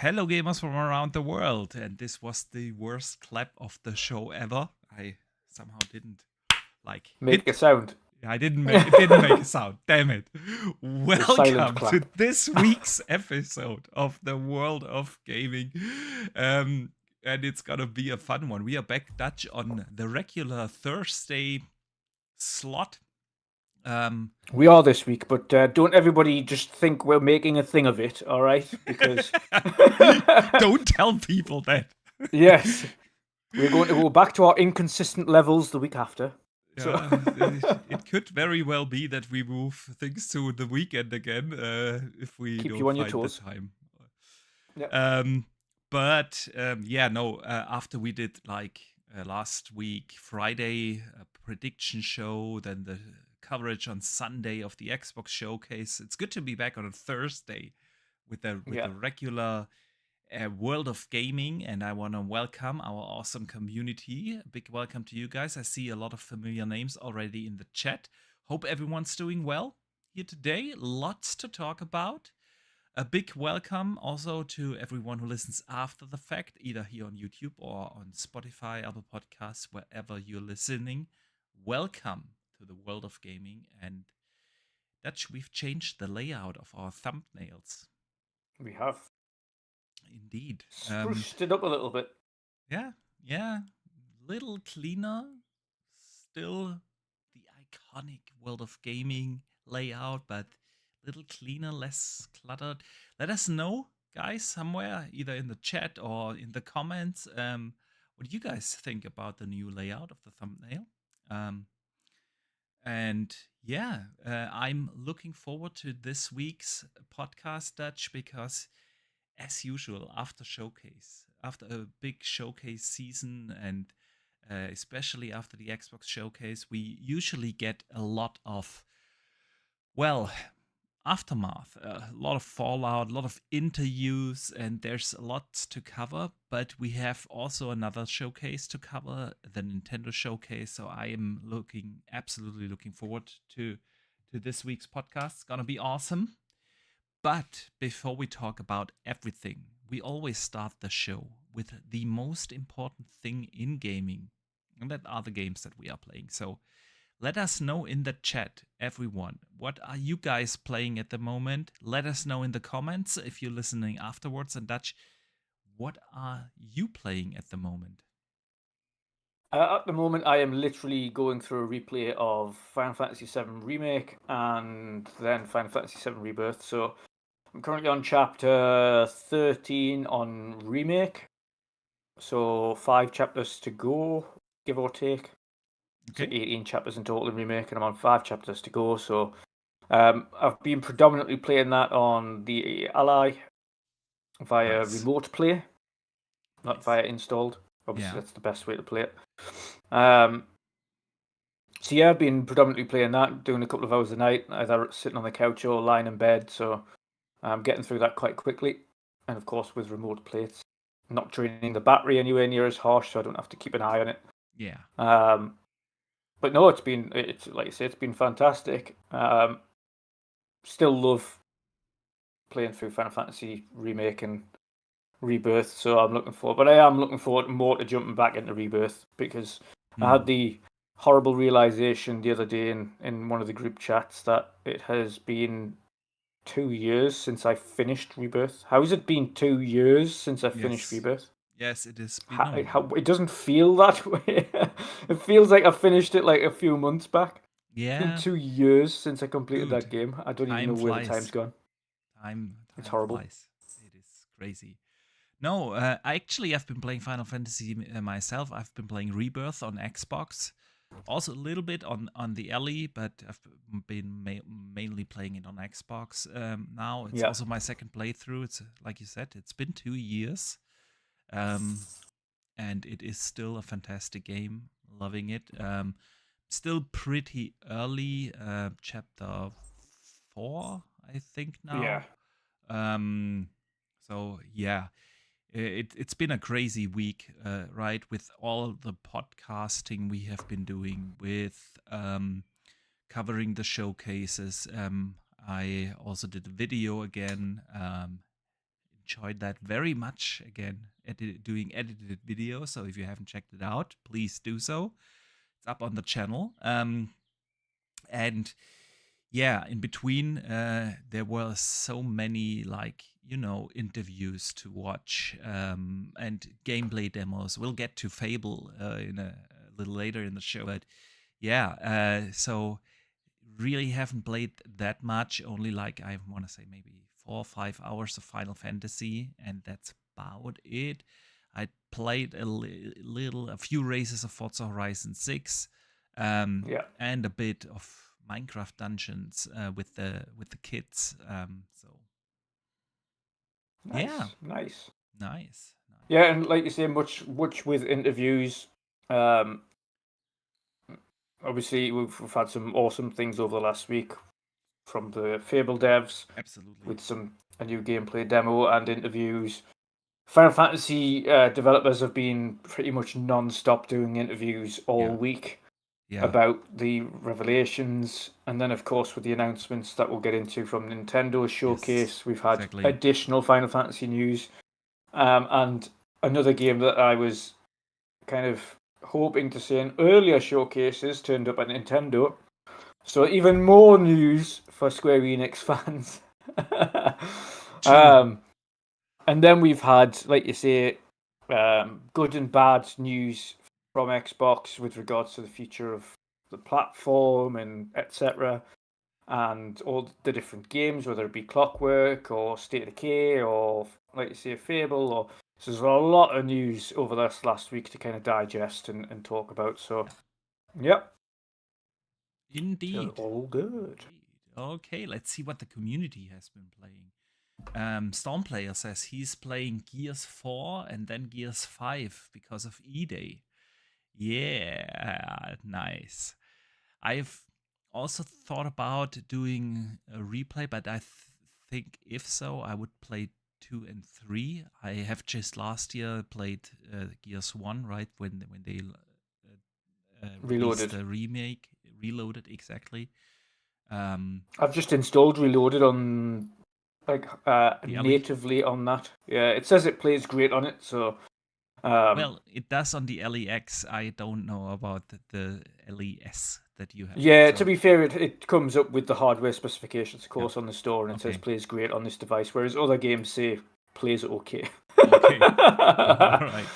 Hello, gamers from around the world. And this was the worst clap of the show ever. I somehow didn't Make a hit. sound. I didn't make it. Didn't make a sound. Damn it! The silent Welcome to clap. this week's episode of the World of Gaming, and it's gonna be a fun one. We are back Dutch on the regular Thursday slot. Um, We are this week, but don't everybody just think we're making a thing of it, all right? Because don't tell people that. yes, we're going to go back to our inconsistent levels the week after. So Yeah, it could very well be that we move things to the weekend again if we keep you don't on your find the toes. time. Yeah, Yeah, no. After we did last week, Friday, a prediction show, then the coverage on Sunday of the Xbox showcase. It's good to be back on a Thursday with yeah. the regular world of gaming, and I want to welcome our awesome community. A big welcome to you guys. I see a lot of familiar names already in the chat. Hope everyone's doing well here today. Lots to talk about. A big welcome also to everyone who listens after the fact, either here on YouTube or on Spotify, Apple Podcasts, wherever you're listening. Welcome to the world of gaming, and Dutch, we've changed the layout of our thumbnails. We have Indeed. spruced it up a little bit. Yeah. Little cleaner. Still the iconic world of gaming layout, but little cleaner, less cluttered. Let us know, guys, somewhere, either in the chat or in the comments, what you guys think about the new layout of the thumbnail. Um, and yeah, I'm looking forward to this week's podcast, Dutch, because as usual, after a big showcase season, and especially after the Xbox showcase, we usually get a lot of, well, aftermath, a lot of fallout, a lot of interviews, and there's a lot to cover. But we have also another showcase to cover, the Nintendo showcase. So I am absolutely looking forward to this week's podcast. It's gonna be awesome. But before we talk about everything, we always start the show with the most important thing in gaming, and that are the games that we are playing. So let us know in the chat, everyone, what are you guys playing at the moment? Let us know in the comments if you're listening afterwards in Dutch. What are you playing at the moment? At the moment, I am literally going through a replay of Final Fantasy VII Remake and then Final Fantasy VII Rebirth. So I'm currently on chapter 13 on Remake. So 5 chapters to go, give or take. So Okay. 18 chapters in total in Remake, and I'm on 5 chapters to go. So I've been predominantly playing that on the Ally via Nice. remote play, not Nice. via installed. Obviously, Yeah. that's the best way to play it. So yeah, I've been predominantly playing that, doing a couple of hours a night, either sitting on the couch or lying in bed. So I'm getting through that quite quickly. And of course, with remote play, it's not draining the battery anywhere near as harsh, so I don't have to keep an eye on it. Yeah. But no, it's like I say, it's been fantastic. Still love playing through Final Fantasy Remake and Rebirth, so I'm looking forward. But I am looking forward more to jumping back into Rebirth because I had the horrible realization the other day in one of the group chats that it has been 2 years since I finished Rebirth. How has it been 2 years since I finished Yes. Rebirth? Yes, it has been. No. It doesn't feel that way. It feels like I finished it like a few months back. It's been Yeah, 2 years since I completed dude. that game. I don't even Time know where the time's flies. gone. It's Time horrible. flies. It is crazy. No, I've been playing Final Fantasy myself. I've been playing Rebirth on Xbox, also a little bit on the Ellie, but I've been mainly playing it on Xbox. Now it's Yeah. also my second playthrough. It's like you said, it's been 2 years, um, and it is still a fantastic game. Loving it. Still pretty early, chapter 4, I think Yeah. now. So yeah, it's been a crazy week, right? With all the podcasting we have been doing, with covering the showcases. I also did a video again, enjoyed that very much. Again, doing edited videos. So if you haven't checked it out, please do so. It's up on the channel. And yeah, in between, there were so many interviews to watch and gameplay demos. We'll get to Fable in a little later in the show, but yeah, so really haven't played that much. Only I want to say maybe 4 or 5 hours of Final Fantasy, and that's about it. I played a few races of Forza Horizon 6, and a bit of Minecraft Dungeons with the kids. So nice. Yeah, and like you say, much with interviews. Obviously, we've had some awesome things over the last week from the Fable devs. Absolutely. With a new gameplay demo and interviews. Final Fantasy developers have been pretty much non-stop doing interviews all week about the revelations, and then of course with the announcements that we'll get into from Nintendo's showcase, we've had additional Final Fantasy news, and another game that I was kind of hoping to see in earlier showcases turned up at Nintendo. So even more news for Square Enix fans. And then we've had, like you say, good and bad news from Xbox with regards to the future of the platform and etc. And all the different games, whether it be Clockwork or State of Decay or, like you say, Fable. So there's a lot of news over this last week to kind of digest and talk about. So, yep. Indeed. All good. Indeed. Okay, let's see what the community has been playing. Stormplayer says he's playing Gears 4 and then Gears 5 because of E-Day. Yeah, nice. I've also thought about doing a replay, but I think if so, I would play 2 and 3. I have just last year played Gears 1, right, when they released the remake. Reloaded, exactly. I've just installed Reloaded on natively on that. Yeah, it says it plays great on it, so well, it does on the LEX. I don't know about the LES that you have. Yeah, to be fair, it comes up with the hardware specifications, of course, on the store, and it says plays great on this device, whereas other games say plays okay. Okay. All right.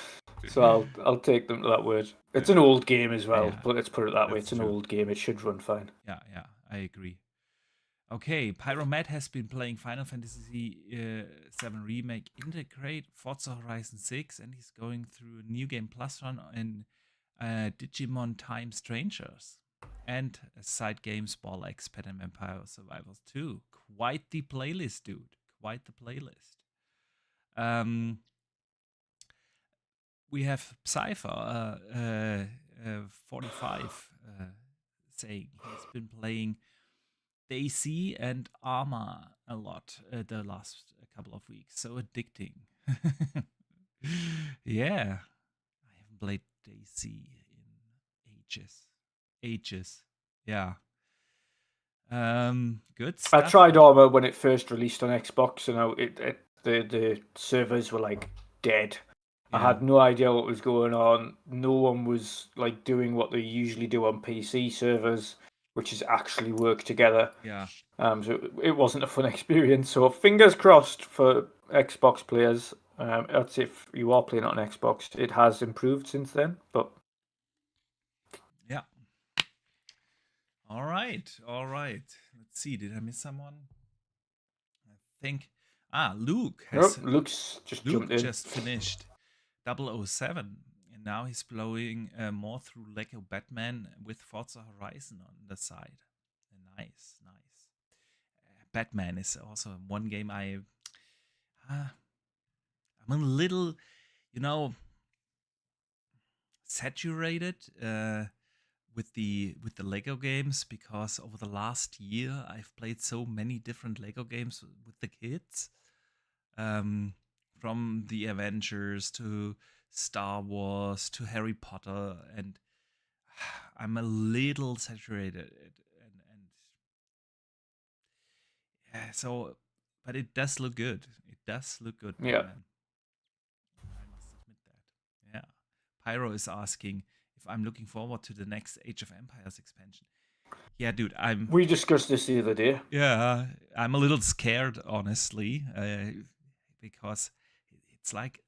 So I'll take them to that word. It's an old game as well, but let's put it that way. It's an old game. It should run fine. Yeah, I agree. Okay, Pyromet has been playing Final Fantasy VII Remake Integrate, Forza Horizon 6, and he's going through a New Game Plus run in Digimon Time Strangers and side games Ball X, Pet and Vampire Survivors 2. Quite the playlist, dude. Quite the playlist. We have Cypher 45 saying he's been playing DayZ and Arma a lot the last couple of weeks. So addicting. Yeah. I haven't played DayZ in ages. Yeah. Good stuff. I tried Arma when it first released on Xbox, and the servers were like dead. I had no idea what was going on. No one was like doing what they usually do on PC servers, which is actually work together. Yeah. So it wasn't a fun experience. So fingers crossed for Xbox players. That's if you are playing it on Xbox. It has improved since then, but yeah. All right. Let's see. Did I miss someone? I think. Luke has. Luke's just jumped in. Just finished 007, and now he's blowing more through Lego Batman with Forza Horizon on the side. Nice. Batman is also one game I'm a little, saturated with the Lego games, because over the last year I've played so many different Lego games with the kids. From the Avengers to Star Wars to Harry Potter, and I'm a little saturated, and yeah, so, but it does look good. It does look good, Yeah. man. I must admit that. Yeah. Pyro is asking if I'm looking forward to the next Age of Empires expansion. Yeah, dude, We discussed this the other day. Yeah, I'm a little scared, honestly, because it's like,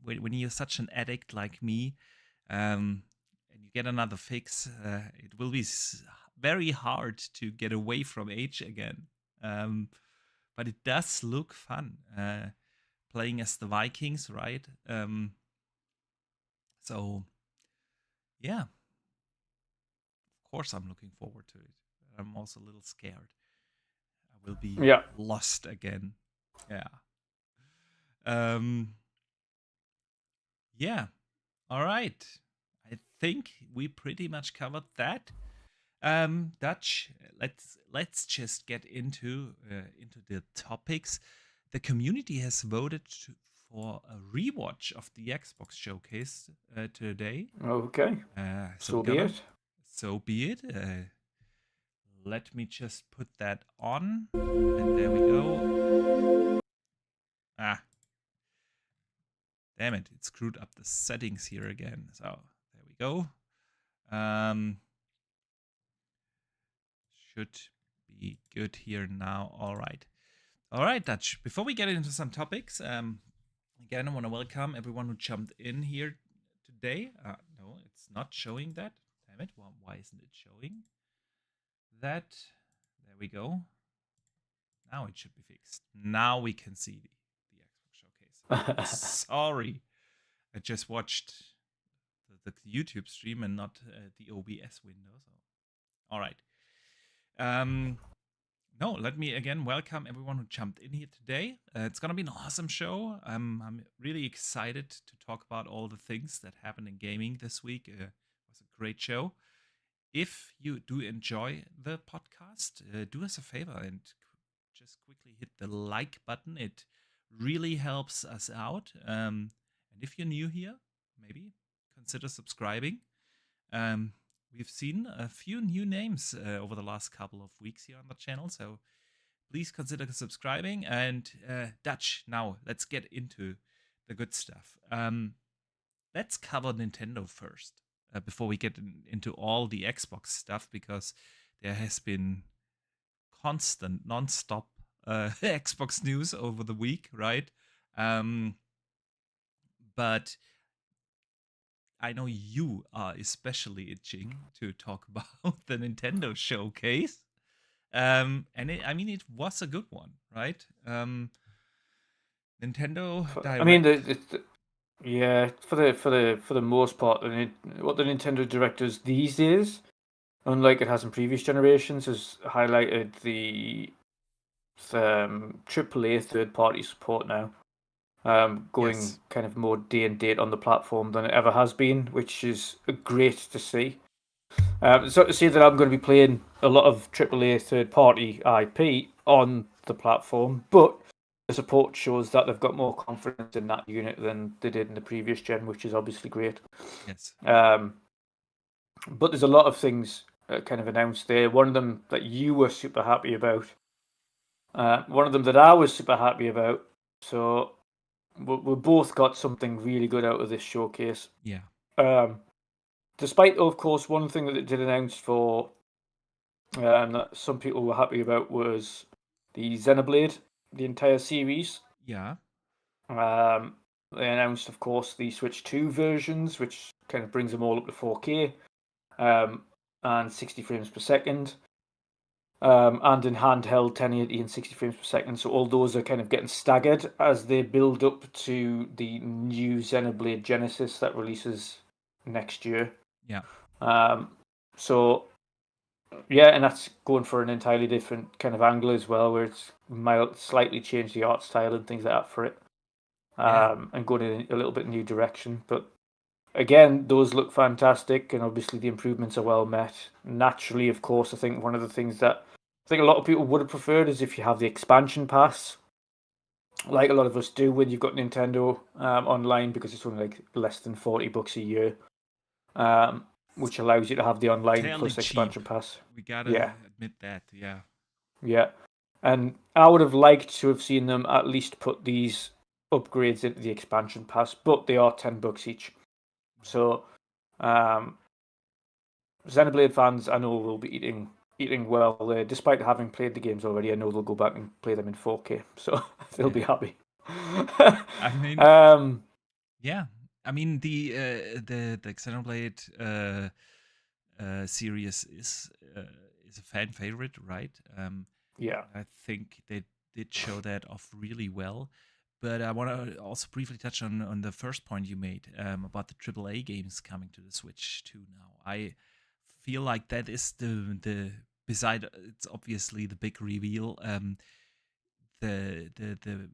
when you're such an addict like me, and you get another fix, it will be very hard to get away from Age again. But it does look fun, playing as the Vikings, right? So, yeah, of course I'm looking forward to it. I'm also a little scared. I will be lost again. Yeah. Yeah. All right. I think we pretty much covered that. Dutch, let's just get into the topics. The community has voted for a rewatch of the Xbox showcase today. Okay. So be it. So be it. Let me just put that on, and there we go. Damn it, it screwed up the settings here again. So there we go. Should be good here now. All right, Dutch. Before we get into some topics, again, I want to welcome everyone who jumped in here today. No, it's not showing that. Damn it. Well, why isn't it showing that? There we go. Now it should be fixed. Now we can see the Xbox showcase. Sorry. I just watched the YouTube stream and not the OBS window. So, all right. No, let me again welcome everyone who jumped in here today. It's gonna be an awesome show. I'm really excited to talk about all the things that happened in gaming this week. It was a great show. If you do enjoy the podcast, do us a favor and just quickly hit the like button. It really helps us out. And if you're new here, maybe consider subscribing. We've seen a few new names over the last couple of weeks here on the channel, so please consider subscribing. And Dutch, now let's get into the good stuff. Let's cover Nintendo first before we get into all the Xbox stuff, because there has been constant, non-stop Xbox news over the week, right? But I know you are especially itching to talk about the Nintendo showcase. And it was a good one, right? Nintendo Direct. I mean, for the most part, what the Nintendo Direct does these days, unlike it has in previous generations, has highlighted the AAA third-party support now, going kind of more day and date on the platform than it ever has been, which is great to see. So to see that I'm going to be playing a lot of AAA third-party IP on the platform, but the support shows that they've got more confidence in that unit than they did in the previous gen, which is obviously great. Yes. But there's a lot of things kind of announced there. One of them that you were super happy about. One of them that I was super happy about. So we both got something really good out of this showcase. Yeah. Despite, of course, one thing that it did announce for that some people were happy about was the Xenoblade, the entire series. Yeah. They announced, of course, the Switch 2 versions, which kind of brings them all up to 4K and 60 frames per second. And in handheld 1080 and 60 frames per second. So all those are kind of getting staggered as they build up to the new Xenoblade Genesis that releases next year. Yeah. So yeah, and that's going for an entirely different kind of angle as well, where it's slightly changed the art style and things like that for it, and going in a little bit new direction. But again, those look fantastic, and obviously the improvements are well met. Naturally, of course, I think one of the things that I think a lot of people would have preferred is if you have the expansion pass, like a lot of us do when you've got Nintendo online, because it's only like less than $40 a year, which allows you to have the online Fairly plus expansion cheap. pass. We gotta admit that, yeah. And I would have liked to have seen them at least put these upgrades into the expansion pass, but they are $10 each. So, Xenoblade fans, I know, will be eating well there. Despite having played the games already, I know they'll go back and play them in 4K, so they'll be happy. I mean, yeah. I mean, the Xenoblade series is a fan favorite, right? Yeah. I think they did show that off really well. But I want to also briefly touch on the first point you made about the AAA games coming to the Switch too now. I feel like that is the beside it's obviously the big reveal. The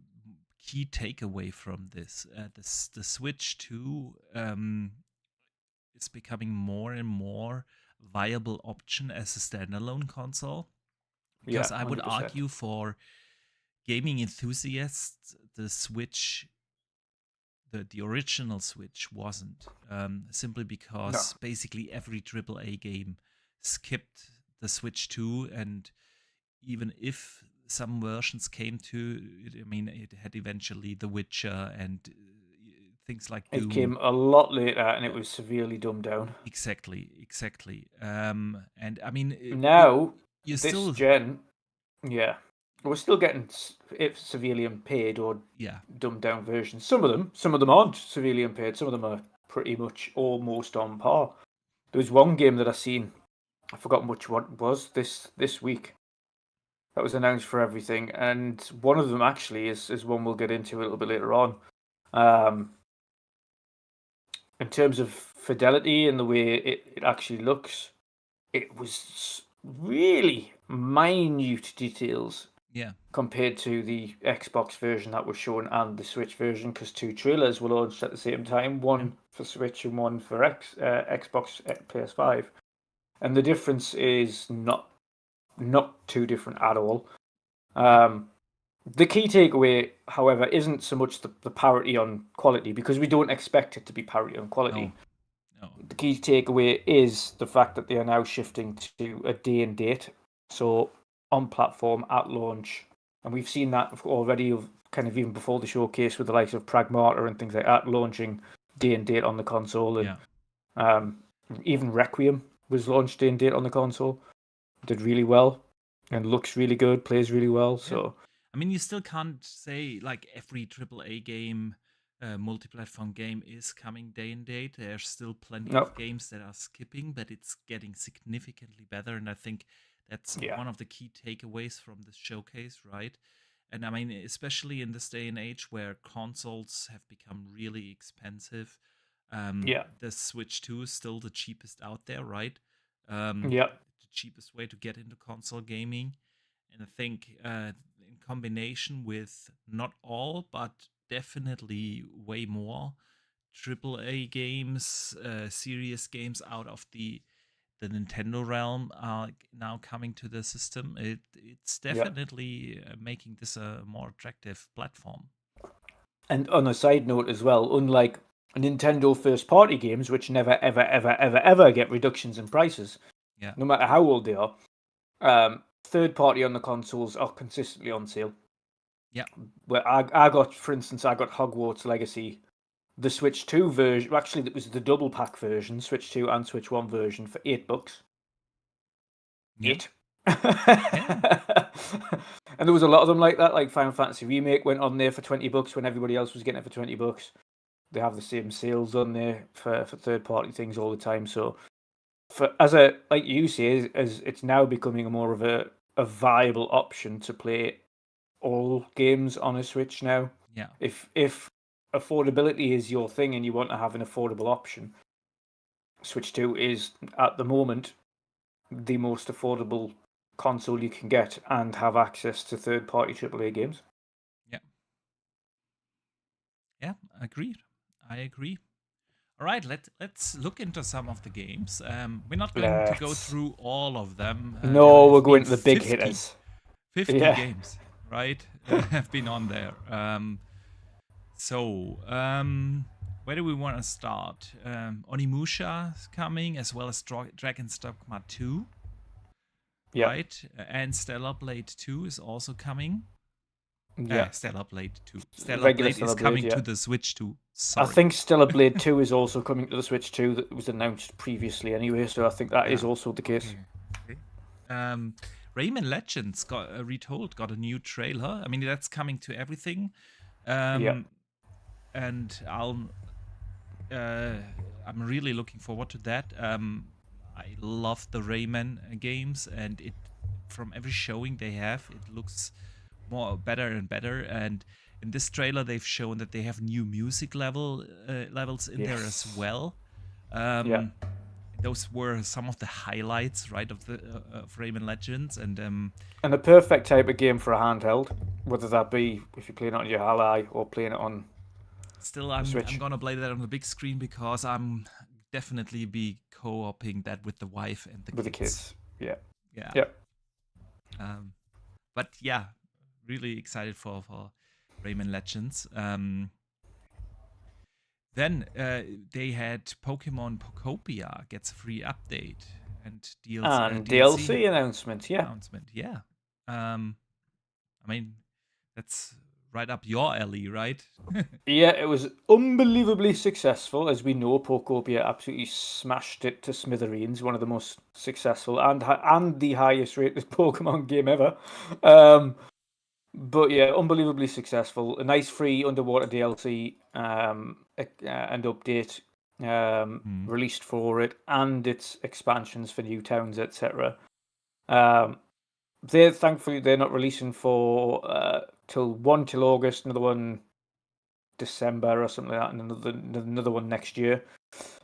key takeaway from this, the Switch 2 is becoming more and more viable option as a standalone console. Because Yeah, I would 100%. argue for gaming enthusiasts, the Switch, the original Switch wasn't. Simply because basically every AAA game skipped the Switch 2, and even if some versions came to it, I mean, it had eventually The Witcher and things like Doom. It came a lot later, and it was severely dumbed down. Exactly. And I mean, Now, you this still, gen, yeah, we're still getting severely impaired or dumbed down versions. Some of them aren't severely impaired. Some of them are pretty much almost on par. There was one game that I seen, I've forgotten which one it was this week, that was announced for everything, and one of them actually is one we'll get into a little bit later on. In terms of fidelity and the way it actually looks, it was really minute details compared to the Xbox version that was shown and the Switch version, because 2 trailers were launched at the same time, one for Switch and one for Xbox PS5, and the difference is not too different at all. The key takeaway, however, isn't so much the parity on quality, because we don't expect it to be parity on quality. No. The key takeaway is the fact that they are now shifting to a day and date, so on platform at launch, and we've seen that already, kind of even before the showcase, with the likes of Pragmata and things like that launching day and date on the console, and even Requiem was launched day and date on the console, did really well, and looks really good, plays really well. So I mean, you still can't say like every AAA game, multi-platform game is coming day and date. There's still plenty of games that are skipping, but it's getting significantly better. And I think that's one of the key takeaways from this showcase, right? And I mean, especially in this day and age where consoles have become really expensive, the Switch 2 is still the cheapest out there, right? The cheapest way to get into console gaming. And I think in combination with not all, but definitely way more AAA games, serious games out of the Nintendo realm are now coming to the system. It's definitely making this a more attractive platform. And on a side note as well, unlike Nintendo first-party games, which never, ever, ever, ever, ever get reductions in prices, no matter how old they are, third-party on the consoles are consistently on sale. Yeah. Where I got, for instance, I got Hogwarts Legacy, the Switch 2 version. Actually, it was the double pack version, Switch 2 and Switch 1 version, for $8. Yeah. And there was a lot of them like that. Like Final Fantasy Remake went on there for $20 when everybody else was getting it for $20. They have the same sales on there for third-party things all the time. So, like you say, as it's now becoming more of a viable option to play all games on a Switch now. Yeah. If affordability is your thing and you want to have an affordable option, Switch 2 is at the moment the most affordable console you can get and have access to third-party AAA games. Yeah, agreed. I agree. All right, let's look into some of the games. We're not going to go through all of them. No, we're going to the big hitters. 50 games, right? Have been on there. Where do we want to start? Onimusha is coming, as well as Dragon's Dogma 2. Yeah. right? And Stellar Blade 2 is also coming. Yeah. Stellar Blade 2. Stellar Regular Blade is Stellar Blade, coming yeah. to the Switch 2. I Sorry. think Stellar Blade 2 is also coming to the Switch 2. That was announced previously anyway, so I think that is Yeah. also the case. Okay. Rayman Legends got retold, got a new trailer. I mean, that's coming to everything. Yeah. And I'm really looking forward to that. I love the Rayman games, and it from every showing they have, it looks more better and better. And in this trailer, they've shown that they have new music levels in there as Yes. well. Yeah. Those were some of the highlights, right, of Rayman Legends, and And the perfect type of game for a handheld, whether that be if you're playing it on your Ally or playing it on still, the I'm Switch gonna play that on the big screen because I'm definitely be co-oping that with the wife and the with the kids. kids. Yeah. Yeah. Yeah. But yeah, really excited for Rayman Legends. Then they had Pokemon Pokopia gets a free update and And DLC DLC announcement, yeah. announcement. Yeah. I mean, that's right up your alley, right? Yeah, it was unbelievably successful. As we know, Pokopia absolutely smashed it to smithereens. One of the most successful and the highest rated Pokemon game ever. But yeah, unbelievably successful. A nice free underwater DLC and update released for it, and its expansions for new towns, etc. Thankfully they're not releasing for till August. Another one December or something like that, and another one next year.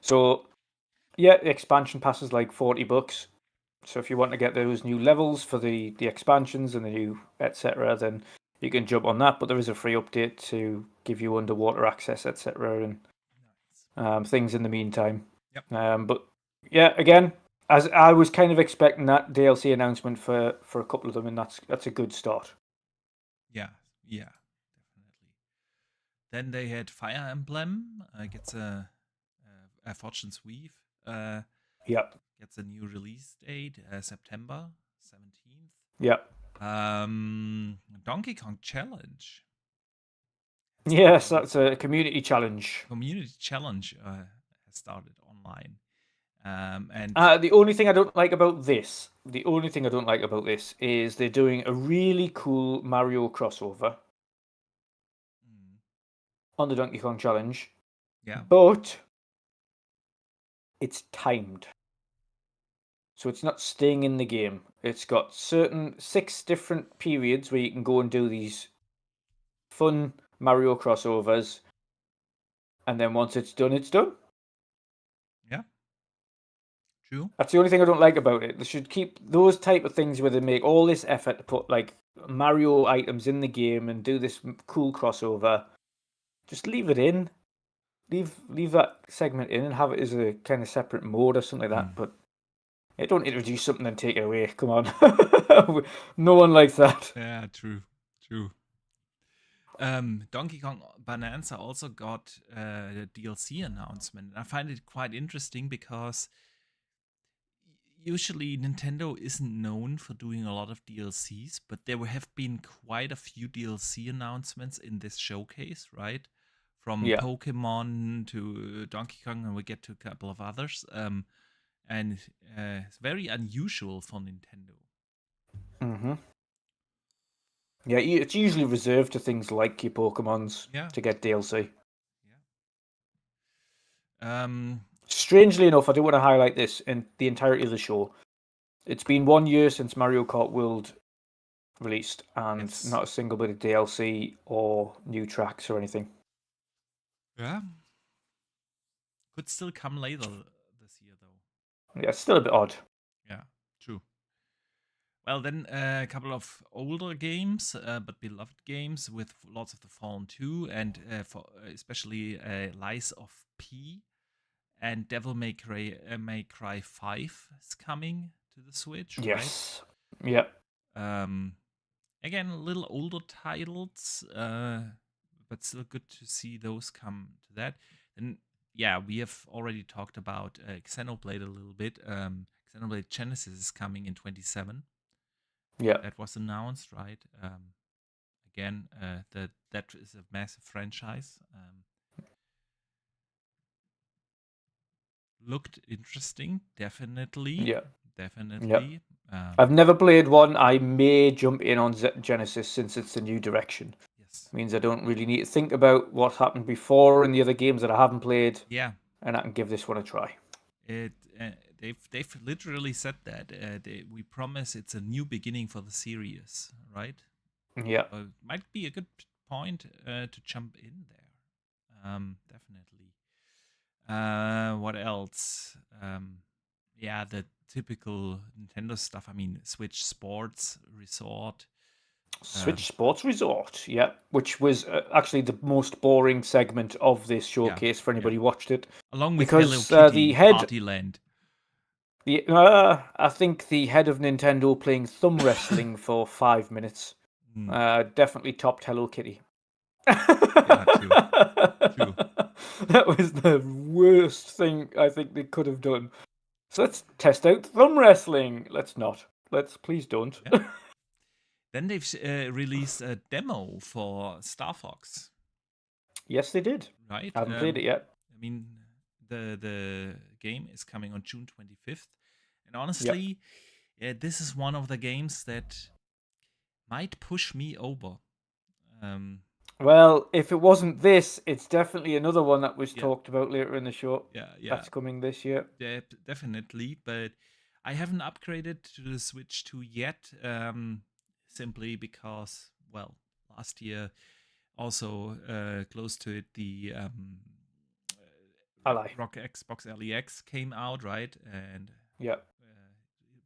So yeah, the expansion passes like $40. So if you want to get those new levels for the expansions and the new etc., then you can jump on that. But there is a free update to give you underwater access, etc., and things in the meantime. Yep. But yeah, again, as I was kind of expecting that DLC announcement for a couple of them, and that's a good start. Yeah, definitely. Then they had Fire Emblem gets a Fortune's Weave. Yep. Gets a new release date, September 17th. Yep. Donkey Kong Challenge. Yes, that's a community challenge. Community challenge has started online. And the only thing I don't like about this, is they're doing a really cool Mario crossover on the Donkey Kong Challenge. Yeah. But it's timed. So it's not staying in the game. It's got 6 different periods where you can go and do these fun Mario crossovers. And then once it's done, it's done. Yeah. True. That's the only thing I don't like about it. They should keep those type of things where they make all this effort to put like Mario items in the game and do this cool crossover. Just leave it in. Leave that segment in and have it as a kind of separate mode or something like that. But don't introduce something and take it away. Come on. No one likes that. Yeah, true. Donkey Kong Bonanza also got a DLC announcement. I find it quite interesting because usually Nintendo isn't known for doing a lot of DLCs, but there have been quite a few DLC announcements in this showcase, right? From Pokemon to Donkey Kong, and we get to a couple of others. And it's very unusual for Nintendo. Mm-hmm. Yeah, it's usually reserved to things like your Pokemons to get DLC. Yeah. Strangely enough, I do want to highlight this in the entirety of the show. It's been 1 year since Mario Kart World released, and not a single bit of DLC or new tracks or anything. Yeah. Could still come later this year, though. Yeah, it's still a bit odd. Yeah, true. Well, then a couple of older games, but beloved games with lots of the Fallen 2 and especially Lies of P and Devil May Cry 5 is coming to the Switch, yes. right? Yeah. Again, a little older titles, but still good to see those come to that. And yeah, we have already talked about Xenoblade a little bit. Xenoblade Genesis is coming in 27. Yeah. that was announced, right? Again, that is a massive franchise. Looked interesting, definitely. Yeah. Definitely. I've never played one. I may jump in on Genesis since it's a new direction. Yes. Means I don't really need to think about what happened before in the other games that I haven't played, Yeah. and I can give this one a try. They've literally said that we promise it's a new beginning for the series, right? Yeah. So it might be a good point to jump in there. Definitely. What else? Yeah, the typical Nintendo stuff. I mean, Switch Sports Resort. Switch Sports Resort, yeah, which was actually the most boring segment of this showcase for anybody who watched it. Along with because Hello Kitty the head, Partyland. I think the head of Nintendo playing thumb wrestling for 5 minutes definitely topped Hello Kitty. Yeah, true. True. That was the worst thing I think they could have done. So let's test out thumb wrestling. Let's not. Let's please don't. Yeah. Then they've released a demo for Star Fox. Yes, they did. Right. I haven't played it yet. I mean, the game is coming on June 25th, and honestly, this is one of the games that might push me over. Well, if it wasn't this, it's definitely another one that was talked about later in the show. Yeah. That's coming this year. Yeah, definitely. But I haven't upgraded to the Switch 2 yet, simply because, well, last year also close to it, the Rock Xbox LEX came out, right? And it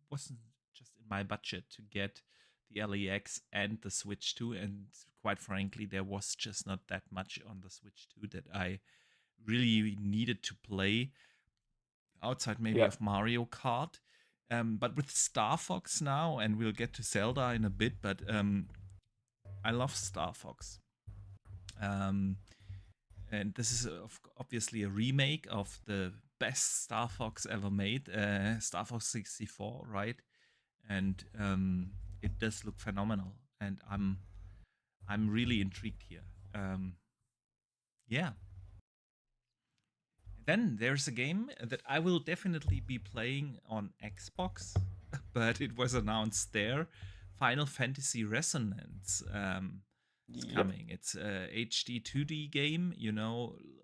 wasn't just in my budget to get the LEX and the Switch 2, and quite frankly, there was just not that much on the Switch 2 that I really needed to play outside maybe of Mario Kart. But with Star Fox now, and we'll get to Zelda in a bit, but I love Star Fox. And this is obviously a remake of the best Star Fox ever made, Star Fox 64, right? And it does look phenomenal, and I'm really intrigued here. Yeah. Then there's a game that I will definitely be playing on Xbox, but it was announced there. Final Fantasy Resonance is coming. It's a HD 2D game,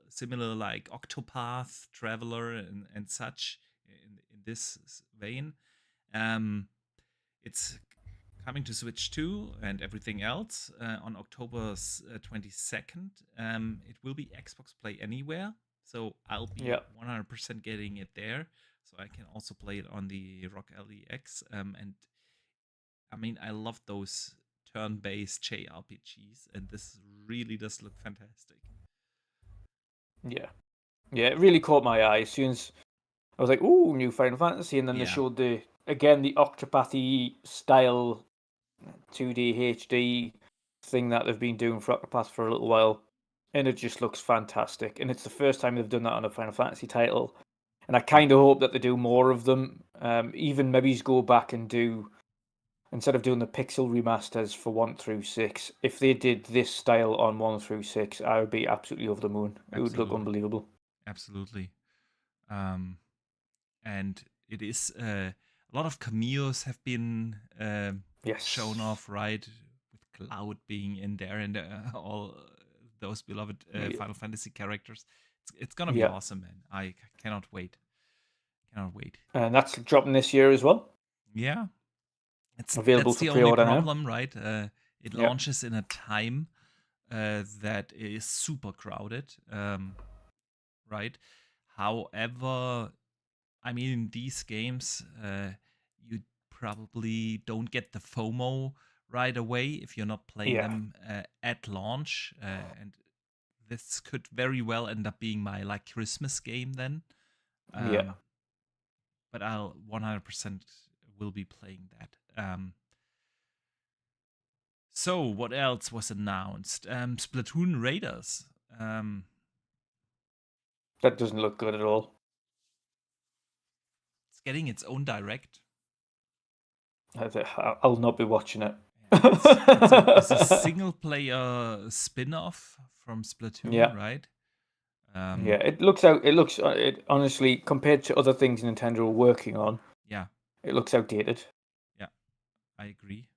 similar like Octopath Traveler and such in this vein. It's coming to Switch 2 and everything else on October 22nd. It will be Xbox Play Anywhere, so I'll be 100% getting it there. So I can also play it on the Rock LEX. And I mean, I love those turn-based JRPGs, and this really does look fantastic. Yeah, it really caught my eye as soon as I was like, "Ooh, new Final Fantasy," and then they showed the Octopathy style 2D HD thing that they've been doing for Octopath for a little while, and it just looks fantastic. And it's the first time they've done that on a Final Fantasy title, and I kind of hope that they do more of them. Even maybe go back and do, instead of doing the pixel remasters for 1 through 6, if they did this style on 1 through 6, I would be absolutely over the moon. It would look unbelievable. Absolutely. And it is a lot of cameos have been shown off, right? With Cloud being in there and all those beloved Final Fantasy characters. It's gonna be awesome, man. I cannot wait. And that's dropping this year as well. Yeah, it's available that's for the pre-order only problem, right? It Yeah. launches in a time that is super crowded, right? However, I mean, in these games, you probably don't get the FOMO right away if you're not playing them at launch, and this could very well end up being my like Christmas game then. But I'll 100% will be playing that. So what else was announced? Splatoon Raiders. That doesn't look good at all. It's getting its own direct. I'll not be watching it. It's a single player spin-off from Splatoon, Yeah. right? Yeah, it looks out. It honestly, compared to other things Nintendo are working on, Yeah, it looks outdated. I agree.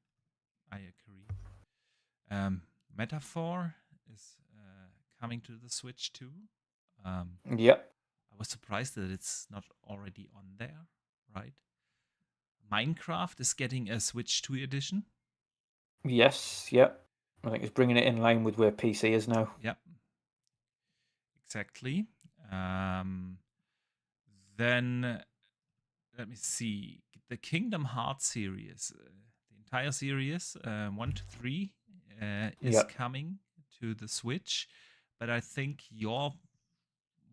Metaphor is coming to the Switch too. Yeah. I was surprised that it's not already on there, right? Minecraft is getting a Switch 2 edition. Yes. Yeah. I think it's bringing it in line with where PC is now. Yep. Exactly. Then let me see. The Kingdom Hearts series, the entire series, 1 to 3, is coming to the Switch. But I think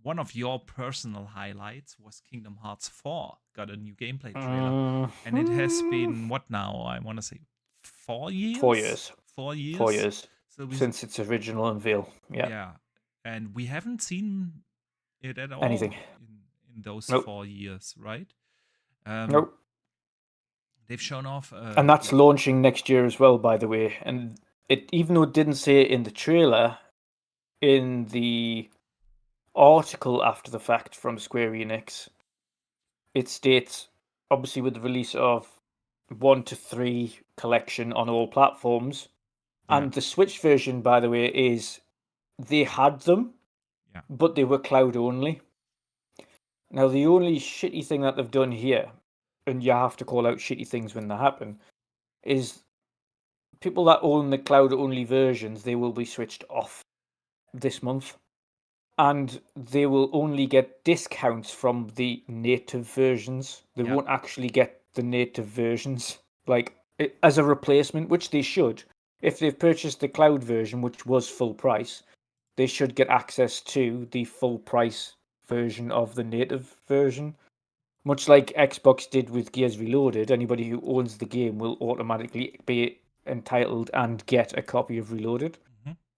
one of your personal highlights was Kingdom Hearts 4 got a new gameplay trailer. And it has been, what now? I want to say 4 years? 4 years. 4 years? 4 years. So since its original unveil. Yeah. And we haven't seen it at all Anything. in those 4 years, right? Nope. They've shown off. And that's launching next year as well, by the way. And even though it didn't say it in the trailer, in the article after the fact from Square Enix, it states, obviously with the release of 1 to 3 collection on all platforms, and the Switch version, by the way, they had them, but they were cloud only. Now, the only shitty thing that they've done here, and you have to call out shitty things when they happen, is people that own the cloud only versions, they will be switched off this month. And they will only get discounts from the native versions. They won't actually get the native versions as a replacement, which they should. If they've purchased the cloud version, which was full price, they should get access to the full price version of the native version. Much like Xbox did with Gears Reloaded, anybody who owns the game will automatically be entitled and get a copy of Reloaded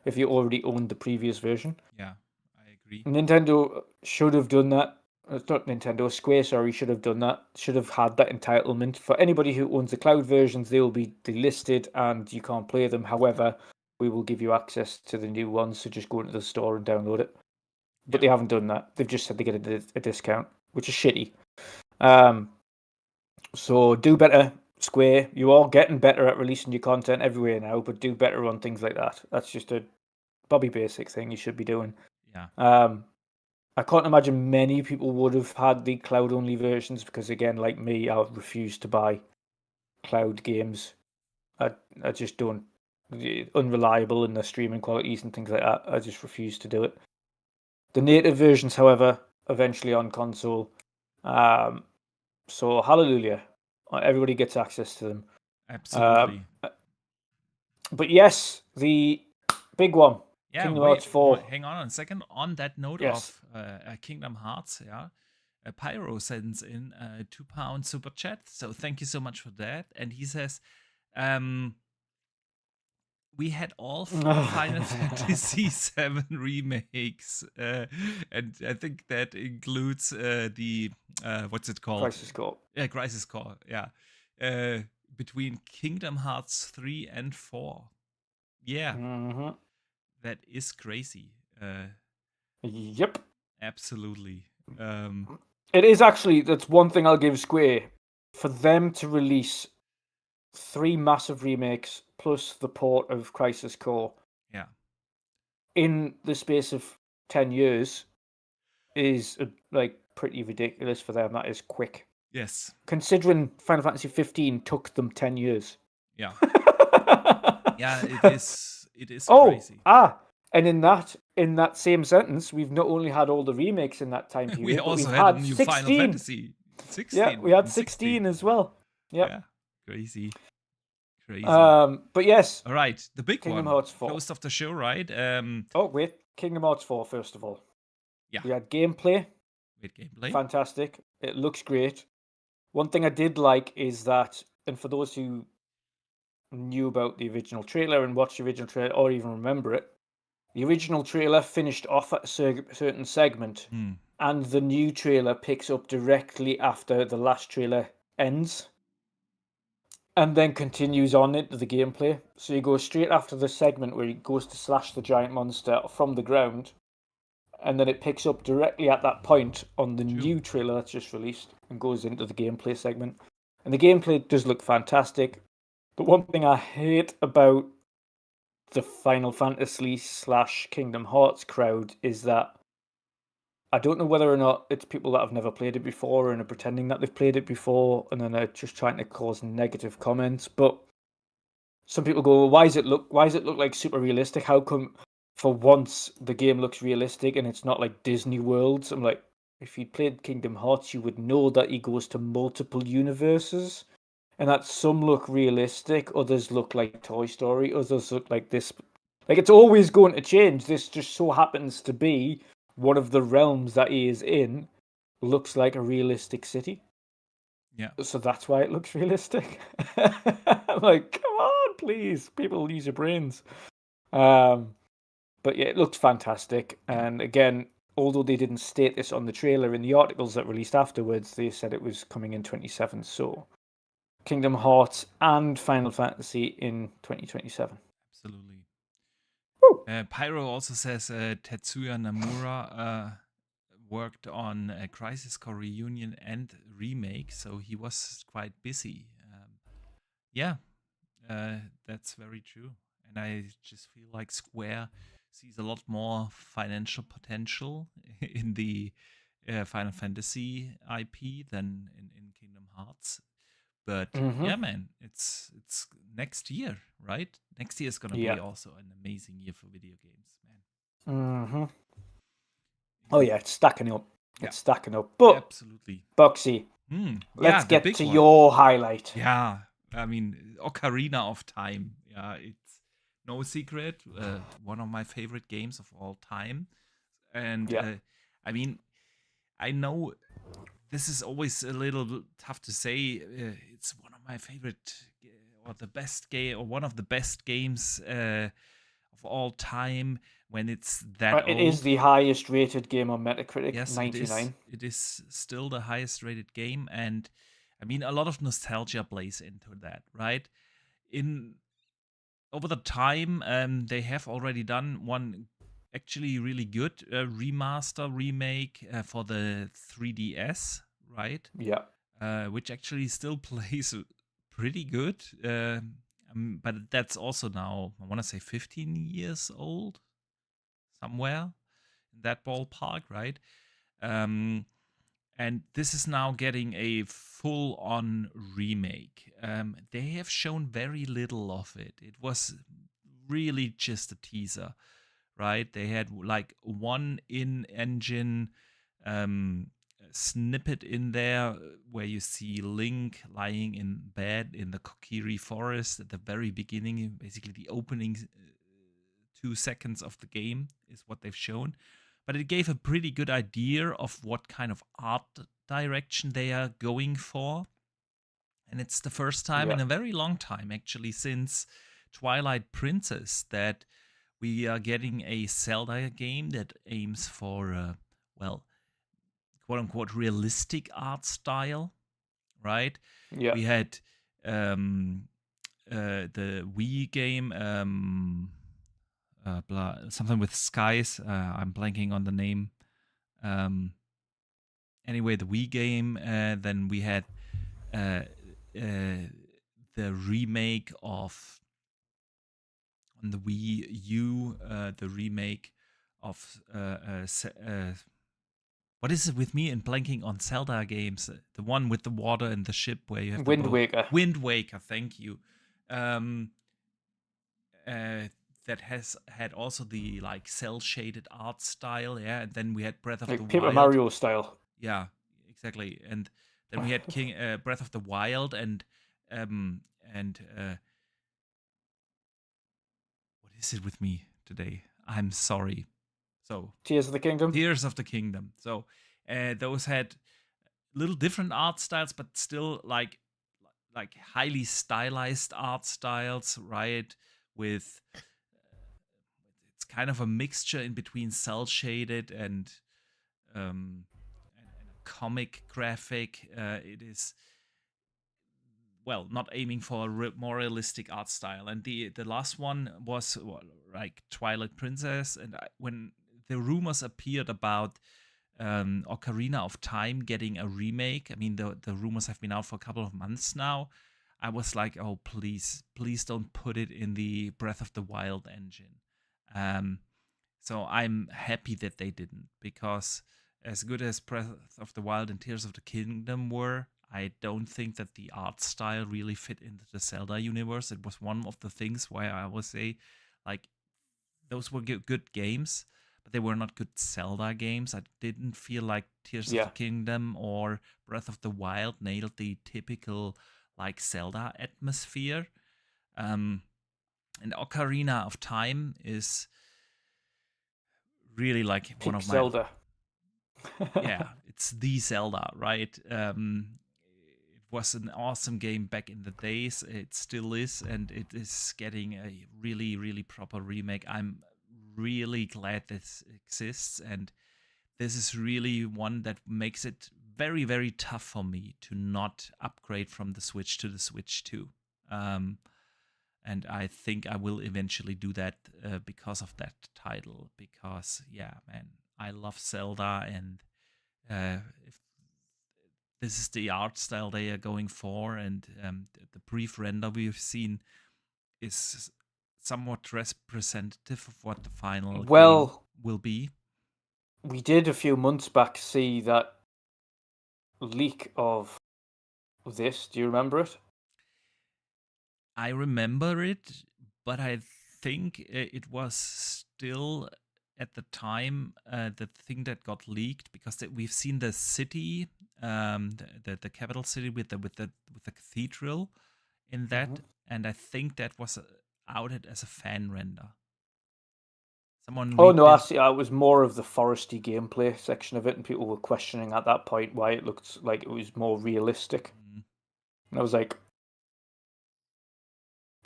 if you already owned the previous version. Yeah, I agree. Nintendo should have done that. It's not Nintendo, Square, sorry, should have done that. Should have had that entitlement. For anybody who owns the cloud versions, they will be delisted and you can't play them. However, we will give you access to the new ones, so just go into the store and download it. But they haven't done that. They've just said they get a discount, which is shitty. So do better, Square. You are getting better at releasing your content everywhere now, but do better on things like that. That's just a Bobby Basic thing you should be doing. Yeah. I can't imagine many people would have had the cloud-only versions because, again, like me, I refuse to buy cloud games. I just don't. Unreliable in the streaming qualities and things like that. I just refuse to do it. The native versions, however, eventually on console. So hallelujah, everybody gets access to them. Absolutely. But yes, the big one. Yeah, Kingdom Hearts 4. Hang on a second. On that note of Kingdom Hearts, Pyro sends in a £2 super chat. So thank you so much for that. And he says, we had all 4 Final Fantasy VII remakes. And I think that includes the, what's it called? Crisis Core. Yeah, Crisis Core, yeah. Between Kingdom Hearts 3 and 4. Yeah. Mm-hmm. That is crazy. Yep. Absolutely. It is actually, that's one thing I'll give Square. For them to release 3 massive remakes plus the port of Crisis Core in the space of 10 years is pretty ridiculous for them. That is quick. Yes. Considering Final Fantasy 15 took them 10 years. Yeah. Yeah, it is crazy. And in that same sentence, we've not only had all the remakes in that time period, we also we've had a new 16. Final Fantasy 16. Yeah, we had 16 as well. Yep. Yeah, crazy. But yes. All right, the big Kingdom one. Hearts 4. Close off the show, right? Oh, wait. Kingdom Hearts 4, first of all. Yeah. We had gameplay. Fantastic. It looks great. One thing I did like is that, and for those who knew about the original trailer and watched the original trailer or even remember it, the original trailer finished off at a certain segment, and the new trailer picks up directly after the last trailer ends. and then continues on into the gameplay. So you go straight after the segment where he goes to slash the giant monster from the ground, and then it picks up directly at that point on the new trailer that's just released and goes into the gameplay segment. And the gameplay does look fantastic. But one thing I hate about the Final Fantasy / Kingdom Hearts crowd is that I don't know whether or not it's people that have never played it before and are pretending that they've played it before and then are just trying to cause negative comments. But some people go, why does it look like super realistic? How come for once the game looks realistic and it's not like Disney Worlds? I'm like, if you played Kingdom Hearts, you would know that he goes to multiple universes and that some look realistic, others look like Toy Story, others look like this. Like, it's always going to change. This just so happens to be one of the realms that he is in looks like a realistic city. Yeah. So that's why it looks realistic. I'm like, come on, please, people, use your brains. But yeah, it looked fantastic. Yeah. And again, although they didn't state this on the trailer, in the articles that released afterwards, they said it was coming in 27. So Kingdom Hearts and Final Fantasy in 2027. Absolutely. Woo! Pyro also says Tetsuya Nomura worked on Crisis Core Reunion and Remake, so he was quite busy. Yeah, that's very true. And I just feel like Square sees a lot more financial potential in the Final Fantasy IP than in Kingdom Hearts. But yeah, man, it's next year, right? Next year is gonna be also an amazing year for video games, man. Oh yeah, it's stacking up. Yeah. It's stacking up. But absolutely, Bugsy, let's get to your highlight. Yeah, I mean, Ocarina of Time. Yeah, it's no secret. One of my favorite games of all time. And I mean, I know this is always a little tough to say. It's one of my favorite or the best game or one of the best games of all time when it's that It old. is the highest rated game on Metacritic. Yes, 99. It is still the highest rated game, and I mean a lot of nostalgia plays into that, right? In over the time, they have already done one actually really good remaster remake for the 3DS, right? Yeah. Which actually still plays pretty good. But that's also now, I want to say 15 years old, somewhere in that ballpark, right? And this is now getting a full-on remake. They have shown very little of it. It was really just a teaser, right? They had like one in-engine snippet in there where you see Link lying in bed in the Kokiri forest at the very beginning. Basically, the opening 2 seconds of the game is what they've shown. But it gave a pretty good idea of what kind of art direction they are going for. And it's the first time in a very long time, actually, since Twilight Princess, that we are getting a Zelda game that aims for, well, quote unquote, realistic art style, right? Yeah. We had the Wii game, something with skies. I'm blanking on the name. Anyway, the Wii game. Then we had the remake of on the Wii U. The remake of what is it with me and blanking on Zelda games? The one with the water and the ship where you have Wind Waker. Wind Waker. Thank you. That has had also the like cell shaded art style, yeah. And then we had Breath of the Paper Wild, Mario style. yeah, exactly. And then we had Breath of the Wild, and what is it with me today? I'm sorry. So Tears of the Kingdom. Tears of the Kingdom. So those had little different art styles, but still like highly stylized art styles, right? With it's kind of a mixture in between cell shaded and a comic graphic. It is well, not aiming for a more realistic art style. And the last one was like Twilight Princess. And when the rumors appeared about Ocarina of Time getting a remake, I mean, the rumors have been out for a couple of months now. I was like, oh, please don't put it in the Breath of the Wild engine. So I'm happy that they didn't, because as good as Breath of the Wild and Tears of the Kingdom were, I don't think that the art style really fit into the Zelda universe. It was one of the things why I would say, like, those were good games, but they were not good Zelda games. I didn't feel like Tears of the Kingdom or Breath of the Wild nailed the typical like Zelda atmosphere. And Ocarina of Time is really like one of my Zelda. yeah, it's the Zelda, right? It was an awesome game back in the days. It still is, and it is getting a really, really proper remake. I'm really glad this exists, and this is really one that makes it very, very tough for me to not upgrade from the Switch to the Switch 2. And I think I will eventually do that because of that title. Because, yeah, man, I love Zelda, and if this is the art style they are going for, and the brief render we've seen is somewhat representative of what the final game will be. We did a few months back see that leak of this. Do you remember it? I remember it, but I think it was still at the time the thing that got leaked, because we've seen the city, the capital city with the cathedral in that, and I think that was outed as a fan render. Someone I see. It was more of the foresty gameplay section of it, and people were questioning at that point why it looked like it was more realistic. And I was like,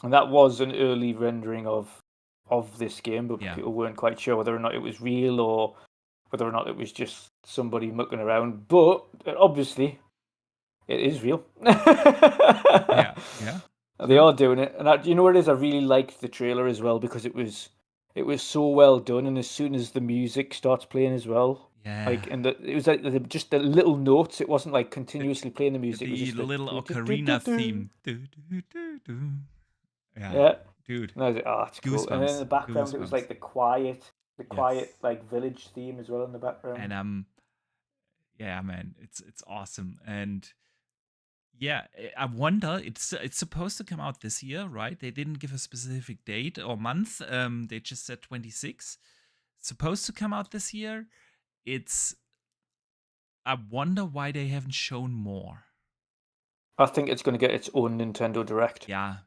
and that was an early rendering of this game, but people weren't quite sure whether or not it was real or whether or not it was just somebody mucking around. But obviously, it is real. yeah. They are doing it, and you know what it is? I really liked the trailer as well, because it was so well done, and as soon as the music starts playing as well, like, and it was like just the little notes. It wasn't like continuously playing the music. The it was just little ocarina theme. Yeah, dude. and I was like, oh, it's cool. And then in the background, it was like the quiet like village theme as well in the background. And yeah, man, it's awesome. And yeah, I wonder, it's supposed to come out this year, right? They didn't give a specific date or month. They just said 26. Supposed to come out this year. I wonder why they haven't shown more. I think it's going to get its own Nintendo Direct. Yeah,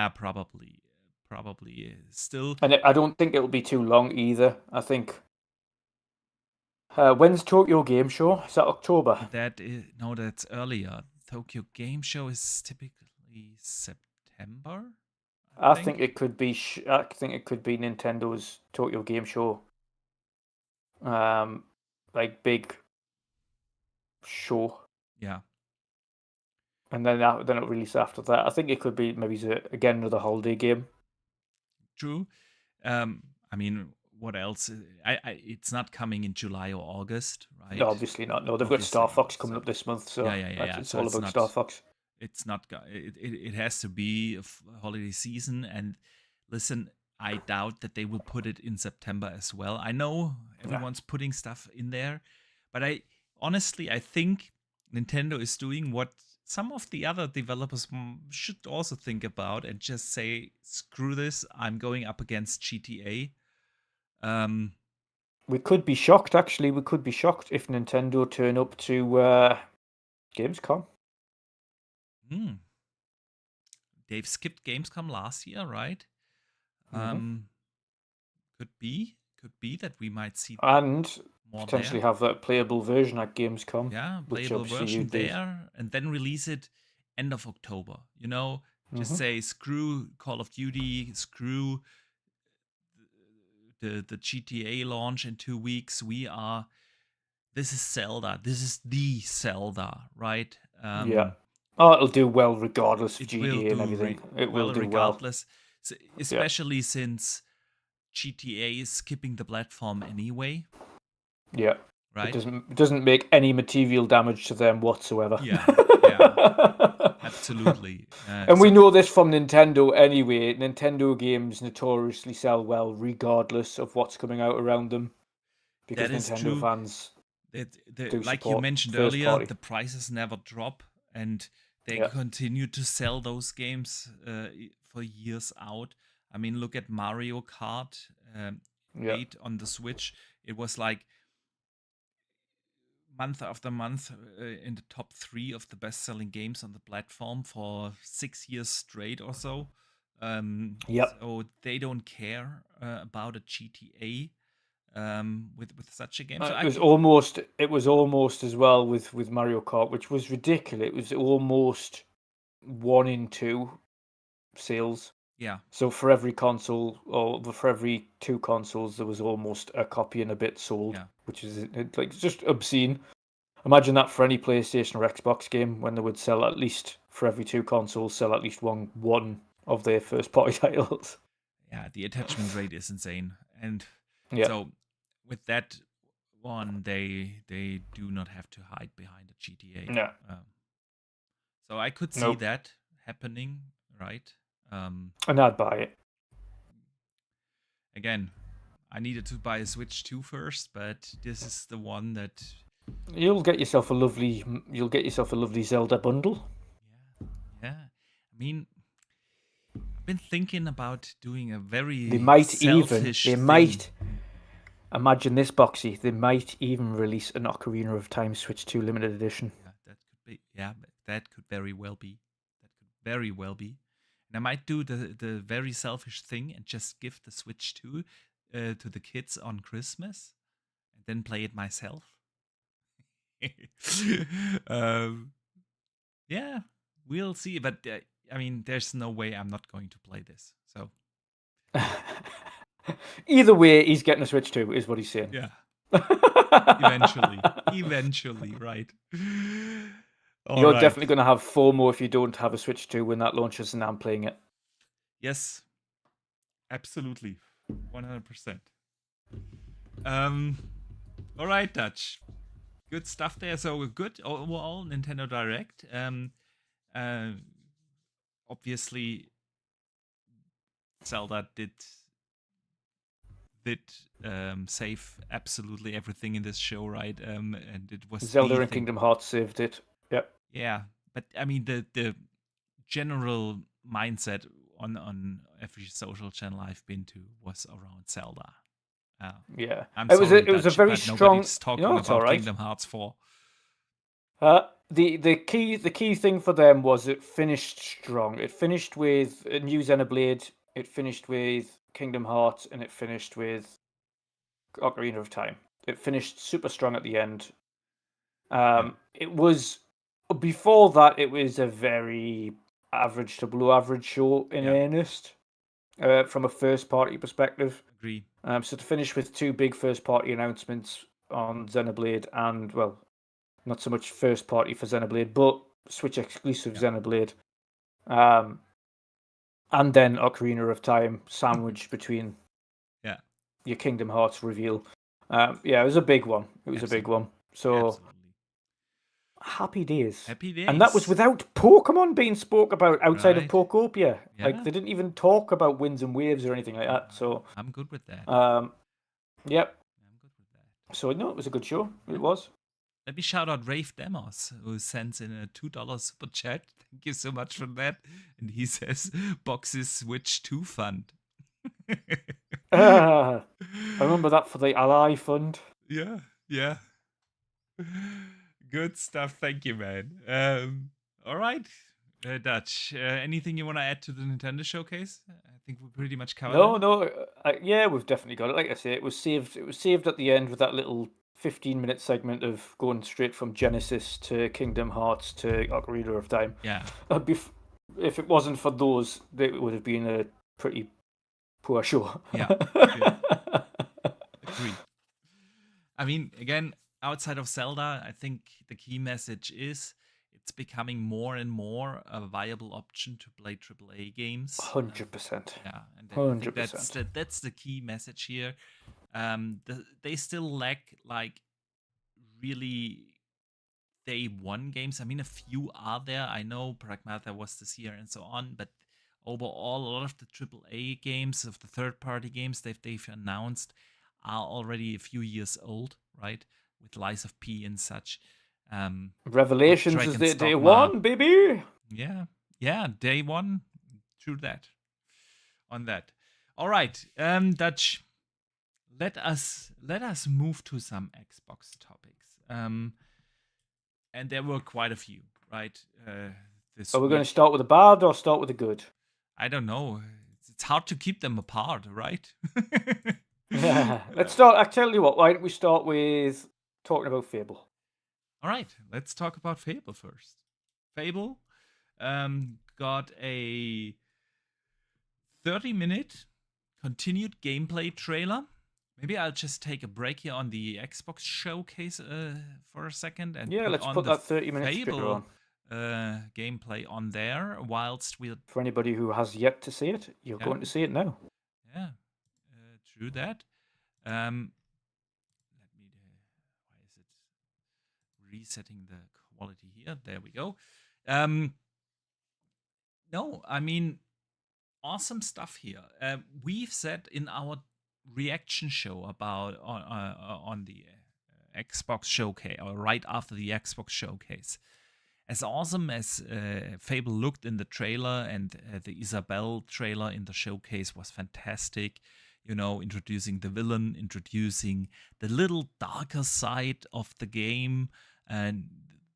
probably still. And I don't think it'll be too long either. I think. When's Tokyo Game Show? Is that October? That's earlier. Tokyo Game Show is typically September. I think it could be. I think it could be Nintendo's Tokyo Game Show. Like big show. Yeah. And then it'll release after that. I think it could be maybe again another holiday game. True. I mean, what else? It's not coming in July or August, right? No, obviously not. No, they've got Star Fox coming up this month, so yeah. It's all about Star Fox. It's not. It has to be a holiday season. And listen, I doubt that they will put it in September as well. I know everyone's putting stuff in there, but I think Nintendo is doing what some of the other developers should also think about, and just say, screw this, I'm going up against GTA. We could be shocked, actually. We could be shocked if Nintendo turn up to Gamescom. They've skipped Gamescom last year, right? Could be that we might see and potentially have that playable version at Gamescom. Yeah, playable version there, and then release it end of October. You know, just say, screw Call of Duty, screw the GTA launch in 2 weeks. This is Zelda. This is the Zelda, right? Oh, it'll do well regardless of It will GTA and do everything. It will well do well. regardless, Yeah. especially since GTA is skipping the platform anyway. Yeah. Right? It doesn't make any material damage to them whatsoever. Yeah, yeah, absolutely. And we know this from Nintendo anyway. Nintendo games notoriously sell well regardless of what's coming out around them, because that is Nintendo true. fans do Like you support mentioned first earlier, party. the prices never drop, and they Yeah. continue to sell those games for years out. I mean, look at Mario Kart Yeah. 8 on the Switch. It was like month after month in the top 3 of the best-selling games on the platform for 6 years straight or so. Yep. So they don't care about a GTA with such a game. So It was almost as well with Mario Kart, which was ridiculous. It was almost 1 in 2 sales. yeah, So for every console, or for every 2 consoles, there was almost a copy and a bit sold, yeah, which is like just obscene. Imagine that for any PlayStation or Xbox game, when they would sell at least, for every 2 consoles, sell at least one of their first party titles. yeah. The attachment rate is insane, and Yeah. so with that one, they do not have to hide behind a GTA. Yeah. So I could see Nope. that happening, right? And I'd buy it. Again, I needed to buy a Switch 2 first, but this is the one that You'll get yourself a lovely Zelda bundle. yeah. I mean, I've been thinking about doing a very They might selfish thing. imagine this, Boxy. They might even release an Ocarina of Time Switch 2 limited edition. Yeah, that could be. Yeah, that could very well be. That could very well be. And I might do the very selfish thing and just give the Switch 2 to the kids on Christmas, and then play it myself. um, yeah, we'll see. But I mean, there's no way I'm not going to play this. So Either way, he's getting a Switch 2, is what he's saying. yeah, eventually, right? You're definitely going to have FOMO if you don't have a Switch 2 when that launches, and I'm playing it. Yes, absolutely, 100%. All right, Dutch. Good stuff there. So good overall Nintendo Direct. Obviously, Zelda did save absolutely everything in this show, right? And it was Zelda and Kingdom Hearts saved it. Yep. Yeah, but I mean the general mindset on every social channel I've been to was around Zelda. Yeah, I'm it sorry, was a Dutch, very but strong. nobody's talking It's all about right. Kingdom Hearts 4. The key thing for them was it finished strong. It finished with a new Xenoblade. It finished with Kingdom Hearts, and it finished with Ocarina of Time. It finished super strong at the end. It was before that. It was a very average to below average show in earnest, from a first party perspective. Agree. So to finish with 2 big first party announcements on Xenoblade, and well, not so much first party for Xenoblade, but Switch exclusive Xenoblade, and then Ocarina of Time sandwiched between your Kingdom Hearts reveal. It was a big one. It was a big one. So absolutely. Happy days. Happy days. And that was without Pokemon being spoke about outside of Pokopia. Yeah. Like, they didn't even talk about Winds and Waves or anything like that. So I'm good with that. Yep. I'm good with that. So no, it was a good show. It was. Let me shout out Rave Demos, who sends in a $2 super chat. Thank you so much for that. And he says, Boxes Switch 2 fund. I remember that for the Ally Fund. Yeah. Good stuff. Thank you, man. All right, Dutch. Anything you want to add to the Nintendo showcase? I think we pretty much covered it. No. Yeah, we've definitely got it. Like I say, it was saved. It was saved at the end with that little 15-minute segment of going straight from Genesis to Kingdom Hearts to Ocarina of Time. Yeah. If it wasn't for those, it would have been a pretty poor show. Yeah. Agreed. I mean, again, outside of Zelda, I think the key message is it's becoming more and more a viable option to play AAA games. 100%. Yeah, and I think 100%. that's the key message here. They still lack like really day one games. I mean, a few are there. I know Pragmata was this year and so on, but overall, a lot of the AAA games, of the third-party games they've announced, are already a few years old, right? With Lies of P and such. Revelations is the day one, baby. Yeah, day one. True that. On that. All right, Dutch. Let us move to some Xbox topics. And there were quite a few, right? Are we going to start with the bad or start with the good? I don't know. It's hard to keep them apart, right? Let's start. I tell you what. Why don't we start with talking about Fable? All right, let's talk about Fable first. Fable got a 30-minute continued gameplay trailer. Maybe I'll just take a break here on the Xbox showcase for a second and let's put that 30-minute trailer on. Gameplay on there whilst we. For anybody who has yet to see it, you're going to see it now. Yeah, true that. Let me. Why is it resetting the quality here? There we go. No, I mean, awesome stuff here. We've said in our reaction show about on the Xbox showcase, or right after the Xbox showcase, as awesome as Fable looked in the trailer, and the Isabelle trailer in the showcase was fantastic. You know, introducing the villain, introducing the little darker side of the game, and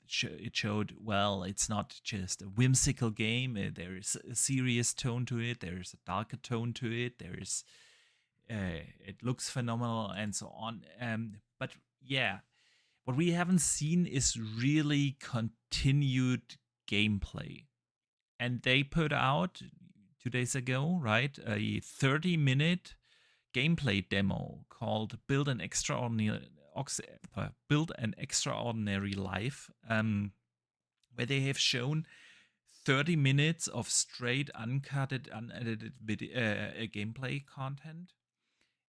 it showed, well, it's not just a whimsical game. There is a serious tone to it. There is a darker tone to it. There is, it looks phenomenal and so on. But yeah, what we haven't seen is really continued gameplay. And they put out 2 days ago, right, a 30-minute gameplay demo called Build an Extraordinary Life, where they have shown 30 minutes of straight, unedited gameplay content.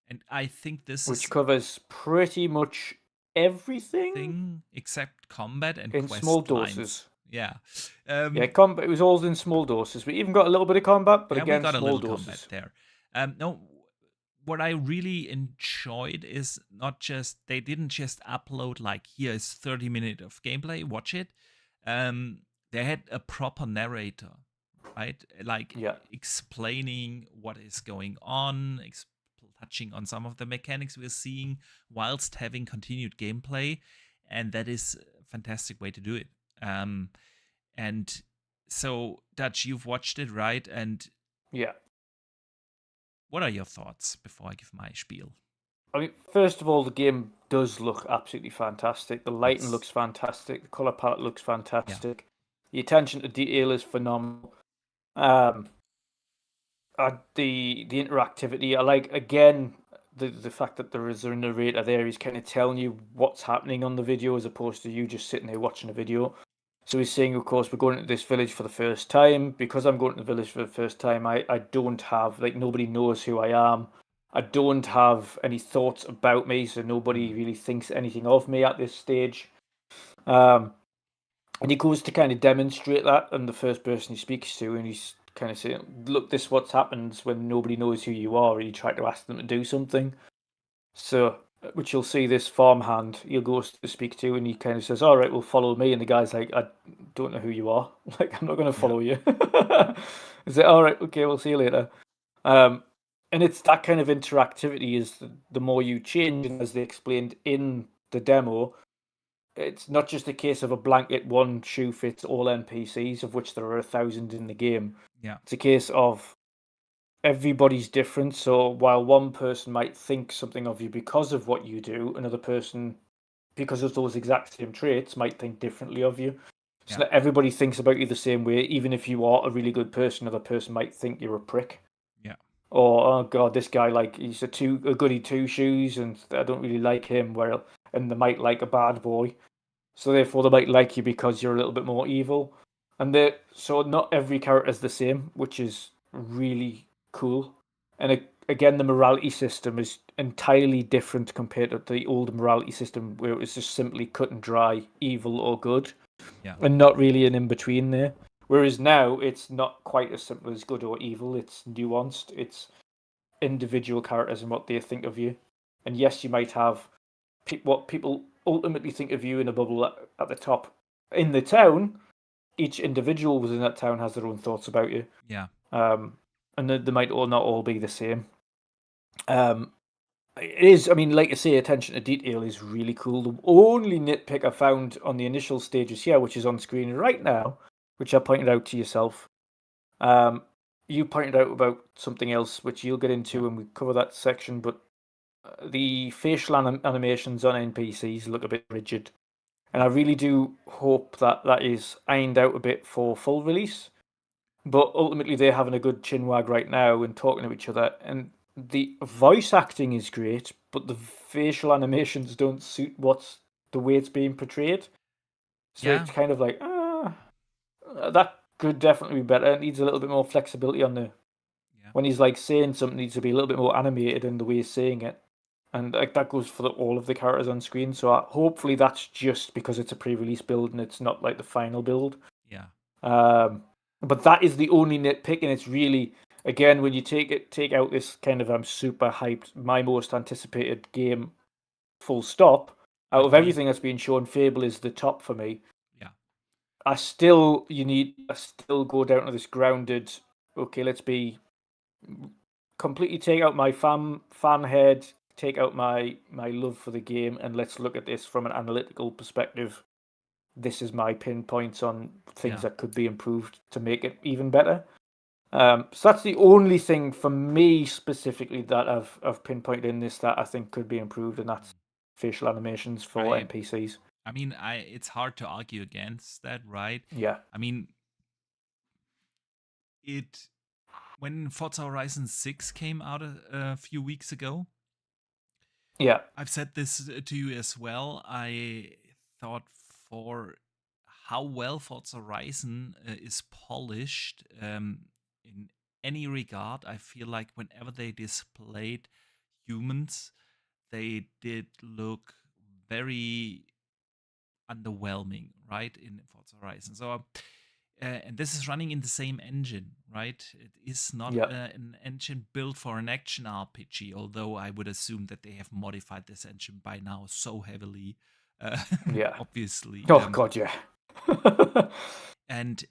And I think which covers pretty much everything except combat and in quest small lines. doses. Yeah. Combat. It was all in small doses. We even got a little bit of combat, but again, we got small a little doses. combat there. No, what I really enjoyed is not just, they didn't just upload like, here is 30 minutes of gameplay, watch it. They had a proper narrator, right? Like explaining what is going on, touching on some of the mechanics we're seeing whilst having continued gameplay, and that is a fantastic way to do it. And so, Dutch, you've watched it, right? And yeah, what are your thoughts before I give my spiel? I mean, first of all, the game does look absolutely fantastic. The lighting looks fantastic. The color palette looks fantastic. Yeah. The attention to detail is phenomenal. The interactivity, I like, again, the fact that there is a narrator there. He's kind of telling you what's happening on the video as opposed to you just sitting there watching a video. So he's saying, of course, we're going to this village for the first time. Because I'm going to the village for the first time, I don't have, like, nobody knows who I am. I don't have any thoughts about me, so nobody really thinks anything of me at this stage. And he goes to kind of demonstrate that, and the first person he speaks to, and he's kind of saying, look, this is what happens when nobody knows who you are, and you try to ask them to do something. So, which you'll see this farmhand, he'll go to speak to, and he kind of says, all right, well, follow me. And the guy's like, I don't know who you are. Like, I'm not going to follow you. He's like, all right, okay, we'll see you later. And it's that kind of interactivity is the more you change, and as they explained in the demo, it's not just a case of a blanket one shoe fits all NPCs, of which there are 1,000 in the game. Yeah. It's a case of everybody's different. So while one person might think something of you because of what you do, another person, because of those exact same traits, might think differently of you. So that everybody thinks about you the same way. Even if you are a really good person, another person might think you're a prick. Yeah. Or, oh god, this guy, like, he's a goody two shoes, and I don't really like him. And they might like a bad boy. so therefore they might like you because you're a little bit more evil. And so not every character is the same, which is really cool. And again, the morality system is entirely different compared to the old morality system, where it was just simply cut and dry, evil or good, Yeah. and not really an in between there. Whereas now it's not quite as simple as good or evil. It's nuanced. It's individual characters and what they think of you. And yes, you might have what people ultimately think of you in a bubble at the top. In the town, each individual within that town has their own thoughts about you. Yeah. And they might all not all be the same. It is, I mean, like I say, attention to detail is really cool. The only nitpick I found on the initial stages here, which is on screen right now, which I pointed out to yourself, you pointed out about something else, which you'll get into when we cover that section, but the facial animations on NPCs look a bit rigid. And I really do hope that that is ironed out a bit for full release. But ultimately, they're having a good chinwag right now and talking to each other. And the voice acting is great, but the facial animations don't suit what's the way it's being portrayed. So Yeah. it's kind of like, that could definitely be better. It needs a little bit more flexibility on the Yeah. when he's like saying something needs to be a little bit more animated in the way he's saying it. And like that goes for all of the characters on screen. So hopefully that's just because it's a pre-release build and it's not like the final build. Yeah. But that is the only nitpick, and it's really again when you take out this kind of super hyped, my most anticipated game, full stop. Out of everything that's been shown, Fable is the top for me. Yeah. I still go down to this grounded. Okay, let's be completely take out my fan head, take out my love for the game, and let's look at this from an analytical perspective. This is my pinpoints on things that could be improved to make it even better. So that's the only thing for me specifically that I've pinpointed in this that I think could be improved, and that's facial animations for NPCs. I mean, it's hard to argue against that, right? Yeah. I mean, when Forza Horizon 6 came out a few weeks ago, yeah, I've said this to you as well. I thought for how well Forza Horizon is polished in any regard, I feel like whenever they displayed humans, they did look very underwhelming, right, in Forza Horizon. So, and this is running in the same engine, right? It is not an engine built for an action RPG, although I would assume that they have modified this engine by now so heavily. Yeah. Obviously. Oh God, yeah. And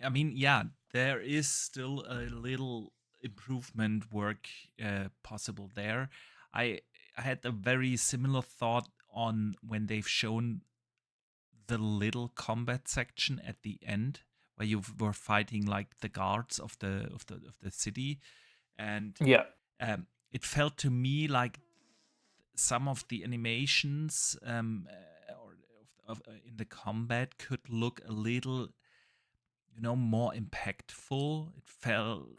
I mean, yeah, there is still a little improvement work possible there. I had a very similar thought on when they've shown the little combat section at the end where you were fighting like the guards of the city, and yeah, it felt to me like some of the animations in the combat could look a little, more impactful. It felt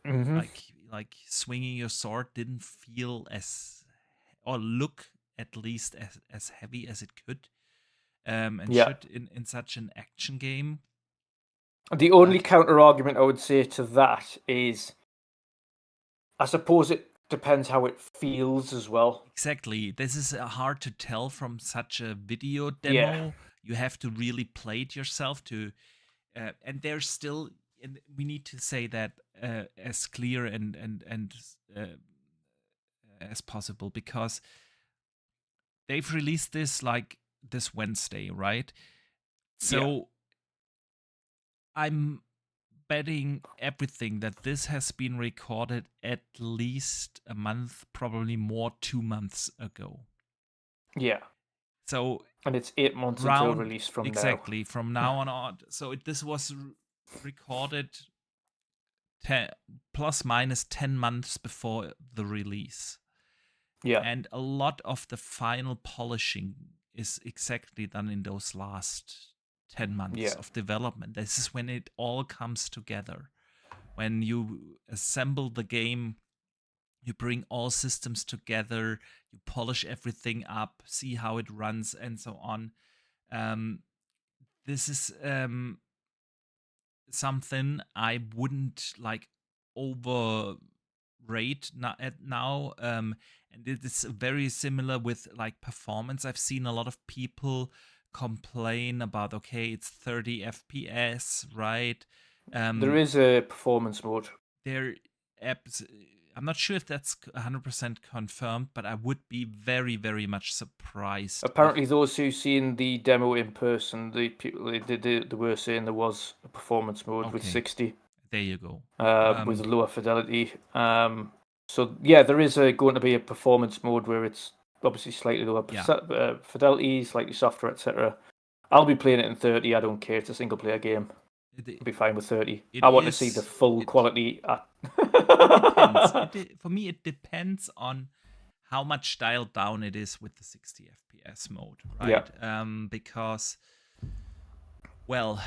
like swinging your sword didn't feel as, or look at least as heavy as it could, and should in such an action game. The only counter argument I would say to that is, I suppose it depends how it feels as well. Exactly. This is hard to tell from such a video demo. Yeah. You have to really play it yourself to, and there's still, and we need to say that as clear and as possible, because they've released this like this Wednesday, right? So I'm betting everything that this has been recorded at least a month, probably more, 2 months ago. Yeah. So, and it's 8 months until release from exactly, from now on. So this was recorded plus minus 10 months before the release. Yeah. And a lot of the final polishing is exactly done in those last 10 months of development. This is when it all comes together. When you assemble the game, you bring all systems together, you polish everything up, see how it runs, and so on. this is something I wouldn't like overrate now. And it is very similar with like performance. I've seen a lot of people complain about, okay, it's 30 FPS, right? There is a performance mode. There I'm not sure if that's 100% confirmed, but I would be very, very much surprised. Apparently, those who've seen the demo in person, the people they were saying there was a performance mode with Okay. 60. There you go. With lower fidelity. So yeah, there is going to be a performance mode where it's obviously slightly lower fidelity, slightly softer, etc. I'll be playing it in 30. I don't care. It's a single player game. I'll be fine with 30. I want to see the full quality. It depends. For me, it depends on how much dialed down it is with the 60 FPS mode, right? Yeah. Because, well,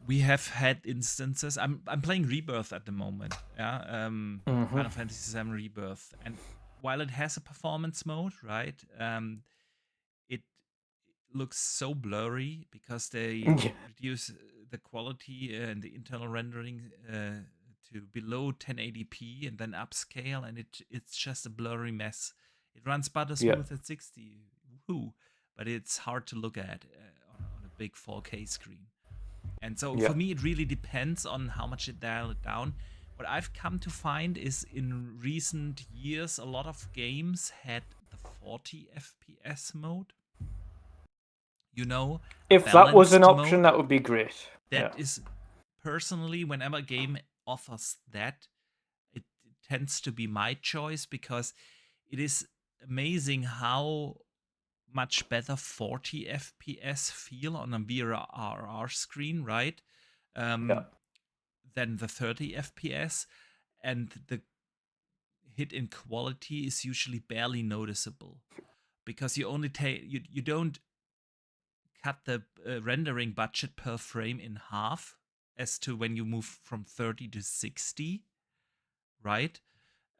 we have had instances. I'm playing Rebirth at the moment. Yeah. Final Fantasy VII Rebirth, and while it has a performance mode, right? It looks so blurry because they reduce the quality and the internal rendering to below 1080p and then upscale, and it's just a blurry mess. It runs butter smooth at 60, woohoo, but it's hard to look at on a big 4K screen. And so for me, it really depends on how much it dial it down. What I've come to find is in recent years, a lot of games had the 40 FPS mode. You know, if that was an option, that would be great. That is personally, whenever a game offers that, it tends to be my choice, because it is amazing how much better 40 FPS feel on a VRR screen, right? Than the 30 FPS, and the hit in quality is usually barely noticeable because you only you don't cut the rendering budget per frame in half as to when you move from 30 to 60, right?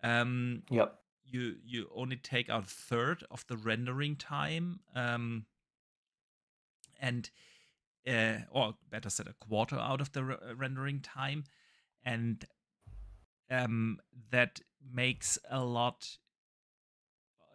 You only take out a third of the rendering time, and or better said, a quarter out of the rendering time, and that makes a lot,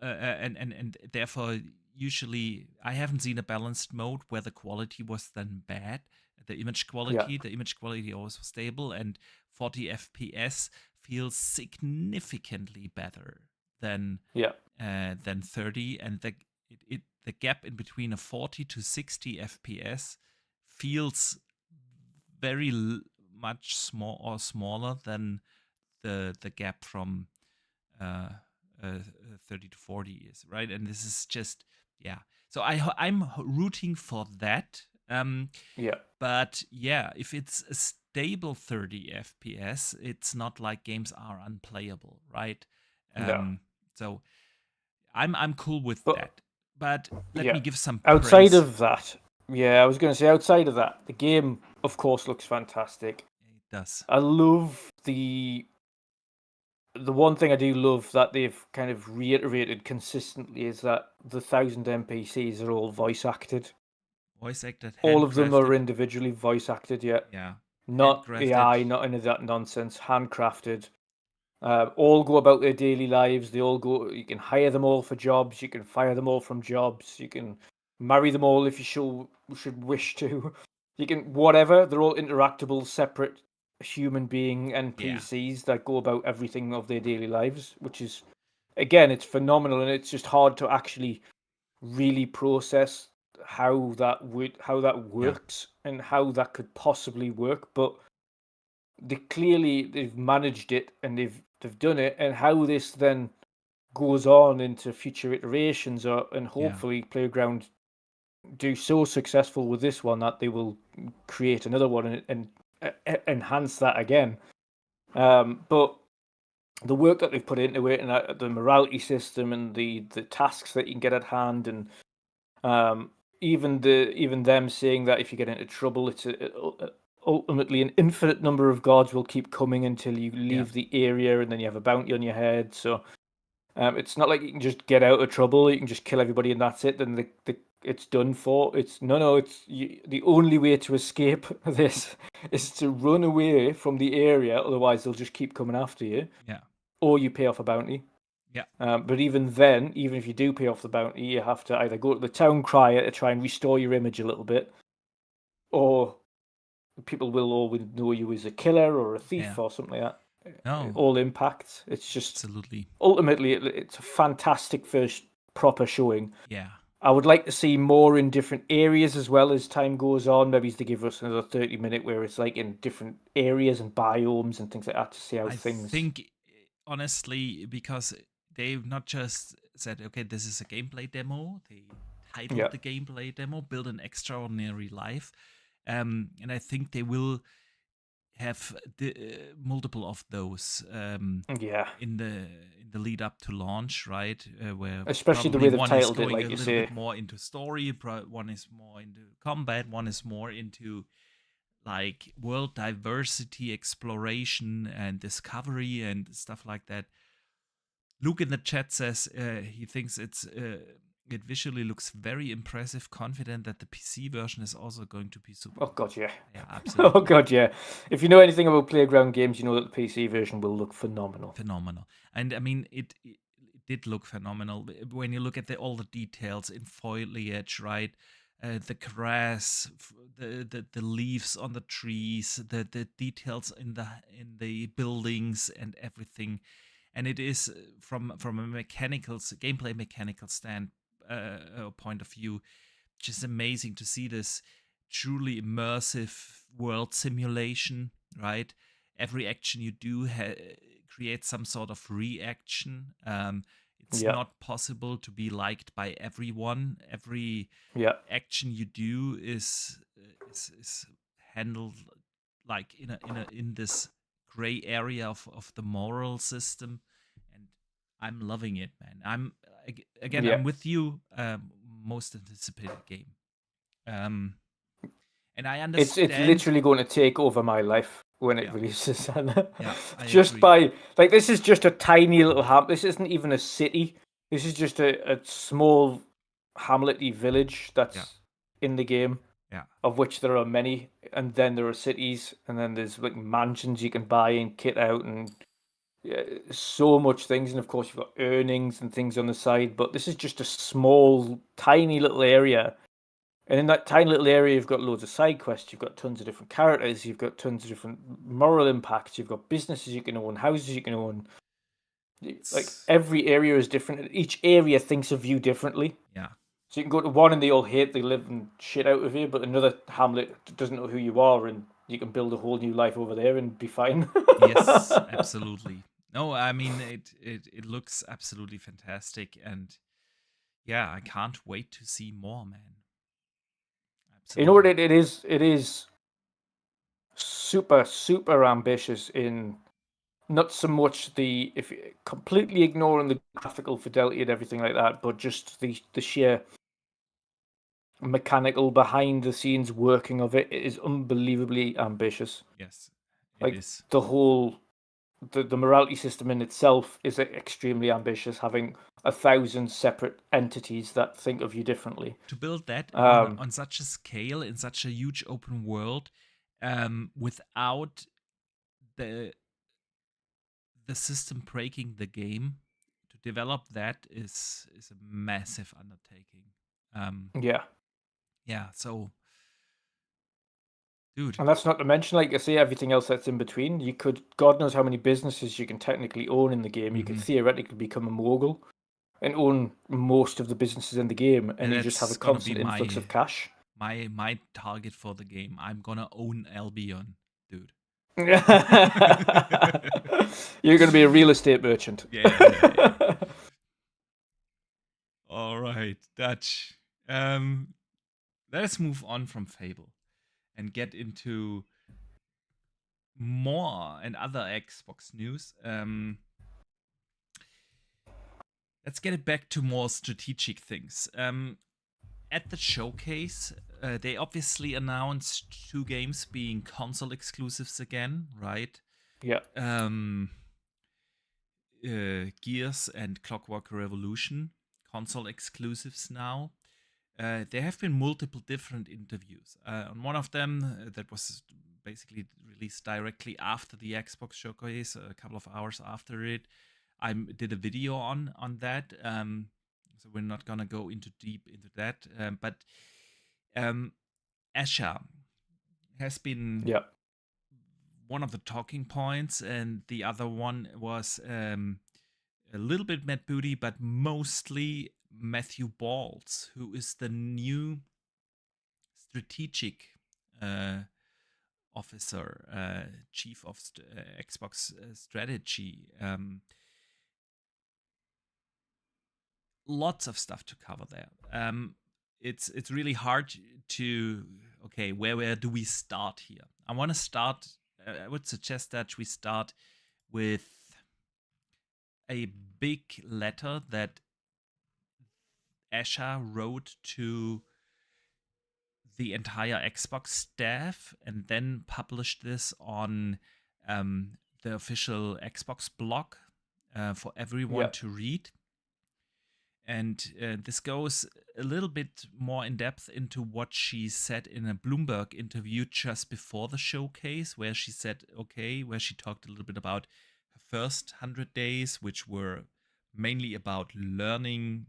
and therefore usually I haven't seen a balanced mode where the quality was then bad. The image quality always was stable, and 40 FPS feels significantly better than 30, and the gap in between a 40 to 60 FPS feels very much smaller than the gap from 30 to 40 is, right? And this is just, so I'm rooting for that. But yeah, if it's a stable 30 FPS, it's not like games are unplayable, right? So I'm cool with that. But let me give some outside praise. of that. Yeah, I was going to say, outside of that, the game, of course, looks fantastic. It does. I love the one thing I do love that they've kind of reiterated consistently is that the 1,000 NPCs are all voice acted. Voice acted. All of them are individually voice acted. Yeah. Not AI, not any of that nonsense. Handcrafted. All go about their daily lives. They all go. You can hire them all for jobs. You can fire them all from jobs. You can marry them all if you should wish to. You can whatever. They're all interactable, separate human being NPCs that go about everything of their daily lives, which is, again, it's phenomenal, and it's just hard to actually really process how that works and how that could possibly work. But they've managed it, and they've done it, and how this then goes on into future iterations, and hopefully Playground do so successful with this one that they will create another one and enhance that again. But the work that they've put into it, and the morality system, and the tasks that you can get at hand, and even them saying that if you get into trouble, it's ultimately an infinite number of gods will keep coming until you leave the area, and then you have a bounty on your head. So It's not like you can just get out of trouble. You can just kill everybody and that's it. Then it's done for. It's no. It's the only way to escape this is to run away from the area. Otherwise, they'll just keep coming after you. Yeah. Or you pay off a bounty. Yeah. But even then, even if you do pay off the bounty, you have to either go to the town crier to try and restore your image a little bit, or people will always know you as a killer or a thief or something like that. No. All impacts. It's just Absolutely. Ultimately, it's a fantastic first proper showing. Yeah. I would like to see more in different areas as well as time goes on. Maybe to give us another 30-minute where it's like in different areas and biomes and things like that to see how things. I think, honestly, because they've not just said, okay, this is a gameplay demo. They titled the gameplay demo, Build an Extraordinary Life. And I think they will have multiple of those in the lead up to launch, right? Where especially the way they've titled it, like a you little say, bit more into story, one is more into combat, one is more into like world diversity, exploration, and discovery and stuff like that. Luke in the chat says he thinks it visually looks very impressive, confident that the PC version is also going to be super. Oh god, yeah. Yeah, absolutely. Oh god, yeah. If you know anything about Playground games, you know that the PC version will look phenomenal. Phenomenal. And I mean, it did look phenomenal when you look at all the details in foliage, right? The grass, the leaves on the trees, the details in the buildings and everything. And it is from a gameplay mechanical point of view, just amazing to see this truly immersive world simulation, right? Every action you do creates some sort of reaction. It's not possible to be liked by everyone. Every action you do is handled like in this gray area of the moral system, and I'm loving it, man. I'm with you. Most anticipated game. And I understand it's literally going to take over my life when it releases. Just agree. by like this is just a tiny little this isn't even a city. This is just a small hamlety village that's in the game. Of which there are many, and then there are cities, and then there's like mansions you can buy and kit out, and so much things. And of course, you've got earnings and things on the side. But this is just a small, tiny little area, and in that tiny little area, you've got loads of side quests. You've got tons of different characters. You've got tons of different moral impacts. You've got businesses you can own, houses you can own. Like every area is different. Each area thinks of you differently. Yeah. So you can go to one and they all hate, they live and shit out of you, but another hamlet doesn't know who you are, and you can build a whole new life over there and be fine. Yes, absolutely. No, I mean it looks absolutely fantastic, and yeah, I can't wait to see more, man. Absolutely. You know what it is? It is super, super ambitious in not so much if completely ignoring the graphical fidelity and everything like that, but just the sheer mechanical behind the scenes working of it. It is unbelievably ambitious. Yes, it is. The whole the morality system in itself is extremely ambitious, having 1,000 separate entities that think of you differently. To build that on such a scale in such a huge open world, without the system breaking the game, to develop that is a massive undertaking. Yeah. So, dude, and that's not to mention, like I say, everything else that's in between. You could, God knows how many businesses you can technically own in the game. You could theoretically become a mogul and own most of the businesses in the game, and you just have a constant influx of cash. My target for the game. I'm gonna own Albion, dude. You're gonna be a real estate merchant. Yeah. All right, Dutch. Let's move on from Fable and get into more and other Xbox news. Let's get it back to more strategic things. At the showcase, they obviously announced 2 games being console exclusives again, right? Yeah. Gears and Clockwork Revolution, console exclusives now. There have been multiple different interviews. On one of them, that was basically released directly after the Xbox showcase, a couple of hours after it, I did a video on that. So we're not gonna go deep into that. But Asha has been one of the talking points, and the other one was a little bit Matt Booty, but mostly Matthew Balls, who is the new strategic officer, chief of Xbox strategy. Lots of stuff to cover there. It's really hard to where do we start here? I want to start. I would suggest that we start with a big letter that Asha wrote to the entire Xbox staff and then published this on the official Xbox blog for everyone to read. And this goes a little bit more in depth into what she said in a Bloomberg interview just before the showcase, where she said, where she talked a little bit about her first 100 days, which were mainly about learning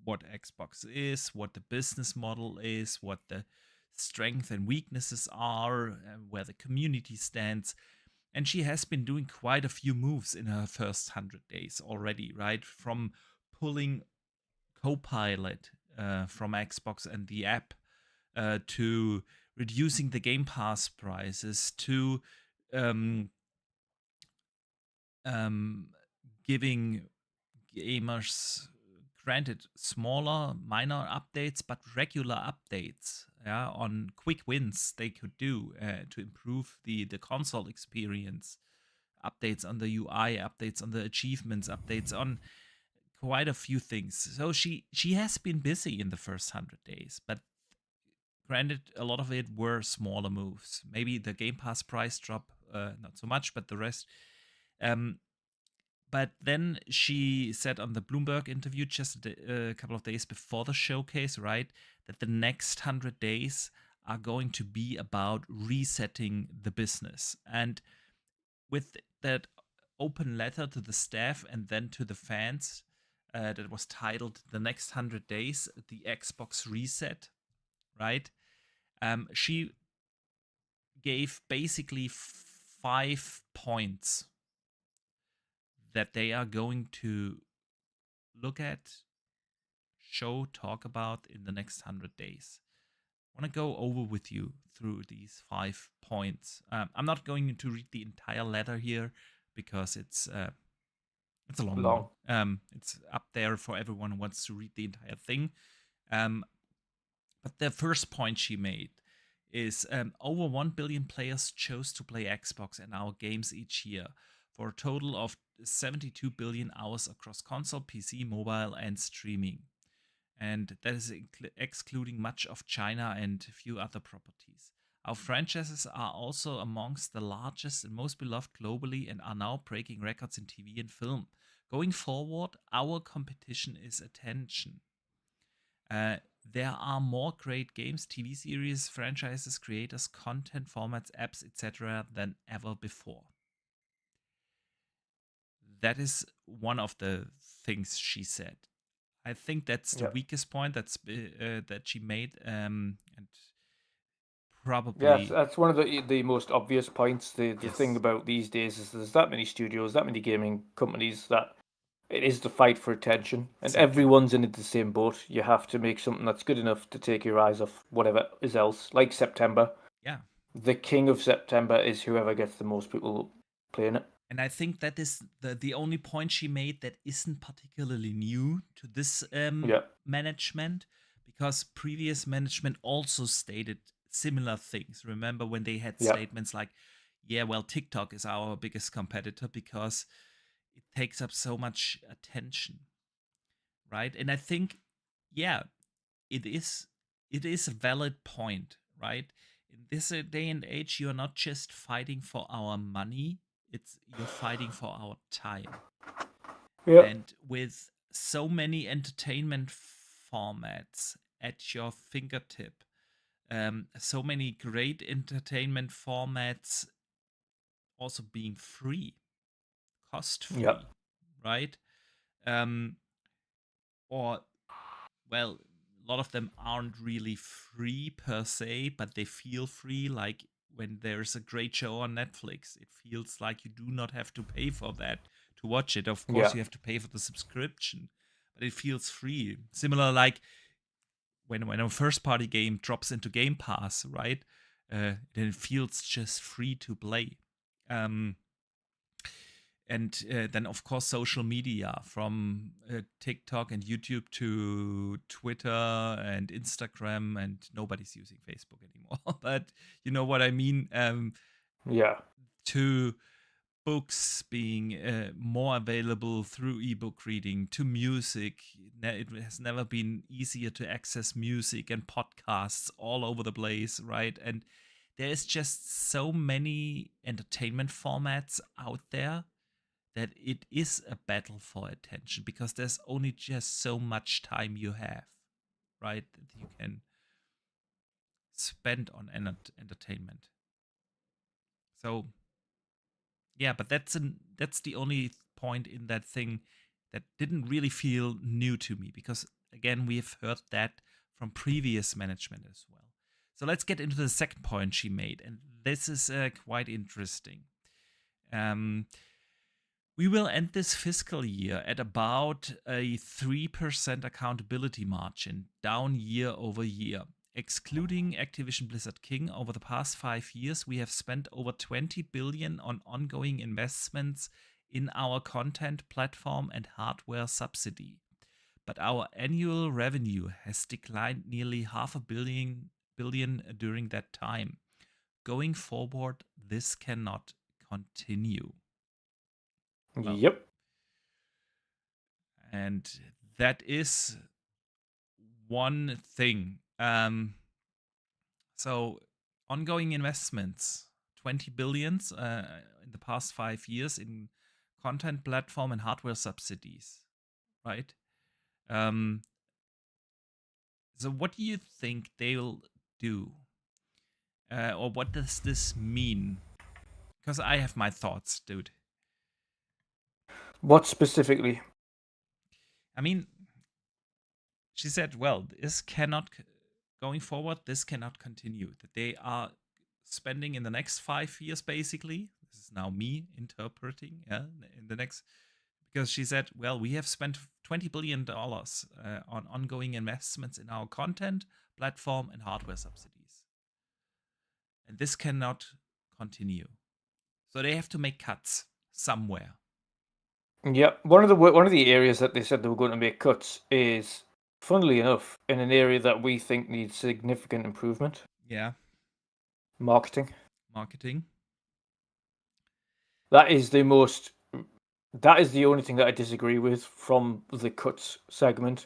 what Xbox is, what the business model is, what the strengths and weaknesses are, where the community stands. And she has been doing quite a few moves in her first 100 days already, right? From pulling Copilot from Xbox and the app to reducing the Gamepass prices to giving gamers, granted, smaller, minor updates, but regular updates on quick wins they could do to improve the console experience. Updates on the UI, updates on the achievements, updates on quite a few things. So she has been busy in the first 100 days, but granted, a lot of it were smaller moves. Maybe the Game Pass price drop, not so much, but the rest. But then she said on the Bloomberg interview just a couple of days before the showcase, right, that the next 100 days are going to be about resetting the business. And with that open letter to the staff and then to the fans that was titled "The Next 100 Days, the Xbox Reset," right? She gave basically 5 points that they are going to look at, talk about in the next 100 days. I want to go over with you through these 5 points. I'm not going to read the entire letter here because it's a long one. It's up there for everyone who wants to read the entire thing. But the first point she made is over 1 billion players chose to play Xbox and our games each year, for a total of 72 billion hours across console, PC, mobile, and streaming. And that is excluding much of China and a few other properties. Our franchises are also amongst the largest and most beloved globally and are now breaking records in TV and film. Going forward, our competition is attention. There are more great games, TV series, franchises, creators, content, formats, apps, etc. than ever before. That is one of the things she said. I think that's the weakest point that she made, and probably that's one of the most obvious points. The thing about these days is there's that many studios, that many gaming companies that it is the fight for attention, and everyone's in the same boat. You have to make something that's good enough to take your eyes off whatever is else. Like September. Yeah. The king of September is whoever gets the most people playing it. And I think that is the only point she made that isn't particularly new to this management, because previous management also stated similar things. Remember when they had statements like, TikTok is our biggest competitor because it takes up so much attention, right? And I think, it is a valid point, right? In this day and age, you are not just fighting for our money It's you're fighting for our time. Yeah. And with so many entertainment formats at your fingertip, so many great entertainment formats also being free, cost Yeah. free, right? Um, or well, a lot of them aren't really free per se, but they feel free. Like when there's a great show on Netflix, it feels like you do not have to pay for that to watch it. Of course, Yeah. you have to pay for the subscription, but it feels free. Similar like when a first party game drops into Gamepass, right? Then it feels just free to play. Um, and then of course social media from TikTok and YouTube to Twitter and Instagram, and nobody's using Facebook anymore. But you know what I mean. Yeah. To books being more available through ebook reading, to music. It has never been easier to access music and podcasts all over the place, right? And there's just so many entertainment formats out there that it is a battle for attention, because there's only just so much time you have, right? That you can spend on entertainment. So yeah, but that's the only point in that thing that didn't really feel new to me, because again, we have heard that from previous management as well. So let's get into the second point she made, and this is quite interesting. Um, We will end this fiscal year at about a 3% accountability margin, down year over year. Excluding Activision Blizzard King, over the past 5 years, we have spent over 20 billion on ongoing investments in our content platform and hardware subsidy. But our annual revenue has declined nearly half a billion during that time. Going forward, this cannot continue. Well, Yep. and that is one thing. So ongoing investments, 20 billions in the past 5 years in content platform and hardware subsidies, right? Um, so what do you think they'll do? Or what does this mean? Because I have my thoughts, dude. What specifically? I mean, she said, well, this cannot, going forward, this cannot continue. That they are spending in the next 5 years, basically. This is now me interpreting, yeah, in the next, because she said, well, we have spent $20 billion on ongoing investments in our content, platform, and hardware subsidies. And this cannot continue. So they have to make cuts somewhere. Yeah, one of the areas that they said they were going to make cuts is, funnily enough, in an area that we think needs significant improvement. Yeah, Marketing. marketing. That is the most. That is the only thing that I disagree with from the cuts segment.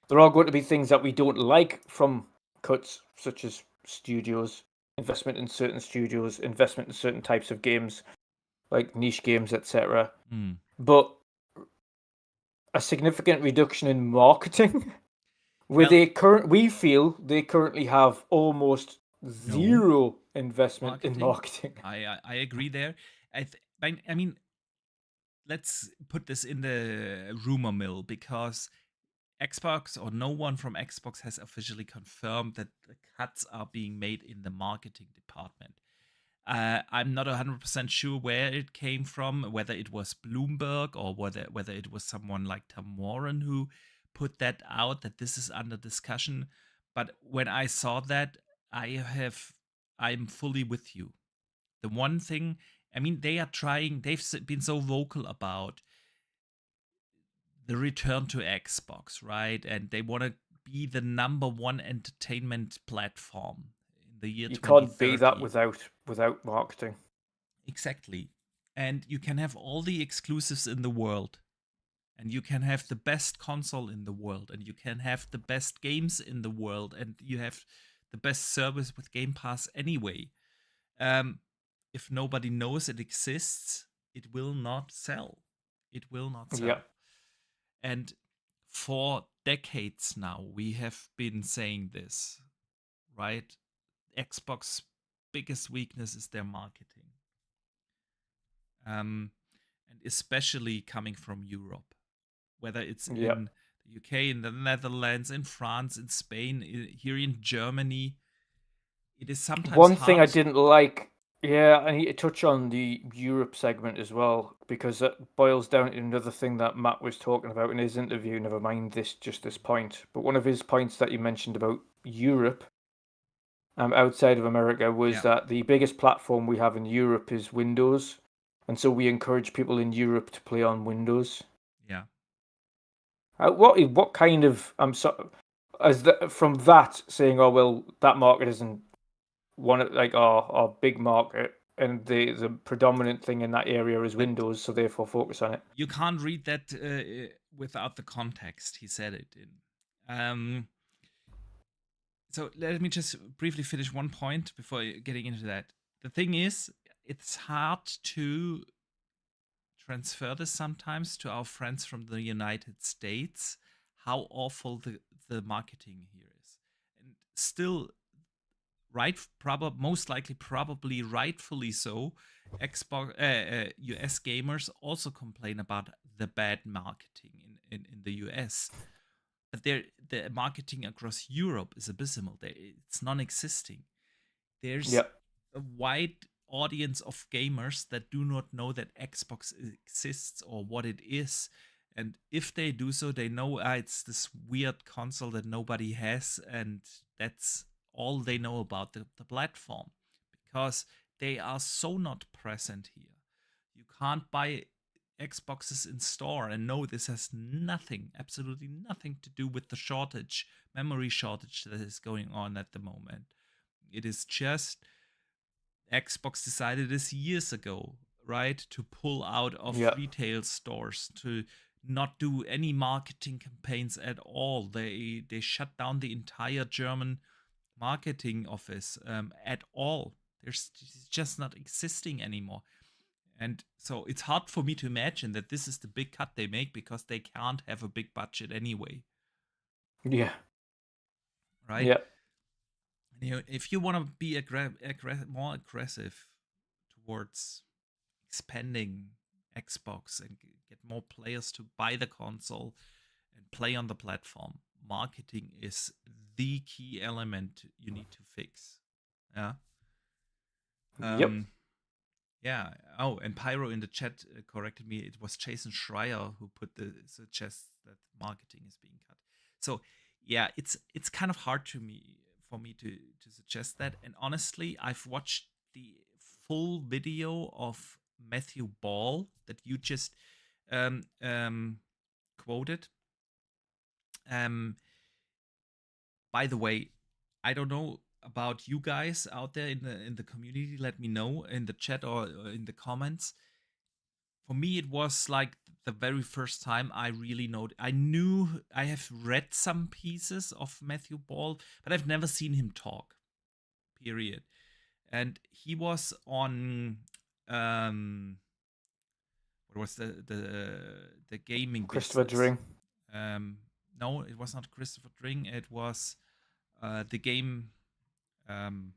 There are going to be things that we don't like from cuts, such as studios, investment in certain studios, investment in certain types of games, like niche games, etc. Mm. But a significant reduction in marketing. Well, We feel they currently have almost no zero investment in marketing. marketing. I agree there. I mean, let's put this in the rumor mill, because Xbox, or no one from Xbox, has officially confirmed that the cuts are being made in the marketing department. I'm not 100% sure where it came from, whether it was Bloomberg or whether it was someone like Tom Warren who put that out, that this is under discussion. But when I saw that, I'm fully with you. The one thing, I mean, they've been so vocal about the return to Xbox, right? And they want to be the number one entertainment platform in the year You 2030. can't be that without marketing. Exactly. And you can have all the exclusives in the world. And you can have the best console in the world. And you can have the best games in the world. And you have the best service with Game Pass anyway. If nobody knows it exists, it will not sell. It will not Yeah. sell. And for decades now, we have been saying this, right? Xbox biggest weakness is their marketing. And especially coming from Europe, whether it's Yeah. in the UK, in the Netherlands, in France, in Spain, here in Germany, it is sometimes One thing I hard. didn't like, yeah, I need to touch on the Europe segment as well, because that boils down to another thing that Matt was talking about in his interview. Never mind this point, but one of his points that he mentioned about Europe, outside of America, was Yeah, that the biggest platform we have in Europe is Windows, and so we encourage people in Europe to play on Windows. yeah. What kind of from that saying, oh well, that market isn't one like our big market, and the predominant thing in that area is But Windows, so therefore focus on it. you can't read that without the context he said it in. So let me just briefly finish one point before getting into that. The thing is, it's hard to transfer this sometimes to our friends from the United States, how awful the marketing here is. And still, most likely, probably rightfully so, Xbox US gamers also complain about the bad marketing in the US. But the marketing across Europe is abysmal. It's non-existing. There's Yeah, a wide audience of gamers that do not know that Xbox exists or what it is. And if they do so, they know it's this weird console that nobody has, and that's all they know about the platform, because they are so not present here. You can't buy Xboxes in store, and no, this has nothing, absolutely nothing to do with the memory shortage that is going on at the moment. It is just Xbox decided this years ago, right, to pull out of yeah, retail stores, to not do any marketing campaigns at all. They shut down the entire German marketing office at all. There's it's just not existing anymore. And so it's hard for me to imagine that this is the big cut they make, because they can't have a big budget anyway, yeah, right? yeah, If you want to be more aggressive towards expanding Xbox and get more players to buy the console and play on the platform, marketing is the key element you need to fix. Yeah. yep, Um, yeah. Oh, and Pyro in the chat corrected me. It was Jason Schreier who suggests that marketing is being cut. So yeah, it's kind of hard for me to suggest that. And honestly, I've watched the full video of Matthew Ball that you just um, um, quoted. Um, by the way, I don't know about you guys out there in the community. Let me know in the chat or in the comments. For me, it was like the very first time I really know. I knew I have read some pieces of Matthew Ball, but I've never seen him talk. Period. And he was on what was the gaming Christopher business. Dring. Um, no, it was not Christopher Dring. It was the game, um,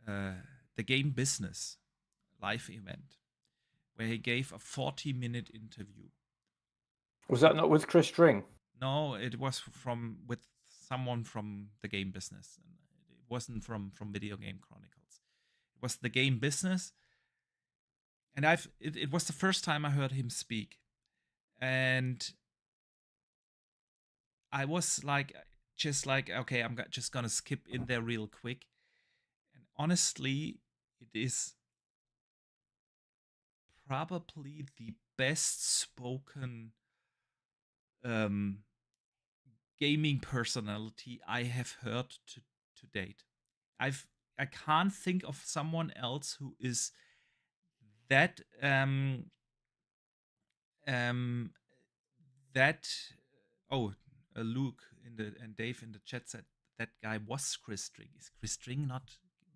uh, the game business live event, where he gave a 40-minute interview. Was that not with Chris Dring? No, it was with someone from the game business. And it wasn't from Video Game Chronicles. It was the game business, and it was the first time I heard him speak, and I was like, just like, okay, I'm just gonna skip in there real quick. And honestly, it is probably the best spoken um, gaming personality I have heard to date. I can't think of someone else who is that um that oh Luke in the and Dave in the chat said that guy was Chris String. Is Chris String not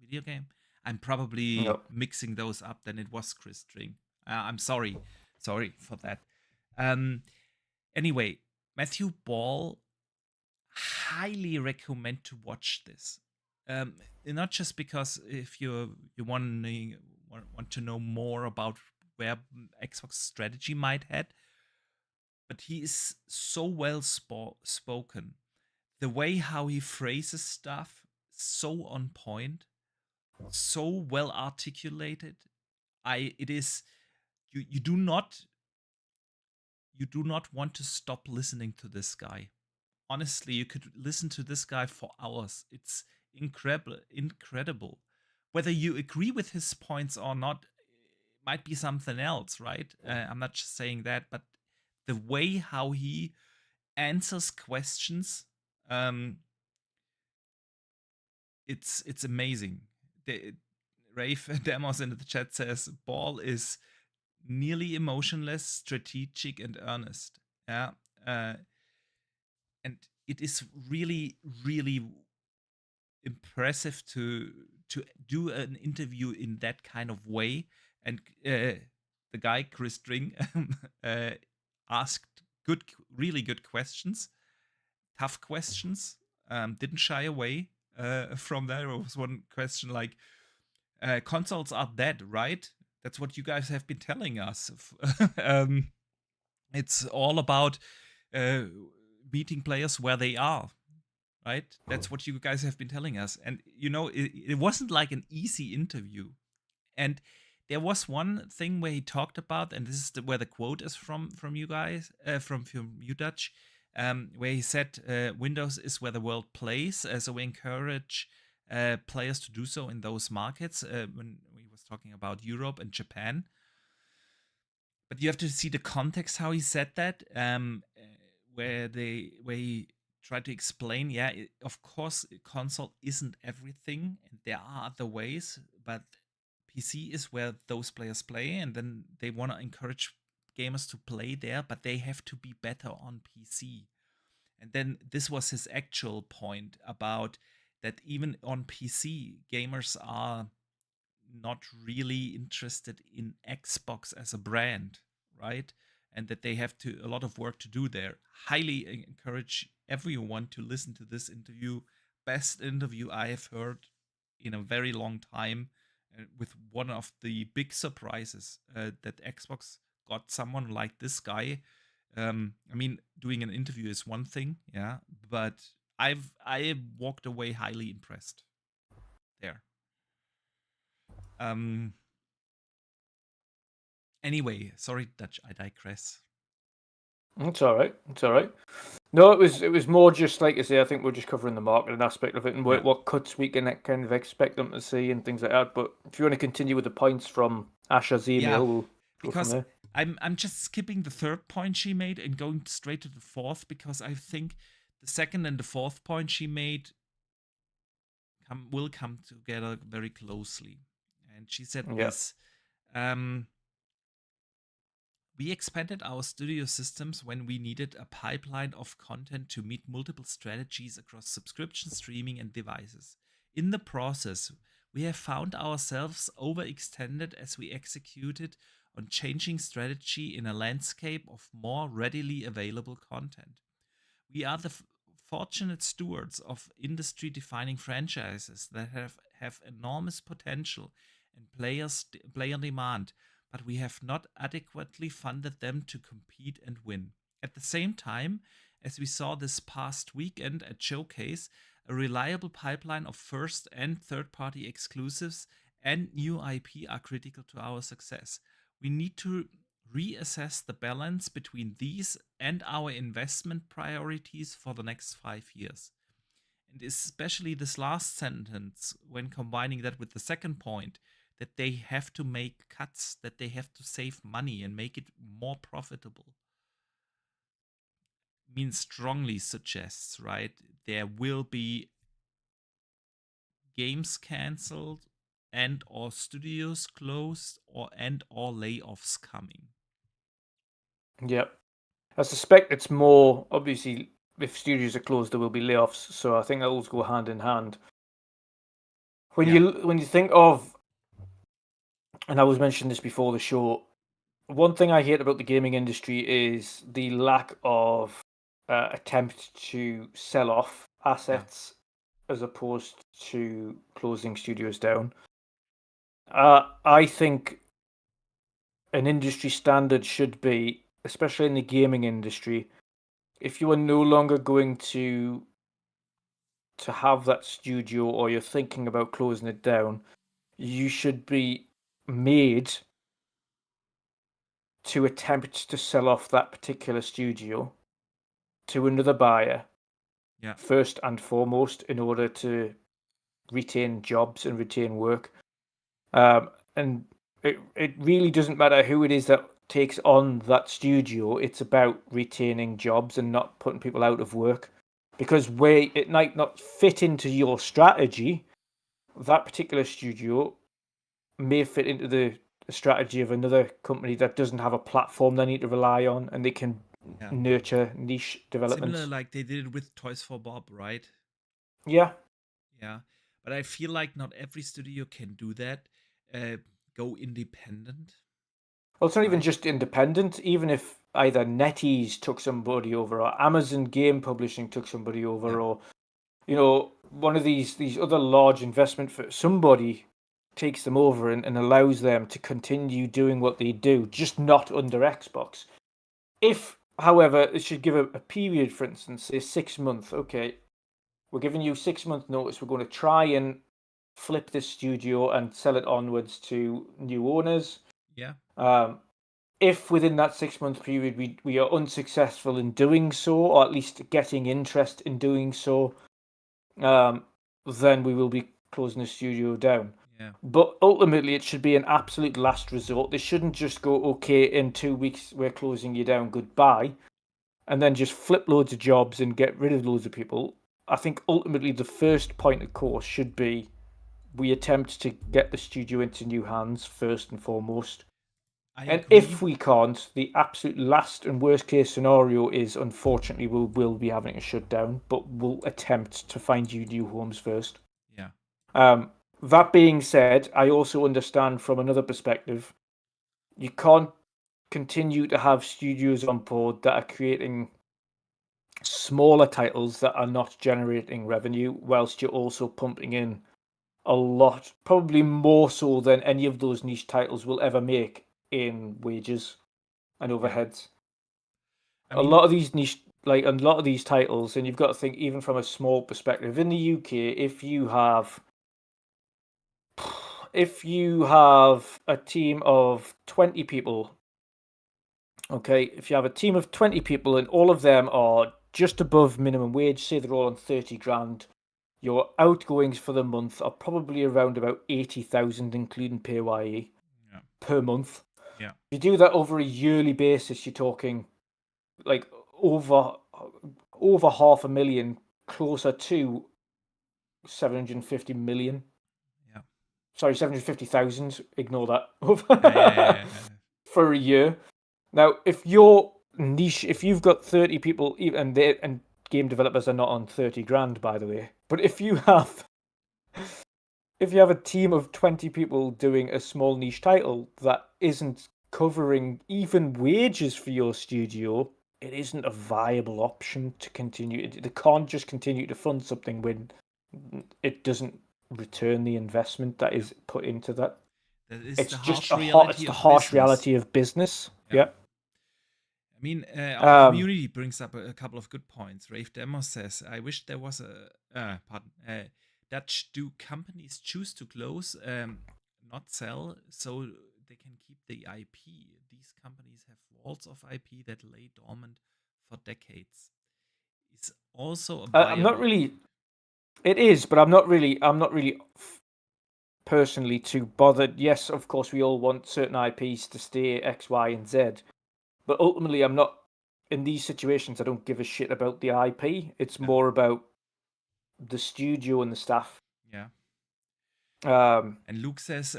video game? I'm probably Yep. mixing those up. Then it was Chris String. I'm sorry for that. Anyway, Matthew Ball, highly recommend to watch this. Not just because if you want to know more about where Xbox strategy might head, but he is so well spoken. The way how he phrases stuff, so on point, so well articulated. It is you do not want to stop listening to this guy. Honestly, you could listen to this guy for hours. It's incredible. Whether you agree with his points or not, might be something else, right? I'm not just saying that, but the way how he answers questions, it's amazing. Rafe Demos in the chat says Ball is nearly emotionless, strategic, and earnest. Yeah, and it is really, really impressive to do an interview in that kind of way. And the guy Chris String asked really good questions, tough questions. Didn't shy away from that. There was one question like, "Consoles are dead, right? That's what you guys have been telling us." It's all about meeting players where they are, right? That's what you guys have been telling us. And it wasn't like an easy interview. And there was one thing where he talked about, and this is where the quote is from you guys, from you Dutch, where he said Windows is where the world plays, so we encourage players to do so in those markets. When he was talking about Europe and Japan, but you have to see the context how he said that, where he tried to explain, of course, console isn't everything, and there are other ways, but PC is where those players play, and then they want to encourage gamers to play there, but they have to be better on PC. And then this was his actual point about that even on PC, gamers are not really interested in Xbox as a brand, right? And that they have a lot of work to do there. Highly encourage everyone to listen to this interview. Best interview I have heard in a very long time, with one of the big surprises that Xbox got someone like this guy. I mean, doing an interview is one thing, yeah, but I walked away highly impressed there. Anyway, sorry, Dutch, I digress. It's all right. It's all right. No, it was more just like I say. I think we're just covering the marketing aspect of it and what cuts we can kind of expect them to see and things like that. But if you want to continue with the points from Asha's email, we'll go from there. I'm just skipping the third point she made and going straight to the fourth, because I think the second and the fourth point she made will come together very closely. And she said this. We expanded our studio systems when we needed a pipeline of content to meet multiple strategies across subscription, streaming, and devices. In the process, we have found ourselves overextended as we executed on changing strategy in a landscape of more readily available content. We are the fortunate stewards of industry defining franchises that have enormous potential and player demand, but we have not adequately funded them to compete and win. At the same time, as we saw this past weekend at Showcase, a reliable pipeline of first and third party exclusives and new IP are critical to our success. We need to reassess the balance between these and our investment priorities for the next 5 years. And especially this last sentence, when combining that with the second point, that they have to make cuts, that they have to save money and make it more profitable, means strongly suggests, right, there will be games cancelled and or studios closed and or layoffs coming. Yep. I suspect it's more, obviously, if studios are closed, there will be layoffs. So I think that will go hand in hand. when you think of, and I was mentioning this before the show, one thing I hate about the gaming industry is the lack of attempt to sell off assets as opposed to closing studios down. I think an industry standard should be, especially in the gaming industry, if you are no longer going to have that studio or you're thinking about closing it down, you should be made to attempt to sell off that particular studio to another buyer first and foremost in order to retain jobs and retain work. And it really doesn't matter who it is that takes on that studio. It's about retaining jobs and not putting people out of work. Because where it might not fit into your strategy, that particular studio may fit into the strategy of another company that doesn't have a platform they need to rely on, and they can nurture niche developments. Similar like they did it with Toys for Bob, right? Yeah. Yeah. But I feel like not every studio can do that. Go independent. Well, it's not even just independent. Even if either NetEase took somebody over, or Amazon Game Publishing took somebody over, or one of these other large investment for somebody takes them over and allows them to continue doing what they do, just not under Xbox. If, however, it should give a period, for instance, say 6 months. Okay, we're giving you 6 month notice. We're going to try and flip this studio and sell it onwards to new owners. Yeah. If within that 6 month period we are unsuccessful in doing so, or at least getting interest in doing so, then we will be closing the studio down. Yeah. But ultimately, it should be an absolute last resort. They shouldn't just go, okay, in 2 weeks we're closing you down, goodbye, and then just flip loads of jobs and get rid of loads of people. I think ultimately the first point of course should be we attempt to get the studio into new hands first and foremost. And if we can't, the absolute last and worst case scenario is, unfortunately, we will be having a shutdown, but we'll attempt to find you new homes first. Yeah. That being said, I also understand from another perspective, you can't continue to have studios on board that are creating smaller titles that are not generating revenue, whilst you're also pumping in a lot, probably more so than any of those niche titles will ever make in wages and overheads. I mean, a lot of these niche, like a lot of these titles, and you've got to think even from a small perspective. In the UK, if you have a team of 20 people, okay, if you have a team of 20 people and all of them are just above minimum wage, say they're all on 30 grand, your outgoings for the month are probably around about 80,000, including PAYE, per month. Yeah. If you do that over a yearly basis, you're talking like over 500,000, closer to 750 million. Yeah. Sorry, 750,000. Ignore that. For a year. Now, if you're niche, if you've got 30 people, and game developers are not on 30 grand, by the way, but if you have a team of 20 people doing a small niche title that isn't covering even wages for your studio, it isn't a viable option to continue. They can't just continue to fund something when it doesn't return the investment that is put into that. It's just the harsh reality of business. Yeah. I mean, our community brings up a couple of good points. Rave Demo says, "I wish there was Dutch. Do companies choose to close, not sell, so they can keep the IP? These companies have vaults of IP that lay dormant for decades. It's also a viable." I'm not really. It is, but I'm not really personally too bothered. Yes, of course, we all want certain IPs to stay X, Y, and Z, but ultimately, I'm not in these situations. I don't give a shit about the IP. It's more about the studio and the staff. Yeah. And Luke says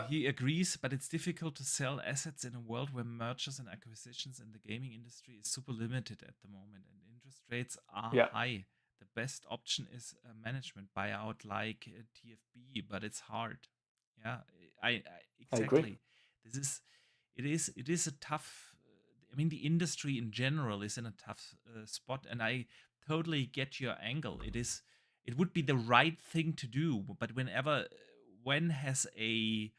he agrees, but it's difficult to sell assets in a world where mergers and acquisitions in the gaming industry is super limited at the moment, and interest rates are high. the best option is a management buyout like TFB, but it's hard. Yeah, I I agree. exactly. This is it is a tough. I mean, the industry in general is in a tough spot, and I totally get your angle. It would be the right thing to do, but when has a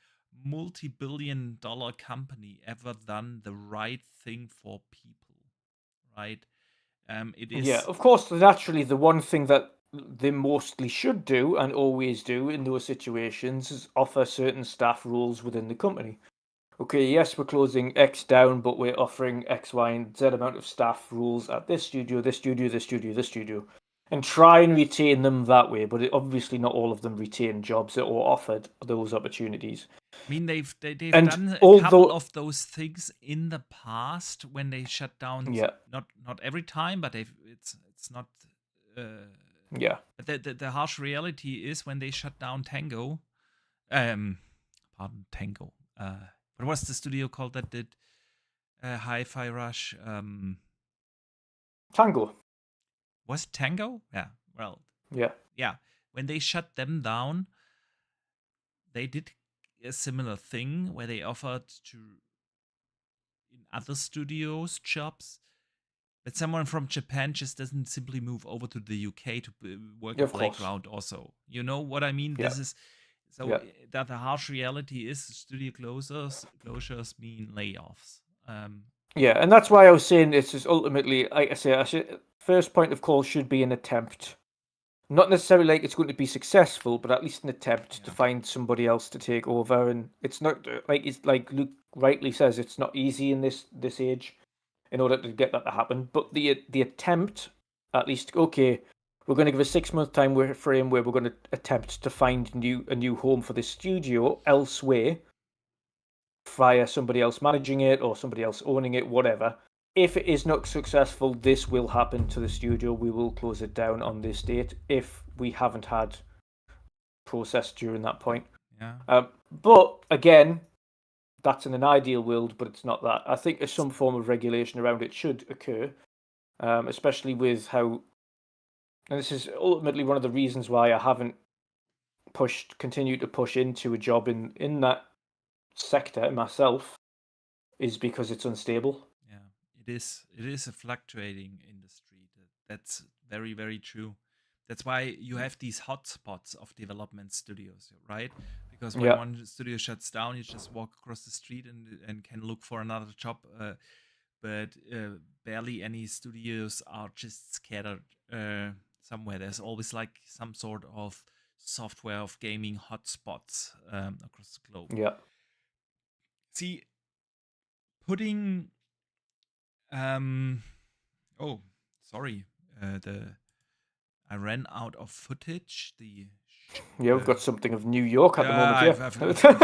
multi-billion-dollar company ever done the right thing for people, right? It Yeah, is. of course, naturally, the one thing that they mostly should do and always do in those situations is offer certain staff rules within the company. Okay, yes, we're closing X down, but we're offering X, Y, and Z amount of staff rules at this studio, this studio, this studio, this studio, and try and retain them that way. But obviously, not all of them retain jobs or offered those opportunities. I mean, they've And done a couple although, of those things in the past when they shut down. yeah, Not every time, but it's not. Uh, yeah, the harsh reality is when they shut down Tango. Um, pardon, Tango. What was the studio called that did Hi-Fi Rush? Tango, Was it Tango? Yeah. Well, yeah, yeah. When they shut them down, they did a similar thing where they offered to in other studios jobs, but someone from Japan just doesn't simply move over to the UK to work yeah, a of course, playground. Also, you know what I mean. yeah, This is so yeah. that the harsh reality is studio closures mean layoffs. Yeah, and that's why I was saying this is ultimately, like I should, first point of call should be an attempt. Not necessarily like it's going to be successful, but at least an attempt to Yeah, find somebody else to take over. And it's not it's like Luke rightly says, it's not easy in this age in order to get that to happen. But the attempt, at least, okay, we're going to give a 6 month time frame where we're going to attempt to find a new home for this studio elsewhere via somebody else managing it or somebody else owning it, whatever. If it is not successful, this will happen to the studio. We will close it down on this date if we haven't had process during that point. yeah. But again, that's in an ideal world, but it's not that. I think some form of regulation around it should occur, especially with how. And this is ultimately one of the reasons why I haven't continued to push into a job in that sector myself, is because it's unstable. Yeah, it is. It is a fluctuating industry. That's very, very true. That's why you have these hotspots of development studios, right? Because when Yeah, one studio shuts down, you just walk across the street and can look for another job. But barely any studios are just scattered somewhere. There's always like some sort of software of gaming hotspots across the globe. yeah. See, putting oh, sorry. The I ran out of footage. Yeah, we've got something of New York at the Yeah, moment, yeah. I've got some.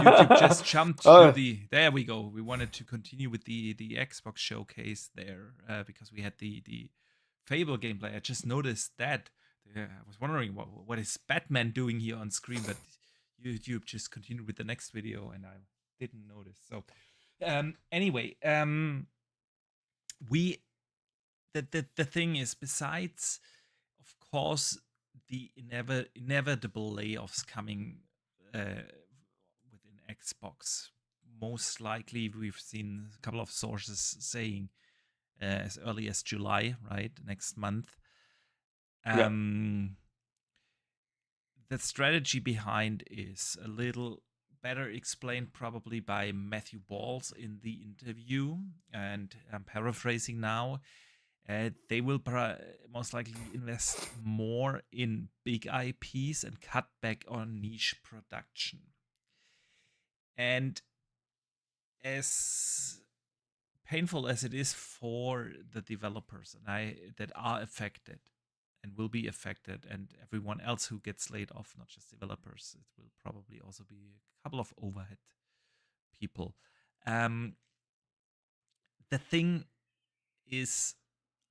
YouTube just jumped to Oh, the. There we go. We wanted to continue with the Xbox showcase there because we had the Fable gameplay. I just noticed that. I was wondering what is Batman doing here on screen, but YouTube just continued with the next video, and I didn't notice. So, anyway, we the thing is, besides of course the inevitable layoffs coming within Xbox, most likely we've seen a couple of sources saying as early as July, right, next month. yeah, The strategy behind is a little better explained probably by Matthew Balls in the interview, and I'm paraphrasing now. They will most likely invest more in big IPs and cut back on niche production. And as painful as it is for the developers that are affected and will be affected, and everyone else who gets laid off, not just developers, it will probably also be a couple of overhead people. The thing is,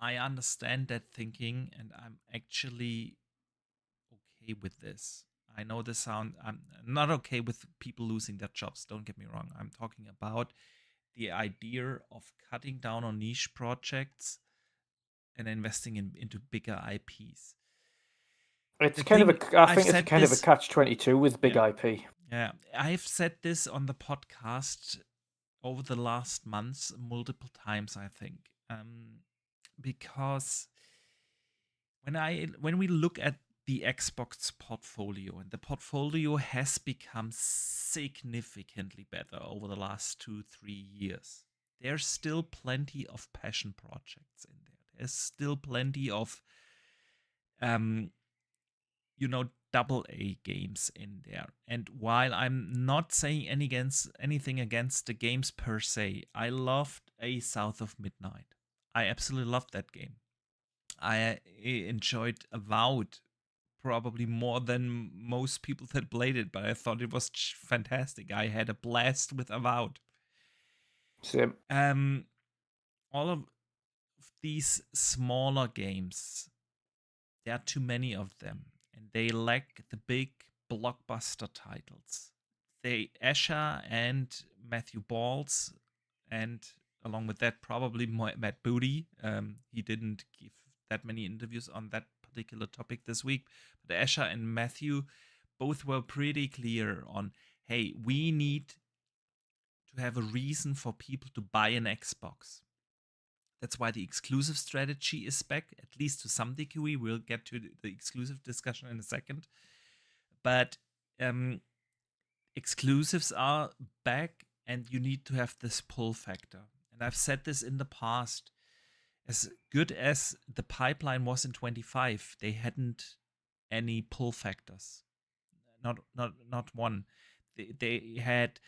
I understand that thinking, and I'm actually okay with this. I know this sound. I'm not okay with people losing their jobs. Don't get me wrong. I'm talking about the idea of cutting down on niche projects and investing into bigger IPs. It's The kind of thing a. I I've think it's said kind of a this, catch-22 with big yeah, IP. yeah, I've said this on the podcast over the last months multiple times, I think, because when we look at the Xbox portfolio, and the portfolio has become significantly better over the last 2-3 years. There's still plenty of passion projects in there. There's still plenty of um double A games in there. And while I'm not saying anything against the games per se, I loved A South of Midnight. I absolutely loved that game. I enjoyed Avowed probably more than most people that played it, but I thought it was fantastic. I had a blast with Avowed. Same. All of these smaller games, there are too many of them, and they lack the big blockbuster titles. Asha and Matthew Balls, and along with that, probably Matt Booty. He didn't give that many interviews on that particular topic this week, but Asha and Matthew both were pretty clear on, hey, we need to have a reason for people to buy an Xbox. That's why the exclusive strategy is back, at least to some degree. We'll get to the exclusive discussion in a second. But exclusives are back, and you need to have this pull factor. And I've said this in the past. As good as the pipeline was in 25, they hadn't any pull factors. Not one. They had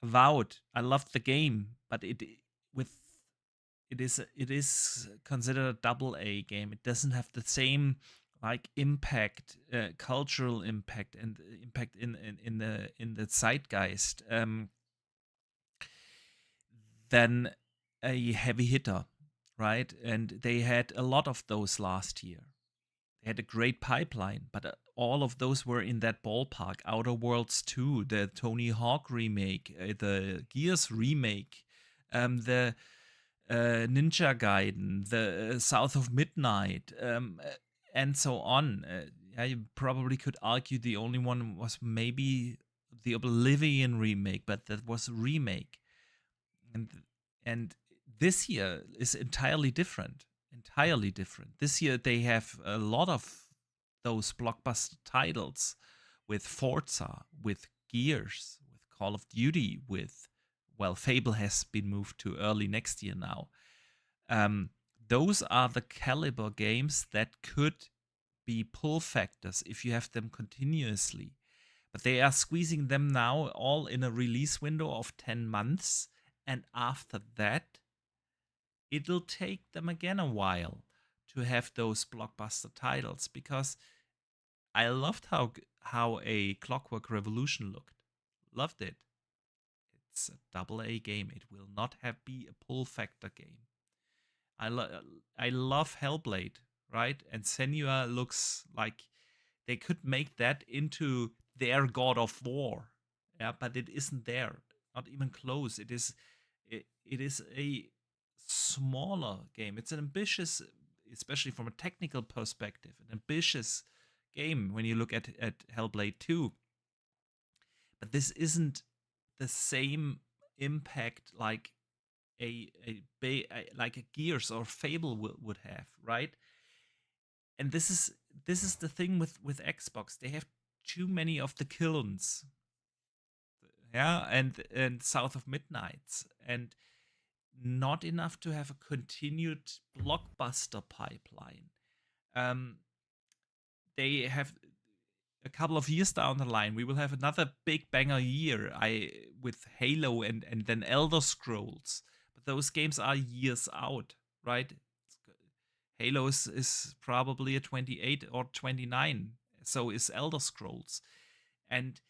Avowed. I loved the game, but it is considered a double A game. It doesn't have the same like impact, cultural impact, and impact in the zeitgeist than a heavy hitter, right? And they had a lot of those last year. They had a great pipeline, but all of those were in that ballpark. Outer Worlds 2, the Tony Hawk remake, the Gears remake, the Ninja Gaiden, the South of Midnight, and so on. Yeah, you probably could argue the only one was maybe the Oblivion remake, but that was a remake. And this year is entirely different. Entirely different. This year they have a lot of those blockbuster titles with Forza, with Gears, with Call of Duty, with Fable has been moved to early next year now. Those are the caliber games that could be pull factors if you have them continuously. But they are squeezing them now all in a release window of 10 months. And after that, it'll take them again a while to have those blockbuster titles, because I loved how a Clockwork Revolution looked. Loved it. It's a double A game. It will not be a pull factor game. I love Hellblade, right? And Senua looks like they could make that into their God of War. Yeah, but it isn't there. Not even close. It is a smaller game. It's an ambitious, especially from a technical perspective, an ambitious game when you look at Hellblade 2. But this isn't the same impact like like a Gears or Fable would have, right? And this is the thing with Xbox. They have too many of the kilns, yeah, and South of Midnights, and not enough to have a continued blockbuster pipeline. They have a couple of years down the line, we will have another big banger year. With Halo and then Elder Scrolls, but those games are years out, right? Halo is probably a 28 or 29. So is Elder Scrolls, and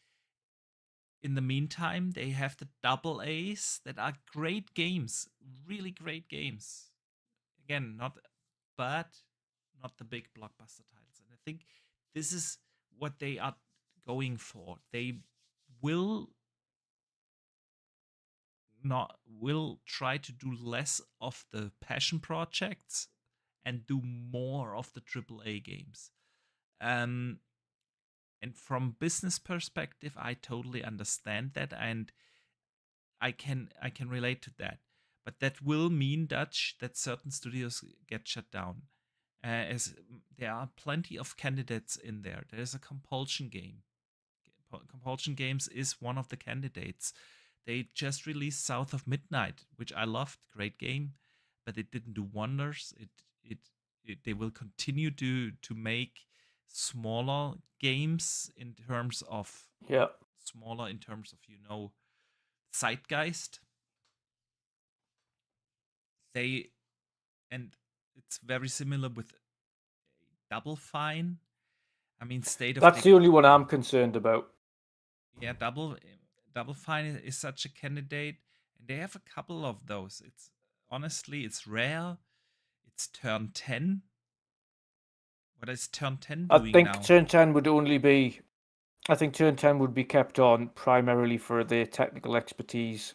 in the meantime, they have the double A's that are great games, really great games. Again, not the big blockbuster titles. And I think this is what they are going for. They will try to do less of the passion projects and do more of the AAA games. And from business perspective, I totally understand that, and I can relate to that. But that will mean, Dutch, that certain studios get shut down. As there are plenty of candidates in there. There's a Compulsion game. Compulsion Games is one of the candidates. They just released South of Midnight, which I loved. Great game, but it didn't do wonders. They will continue to make smaller games in terms of smaller in terms of zeitgeist. And it's very similar with Double Fine. I mean, That's the only one I'm concerned about. Yeah, Double Fine is such a candidate, and they have a couple of those. It's honestly, it's rare. It's Turn 10. What is Turn 10 doing now? Turn 10 would only be. I think Turn 10 would be kept on primarily for their technical expertise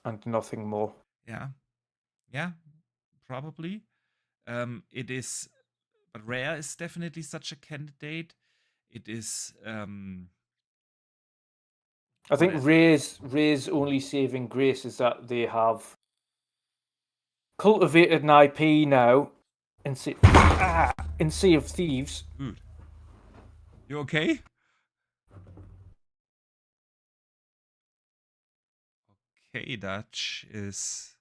and nothing more. Yeah, probably. It is, but Rare is definitely such a candidate. It is. I think Rare's only saving grace is that they have cultivated an IP now in Sea of Thieves. Dude, you okay? Okay, Dutch is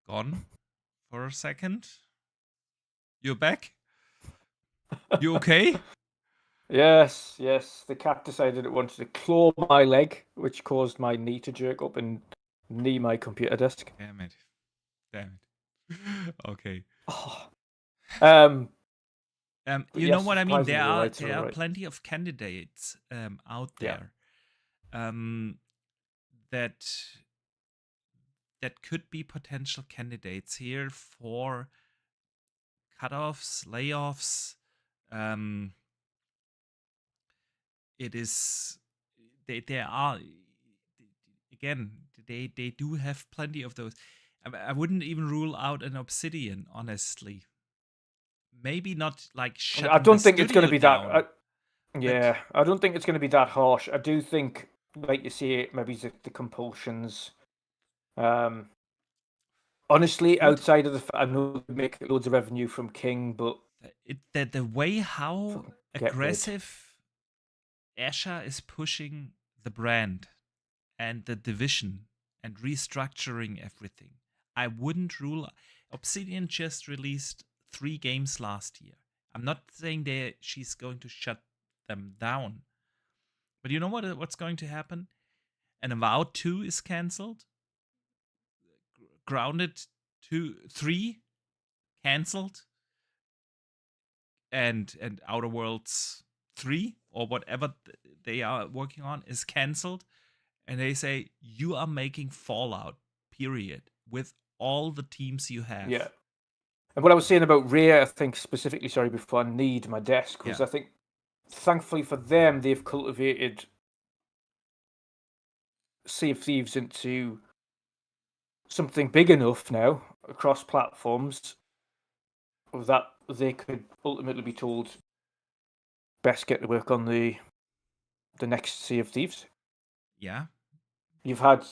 gone for a second. You're back? You okay? Yes. The cat decided it wanted to claw my leg, which caused my knee to jerk up and knee my computer desk. Damn it. Okay. Oh. You know what I mean? There are plenty of candidates out there that could be potential candidates here for cutoffs, layoffs. It is there are again they do have plenty of those. I wouldn't even rule out an Obsidian, honestly. Maybe not like shutting I don't think it's going to be down, that. I don't think it's going to be that harsh. I do think, like you say, maybe the compulsions. Honestly, outside of I know they make loads of revenue from King, but the way how aggressive Asha is pushing the brand and the division and restructuring everything, I wouldn't rule. Obsidian just released 3 games last year. I'm not saying she's going to shut them down, but you know what's going to happen? And Avowed 2 is cancelled. Grounded 3 cancelled. And Outer Worlds 3 or whatever they are working on is cancelled. And they say, you are making Fallout, period, with all the teams you have. Yeah. And what I was saying about Rare, I think specifically, sorry, before I need my desk, was I think, thankfully for them, they've cultivated Sea of Thieves into something big enough now across platforms that they could ultimately be told best get to work on the next Sea of Thieves. Yeah. You've had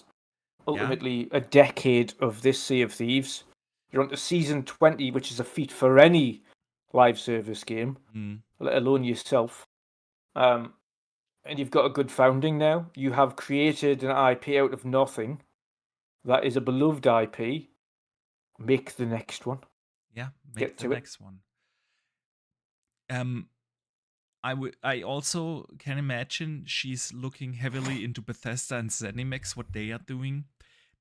ultimately a decade of this Sea of Thieves. You're on to season 20, which is a feat for any live service game, let alone yourself. And you've got a good founding now. You have created an IP out of nothing that is a beloved IP. Make the next one. Yeah, make the next one. I also can imagine she's looking heavily into Bethesda and ZeniMax, what they are doing.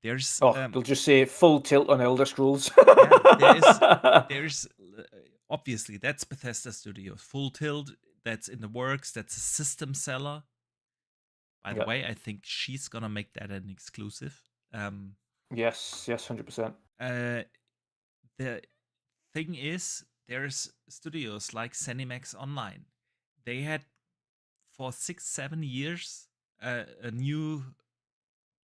They'll just say full tilt on Elder Scrolls. there's obviously that's Bethesda Studios. Full tilt, that's in the works. That's a system seller. By the way, I think she's gonna make that an exclusive. Yes, 100%. The thing is, there's studios like ZeniMax Online. They had for 6-7 years a new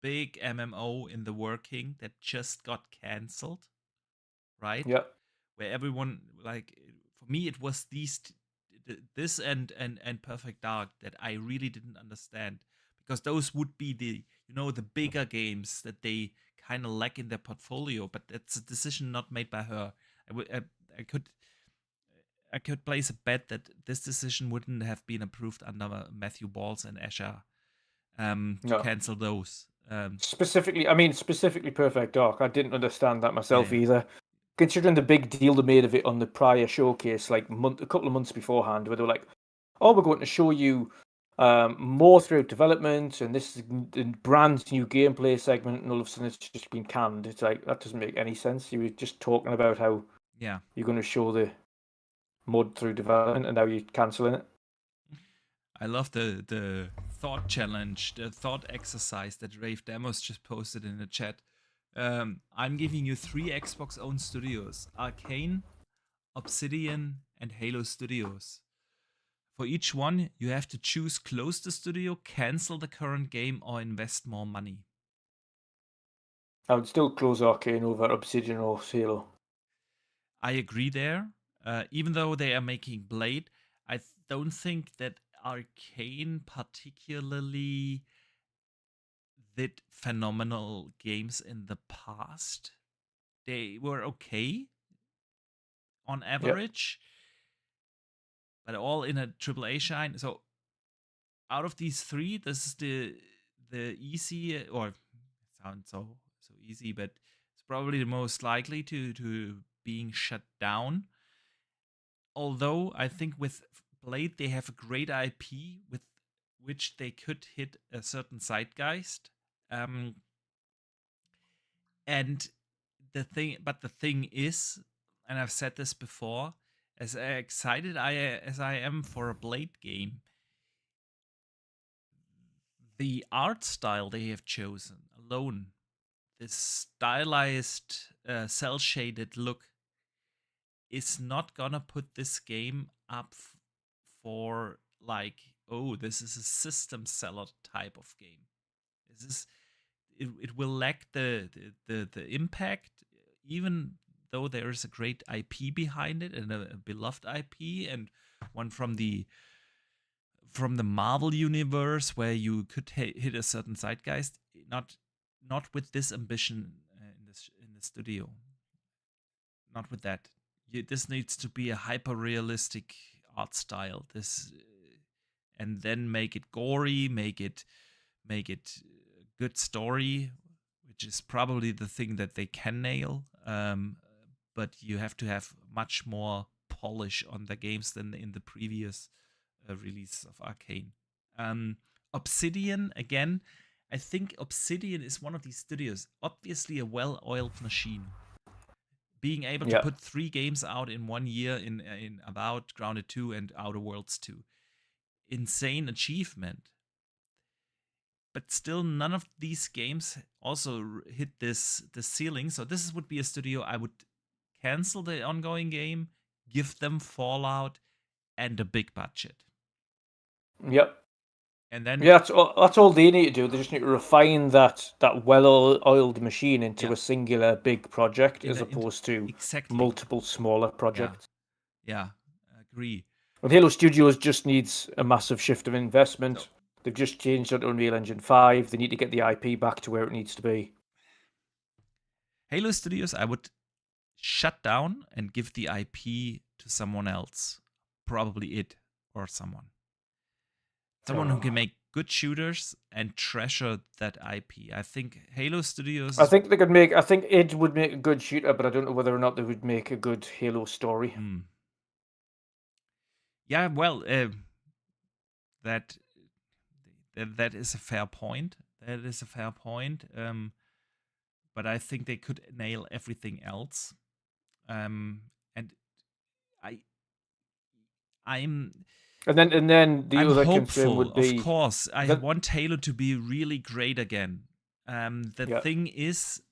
big MMO in the working that just got cancelled. right? Yeah. Where everyone, like, for me it was this and Perfect Dark that I really didn't understand, because those would be the, the bigger games that they kind of lack in their portfolio, but that's a decision not made by her. I could I could place a bet that this decision wouldn't have been approved under Matthew Balls and Asha, to No. cancel those. Specifically Perfect Dark. I didn't understand that myself Yeah, either. Considering the big deal they made of it on the prior showcase, like a couple of months beforehand, where they were like, "Oh, we're going to show you more throughout development, and this is a brand new gameplay segment," and all of a sudden it's just been canned. It's like, that doesn't make any sense. You were just talking about how yeah. you're going to show the mud through development, and now you're cancelling it. I love the thought challenge, the thought exercise that Rave Demos just posted in the chat. I'm giving you 3 Xbox owned studios: Arcane, Obsidian, and Halo Studios. For each one, you have to choose close the studio, cancel the current game, or invest more money. I would still close Arcane over Obsidian or Halo. I agree there. Even though they are making Blade, I don't think that Arcane particularly did phenomenal games in the past. They were okay on average, but all in a AAA shine. So out of these 3, this is the easy, or it sounds so easy, but it's probably the most likely to being shut down. Although I think with Blade they have a great IP with which they could hit a certain zeitgeist. And the thing is, and I've said this before, as excited as I am for a Blade game, the art style they have chosen alone, this stylized, cel shaded look, is not gonna put this game up for, like, oh, this is a system seller type of game. This is it will lack the impact, even though there is a great IP behind it, and a beloved IP, and one from the Marvel universe, where you could hit a certain zeitgeist. Not with this ambition, in the studio. Not with that. This needs to be a hyper realistic art style. And then make it gory, make it good story, which is probably the thing that they can nail. But you have to have much more polish on the games than in the previous release of Arcane. Obsidian, again, I think Obsidian is one of these studios, obviously a well-oiled machine. Being able to put 3 games out in 1 year in About, Grounded 2, and Outer Worlds 2. Insane achievement. But still, none of these games also hit the ceiling. So this would be a studio I would cancel the ongoing game, give them Fallout and a big budget. Yep. And then that's all they need to do. They just need to refine that well-oiled machine into a singular big project, as opposed to multiple smaller projects. Yeah, agree. And Halo Studios just needs a massive shift of investment. They've just changed it to Unreal Engine 5. They need to get the IP back to where it needs to be. Halo Studios, I would shut down and give the IP to someone else. Probably id or someone. Someone who can make good shooters and treasure that IP. I think Halo Studios... I think id would make a good shooter, but I don't know whether or not they would make a good Halo story. Yeah, well, that is a fair point. That is a fair point. But I think they could nail everything else. And I'm And then the other hopeful, concern would be, of course. I want Halo to be really great again. The thing is,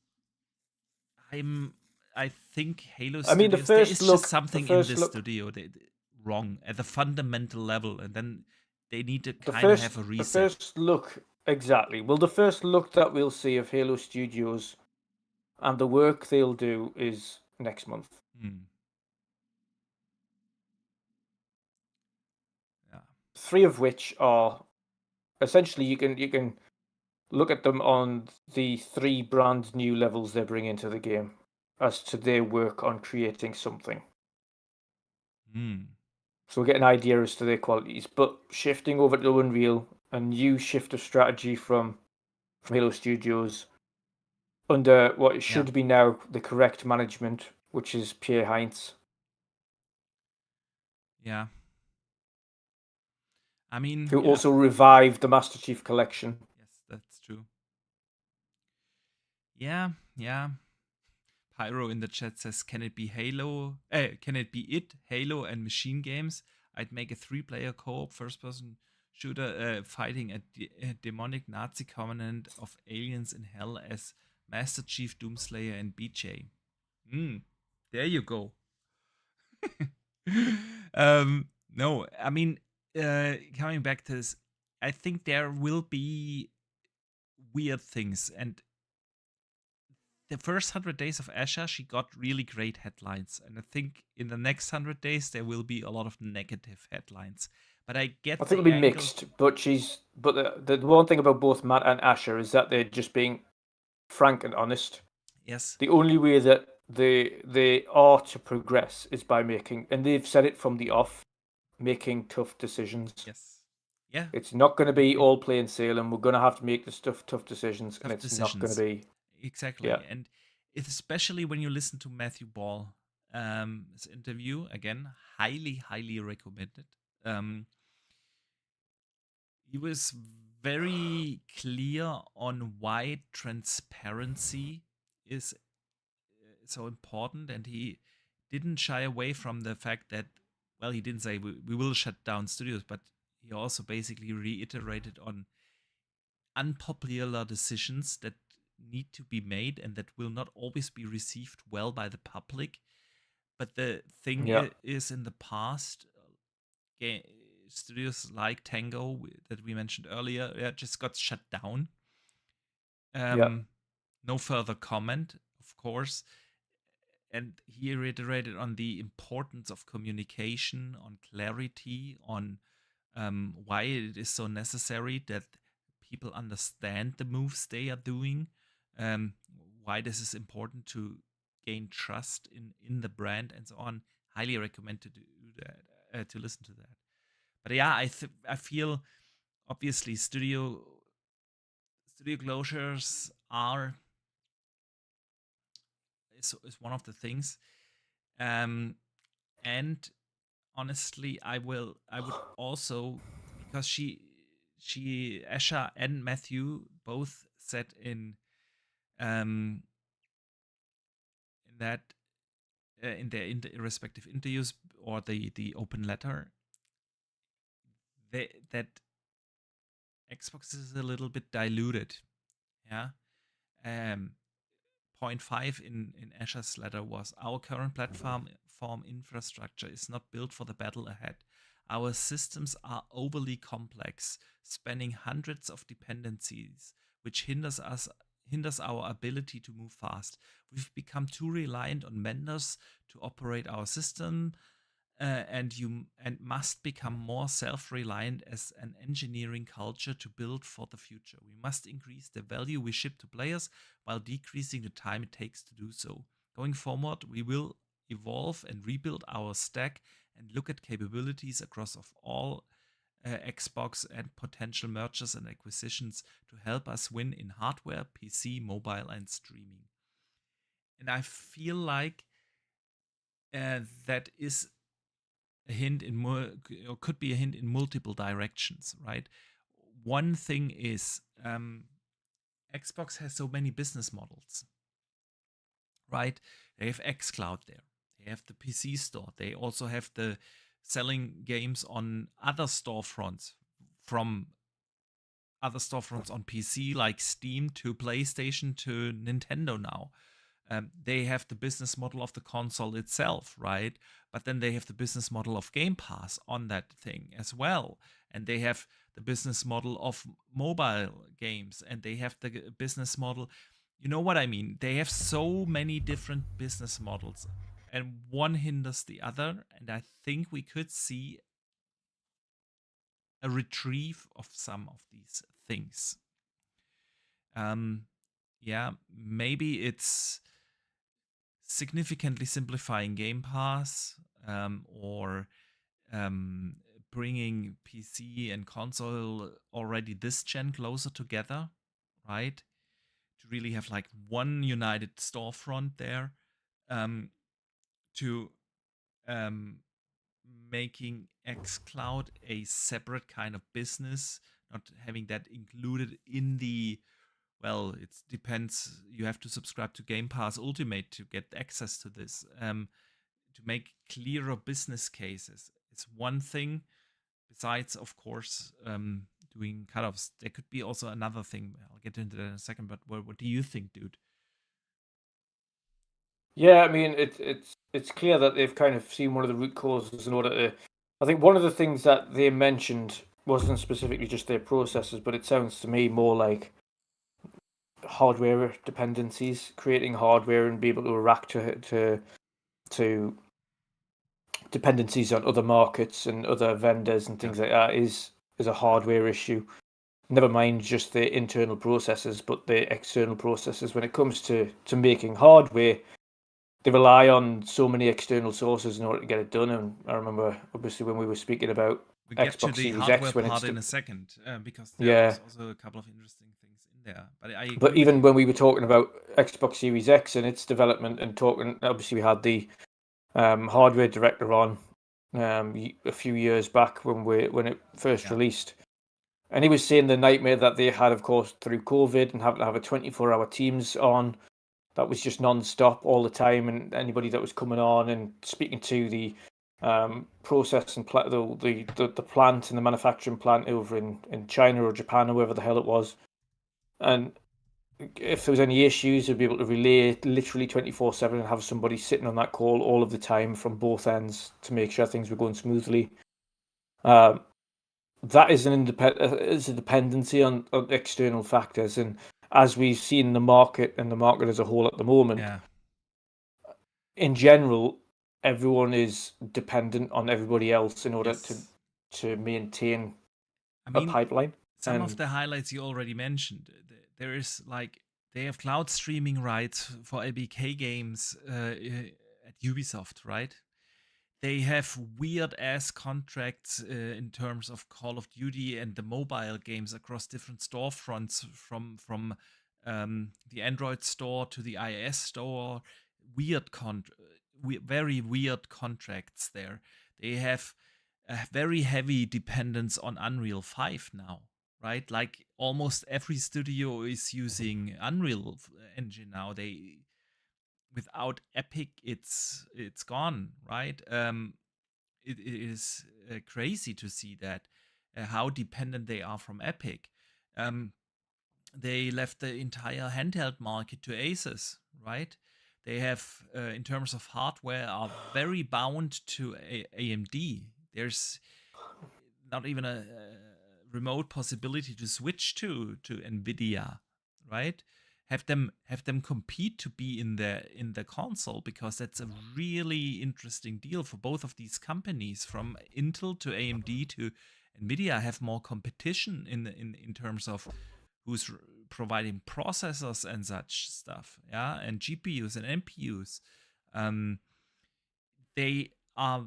I think Halo Studios, there is just something in this studio wrong at the fundamental level, and then they need to kind of have a reset. The first look, exactly. Well, the first look that we'll see of Halo Studios and the work they'll do is next month. Hmm. Yeah. 3 of which are essentially you can look at them on the 3 brand new levels they bring into the game as to their work on creating something. Hmm. So we get an idea as to their qualities. But shifting over to Unreal, a new shift of strategy from Halo Studios under what Yeah. should be now the correct management, which is Pierre Heinz, Yeah. I mean, who yeah. also revived the Master Chief Collection. Yes, that's true. Yeah. Yeah. Pyro in the chat says, "Can it be Halo? Can it be it? Halo and machine games? I'd make a 3-player co-op first-person shooter fighting a demonic Nazi covenant of aliens in hell as Master Chief, Doomslayer, and BJ." There you go. No, I mean, coming back to this, I think there will be weird things, and the first 100 days of Asha, she got really great headlines. And I think in the next 100 days, there will be a lot of negative headlines. But I get I think the it'll be angle. mixed, but the one thing about both Matt and Asha is that they're just being frank and honest. Yes. The only way that they are to progress is by making, and they've said it from the off, making tough decisions. Yes. Yeah. It's not going to be Agree. all plain sailing. We're going to have to make tough decisions, Tough and it's decisions. not going to be. Exactly. Yeah. And it's especially when you listen to Matthew Ball, his interview, again, highly recommended. He was very clear on why transparency is so important, and he didn't shy away from the fact that, well, he didn't say we will shut down studios, but he also basically reiterated on unpopular decisions that need to be made and that will not always be received well by the public. But the thing is, in the past, studios like Tango that we mentioned earlier just got shut down. No further comment, of course. And he reiterated on the importance of communication, on clarity, on why it is so necessary that people understand the moves they are doing, why this is important to gain trust in the brand, and so on. Highly recommend to do that, to listen to that. But yeah, I feel obviously studio closures is one of the things. And honestly, I would also, because Asha and Matthew both said in that in their respective interviews or the open letter, that Xbox is a little bit diluted. Yeah. Point 5 in Asha's letter was, our current platform infrastructure is not built for the battle ahead. Our systems are overly complex, spanning hundreds of dependencies, which hinders our ability to move fast. We've become too reliant on vendors to operate our system, and must become more self-reliant as an engineering culture to build for the future. We must increase the value we ship to players while decreasing the time it takes to do so. Going forward, we will evolve and rebuild our stack and look at capabilities across of all Xbox and potential mergers and acquisitions to help us win in hardware, PC, mobile, and streaming. And I feel like that is a hint or could be a hint in multiple directions, right? One thing is Xbox has so many business models, right? They have xCloud there. They have the PC store. They also have the selling games on other storefronts, from other storefronts on PC like Steam to PlayStation to Nintendo now. They have the business model of the console itself, right? But then they have the business model of Gamepass on that thing as well. And they have the business model of mobile games, and they have the business model you know what I mean? They have so many different business models, and one hinders the other. And I think we could see a retrieve of some of these things. Yeah, maybe it's significantly simplifying Game Pass, or um, bringing PC and console already this gen closer together, right? To really have like one united storefront there, to um, making xCloud a separate kind of business, not having that included in the, well, it depends. You have to subscribe to Game Pass Ultimate to get access to this. To make clearer business cases is one thing. Besides, of course, doing cutoffs, there could be also another thing. I'll get into that in a second. But what do you think, dude? Yeah, I mean, it's clear that they've kind of seen one of the root causes in order to. I think one of the things that they mentioned wasn't specifically just their processes, but it sounds to me more like hardware dependencies, creating hardware and be able to react to dependencies on other markets and other vendors and things like that is a hardware issue. Never mind just the internal processes, but the external processes. When it comes to making hardware, they rely on so many external sources in order to get it done. And I remember, obviously, when we were speaking about We get to Xbox the Series hardware X, when part it's in a second, because there yeah. is also a couple of interesting things in there. But I agree But with even you. when we were talking about Xbox Series X and its development and talking, obviously we had the hardware director on a few years back when it first Yeah. released, and he was saying the nightmare that they had, of course, through COVID and having to have a 24-hour Teams on that was just non-stop all the time, and anybody that was coming on and speaking to the process and the plant and the manufacturing plant over in China or Japan or wherever the hell it was, and if there was any issues, they'd be able to relay literally 24/7 and have somebody sitting on that call all of the time from both ends to make sure things were going smoothly. That is is a dependency on external factors, and as we've seen the market and the market as a whole at the moment, Yeah. in general, everyone is dependent on everybody else in order Yes. to maintain I a mean, pipeline. some of And the highlights you already mentioned. There is like they have cloud streaming rights for ABK games at Ubisoft, right? They have weird ass contracts in terms of Call of Duty and the mobile games across different storefronts, from the Android store to the iOS store. Weird very weird contracts there. They have a very heavy dependence on Unreal 5 now, right? Like almost every studio is using Unreal Engine now. They Without Epic, it's gone, right? It is crazy to see that how dependent they are from Epic. Um, they left the entire handheld market to Asus, right? They have, in terms of hardware, are very bound to AMD. There's not even a remote possibility to switch to Nvidia, right? Have them compete to be in the console, because that's a really interesting deal for both of these companies. From Intel to AMD to Nvidia have more competition in terms of who's providing processors and such stuff, yeah, and GPUs and NPUs. Um, they are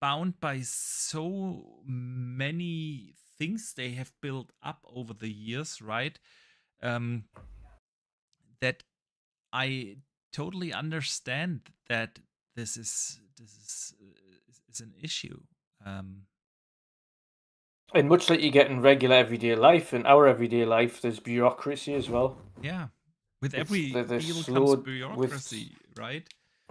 bound by so many things they have built up over the years, right? Um, that I totally understand that this is an issue. and much like you get in regular everyday life, in our everyday life, there's bureaucracy as well. Yeah, with It's every they're deal comes slowed with bureaucracy, right?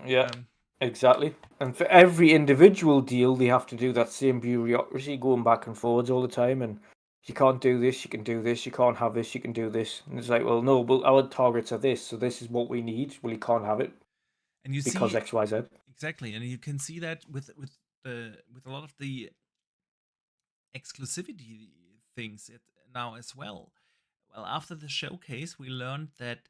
yeah, Um, exactly. And for every individual deal, they have to do that same bureaucracy going back and forwards all the time. And you can't do this, you can do this. You can't have this, you can do this. And it's like, well, no, well, our targets are this, so this is what we need. Well, you can't have it and you because see X, Y, Z. exactly, and you can see that with a lot of the exclusivity things now as well. Well, after the showcase, we learned that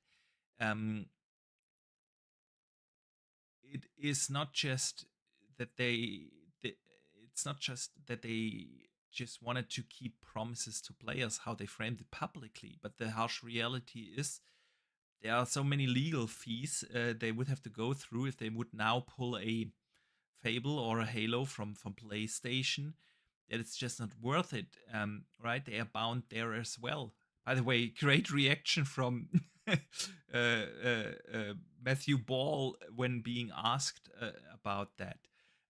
it is not just that it's not just that they just wanted to keep promises to players how they framed it publicly, but the harsh reality is there are so many legal fees they would have to go through if they would now pull a Fable or a Halo from PlayStation, that it's just not worth it. Right? They are bound there as well. By the way, great reaction from Matthew Ball when being asked about that,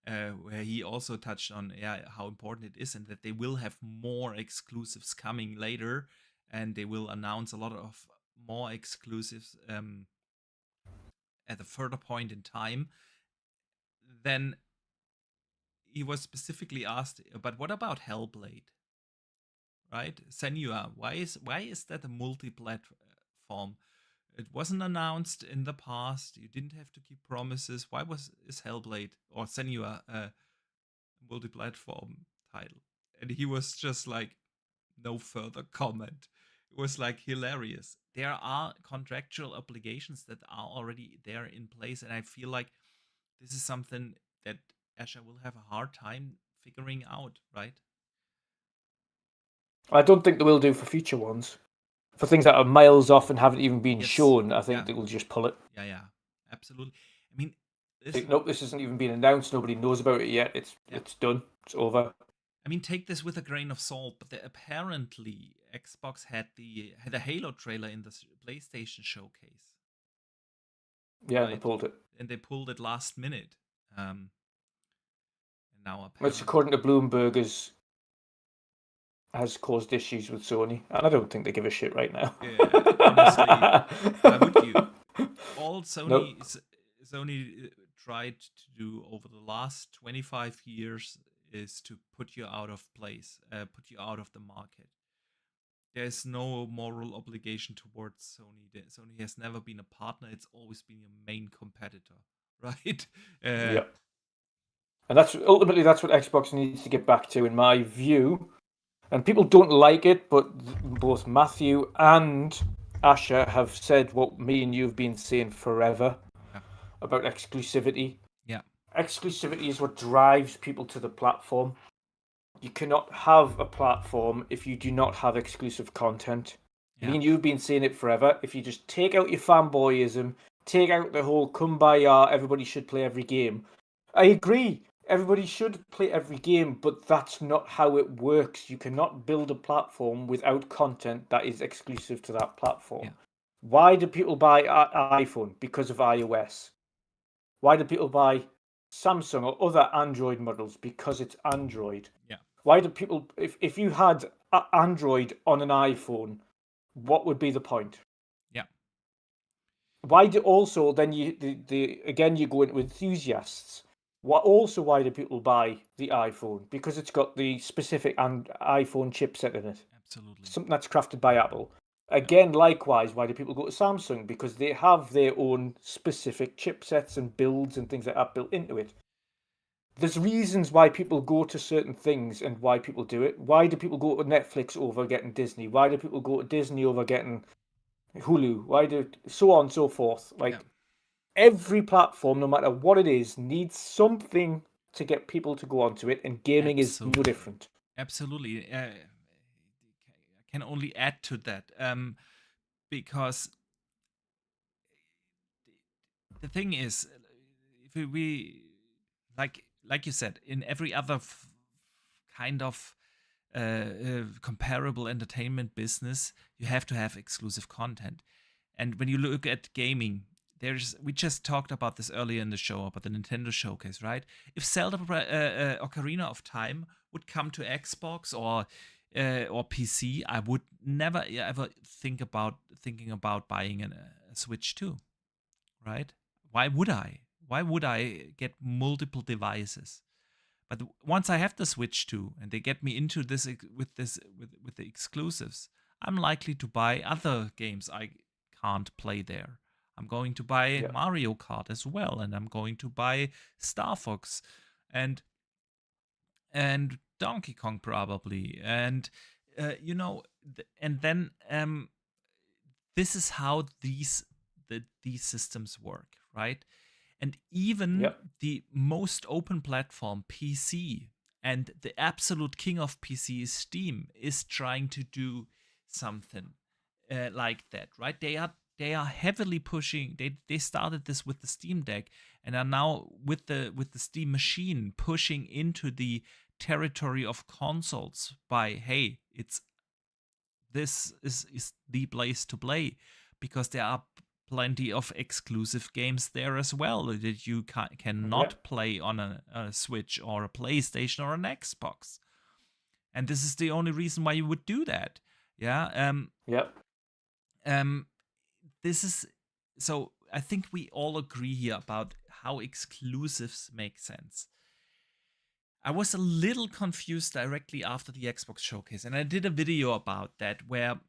where he also touched on how important it is and that they will have more exclusives coming later, and they will announce a lot of more exclusives at a further point in time. Then he was specifically asked, but what about Hellblade? Right, Senua, why is that a multi-platform? It wasn't announced in the past. You didn't have to keep promises. Why is Hellblade or Senua a multi-platform title? And he was just like, no further comment. It was like hilarious. There are contractual obligations that are already there in place, and I feel like this is something that Asha will have a hard time figuring out, right? I don't think they will do for future ones. For things that are miles off and haven't even been shown, I think they will just pull it. Yeah, absolutely. I mean, nope, this hasn't even been announced. Nobody knows about it yet. It's done. It's over. I mean, take this with a grain of salt, but apparently Xbox had a Halo trailer in the PlayStation showcase. Yeah, right? They pulled it. And they pulled it last minute. And now apparently, it's according to Bloomberg has caused issues with Sony, and I don't think they give a shit right now. Yeah, honestly, why would you? All Sony tried to do over the last 25 years is to put you out of place, put you out of the market. There's no moral obligation towards Sony. Sony has never been a partner. It's always been your main competitor, right? Yeah. And that's what Xbox needs to get back to, in my view. And people don't like it, but both Matthew and Asha have said what me and you have been saying forever about exclusivity. Yeah. Exclusivity is what drives people to the platform. You cannot have a platform if you do not have exclusive content. Yeah. Me and you've been saying it forever. If you just take out your fanboyism, take out the whole kumbaya, everybody should play every game. I agree. Everybody should play every game, but that's not how it works. You cannot build a platform without content that is exclusive to that platform. Yeah. Why do people buy iPhone? Because of iOS. Why do people buy Samsung or other Android models? Because it's Android. Yeah. Why do people, if you had Android on an iPhone, what would be the point? Yeah. Why do also then again you go into enthusiasts? Why do people buy the iPhone? Because it's got the specific iPhone chipset in it. Absolutely. Something that's crafted by Apple. Again, likewise, why do people go to Samsung? Because they have their own specific chipsets and builds and things like that built into it. There's reasons why people go to certain things and why people do it. Why do people go to Netflix over getting Disney? Why do people go to Disney over getting Hulu? Why do so on and so forth? Every platform, no matter what it is, needs something to get people to go onto it, and gaming is no different. Absolutely. I can only add to that because the thing is, if we like you said, in every other kind of comparable entertainment business, you have to have exclusive content. And when you look at gaming, we just talked about this earlier in the show about the Nintendo showcase, right? If Zelda Ocarina of Time would come to Xbox or PC, I would never ever thinking about buying a Switch 2, right? Why would I? Why would I get multiple devices? But once I have the Switch 2 and they get me into this with the exclusives, I'm likely to buy other games I can't play there. I'm going to buy Mario Kart as well, and I'm going to buy Star Fox and Donkey Kong probably, and and then this is how these these systems work, right? And even Yep. the most open platform, PC, and the absolute king of PC is Steam, is trying to do something like that, right? They are heavily pushing. They started this with the Steam Deck and are now with the Steam machine pushing into the territory of consoles by, hey, this is the place to play, because there are plenty of exclusive games there as well that you cannot Yep. play on a Switch or a PlayStation or an Xbox. And this is the only reason why you would do that. Yeah. Yep. This is so I think we all agree here about how exclusives make sense. I was a little confused directly after the Xbox showcase, and I did a video about that where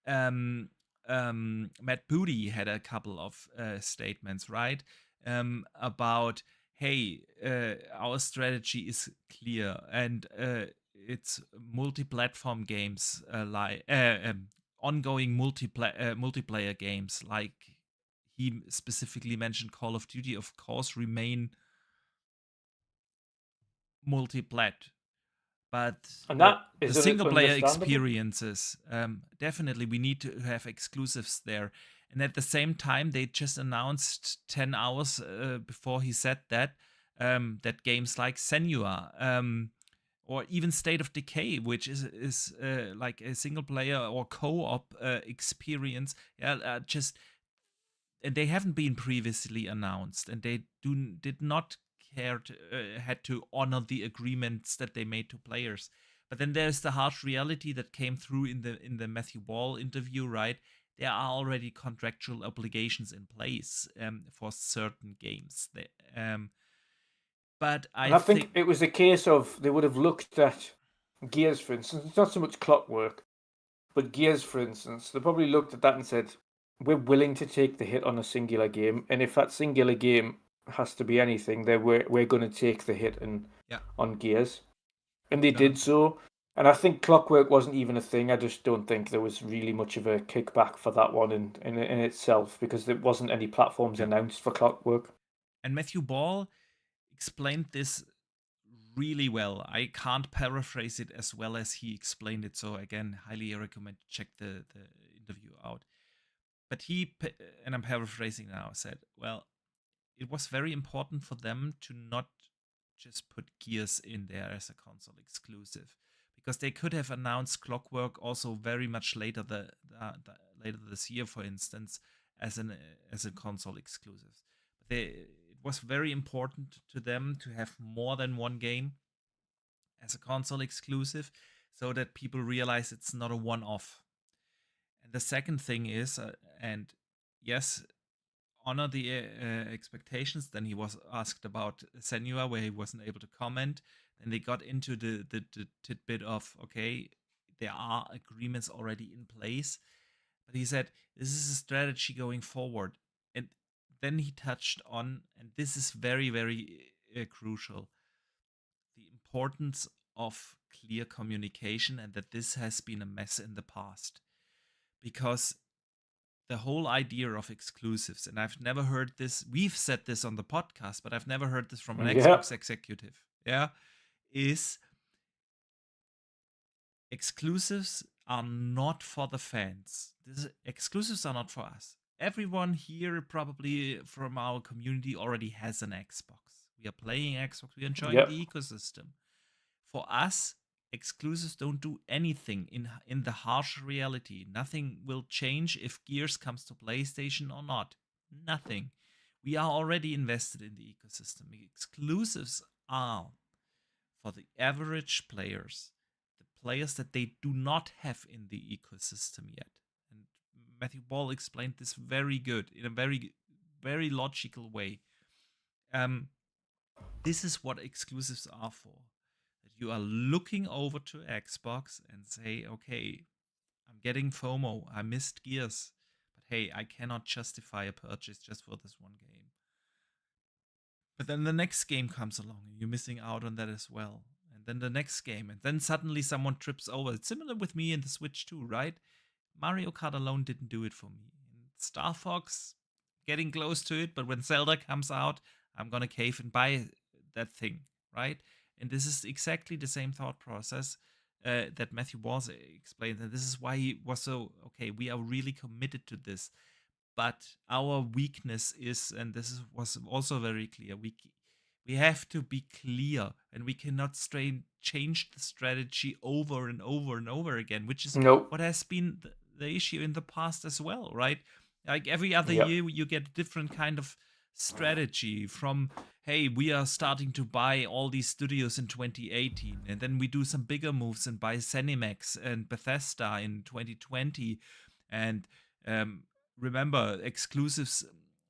Matt Booty had a couple of statements, right? About, hey, our strategy is clear, and it's multi-platform games, like ongoing multiplayer games, like he specifically mentioned Call of Duty, of course, remain multi-plat, but And the that is single player understandable. experiences, definitely we need to have exclusives there. And at the same time, they just announced 10 hours before he said that that games like Senua, or even State of Decay, which is like a single player or co-op experience, yeah, just, and they haven't been previously announced, and they did not care to, had to honor the agreements that they made to players. But then there's the harsh reality that came through in the Matthew Ball interview, right? There are already contractual obligations in place for certain games. But And I I think think, it was a case of they would have looked at Gears, for instance. It's not so much Clockwork, but Gears, for instance. They probably looked at that and said, "We're willing to take the hit on a singular game, and if that singular game has to be anything, then we're going to take the hit yeah, on Gears." And they gonna did so. And I think Clockwork wasn't even a thing. I just don't think there was really much of a kickback for that one in itself, because there wasn't any platforms yeah. announced for Clockwork. And Matthew Ball explained this really well. I can't paraphrase it as well as he explained it. So again, highly recommend to check the interview out. But he, and I'm paraphrasing now, said, well, it was very important for them to not just put Gears in there as a console exclusive, because they could have announced Clockwork also very much later later this year, for instance, as a console exclusive. But it was very important to them to have more than one game as a console exclusive, so that people realize it's not a one-off. And the second thing is, and yes, honor the expectations. Then he was asked about Senua, where he wasn't able to comment. Then they got into the tidbit of, okay, there are agreements already in place, but he said this is a strategy going forward. And then he touched on, and this is very, very crucial, the importance of clear communication, and that this has been a mess in the past. Because the whole idea of exclusives, and I've never heard this, we've said this on the podcast, but I've never heard this from an Yeah. Xbox executive, yeah, is exclusives are not for the fans. Exclusives are not for us. Everyone here, probably from our community, already has an Xbox. We are playing Xbox, we are enjoying Yep. the ecosystem. For us, exclusives don't do anything in the harsh reality. Nothing will change if Gears comes to PlayStation or not. Nothing. We are already invested in the ecosystem. Exclusives are for the average players, the players that they do not have in the ecosystem yet. And Matthew Ball explained this very good, in a very, very logical way. This is what exclusives are for. That you are looking over to Xbox and say, okay, I'm getting FOMO. I missed Gears. But hey, I cannot justify a purchase just for this one game. But then the next game comes along and you're missing out on that as well. And then the next game, and then suddenly someone trips over. It's similar with me in the Switch too, right? Mario Kart alone didn't do it for me. And Star Fox getting close to it, but when Zelda comes out, I'm gonna cave and buy that thing, right? And this is exactly the same thought process that Matthew Walls explained, and this is why he was so okay. We are really committed to this, but our weakness is, and was also very clear. We have to be clear, and we cannot change the strategy over and over and over again, which is Nope. what has been the issue in the past as well, right? Like every other Yep. year, you get a different kind of strategy from, hey, we are starting to buy all these studios in 2018, and then we do some bigger moves and buy Zenimax and Bethesda in 2020, and remember, exclusives.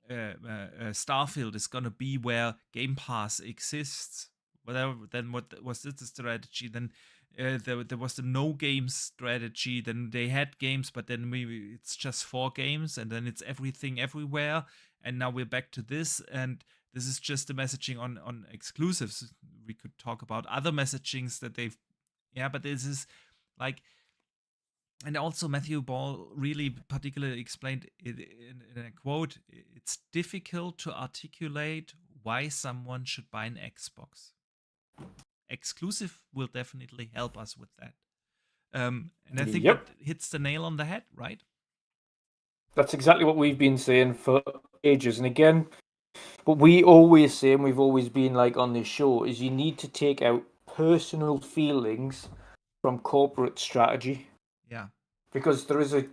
Starfield is gonna be where Game Pass exists. Whatever. Then what was this the strategy? Then there was the no games strategy. Then they had games, but then it's just 4 games, and then it's everything everywhere. And now we're back to this, and this is just the messaging on exclusives. We could talk about other messagings that they've, yeah, but this is like, and also Matthew Ball really particularly explained it in a quote, it's difficult to articulate why someone should buy an Xbox. Exclusive will definitely help us with that. And I think Yep. that hits the nail on the head, right? That's exactly what we've been saying for ages. And again, what we always say, and we've always been like on this show, is you need to take out personal feelings from corporate strategy. Yeah. Because there is a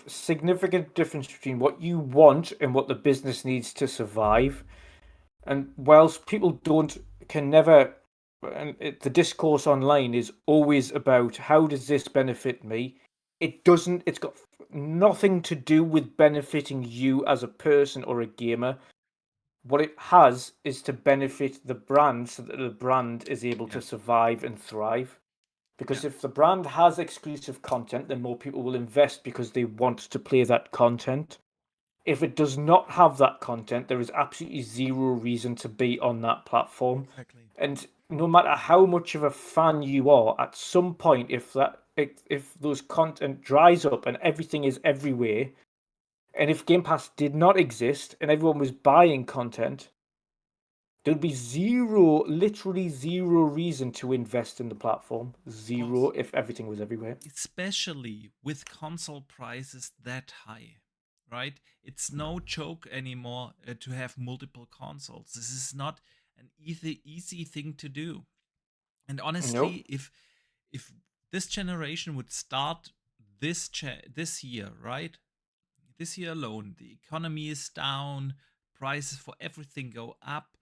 significant difference between what you want and what the business needs to survive. And whilst people can never, and the discourse online is always about how does this benefit me. It doesn't. It's got nothing to do with benefiting you as a person or a gamer. What it has is to benefit the brand so that the brand is able Yeah. to survive and thrive. Because Yeah. if the brand has exclusive content, then more people will invest because they want to play that content. If it does not have that content, there is absolutely zero reason to be on that platform. Exactly. And no matter how much of a fan you are, at some point, if those content dries up and everything is everywhere, and if Game Pass did not exist and everyone was buying content, there'd be literally zero reason to invest in the platform. Zero if everything was everywhere. Especially with console prices that high, right? It's no joke anymore to have multiple consoles. This is not an easy thing to do. And Nope. honestly, if this generation would start this year, right? This year alone, the economy is down, prices for everything go up.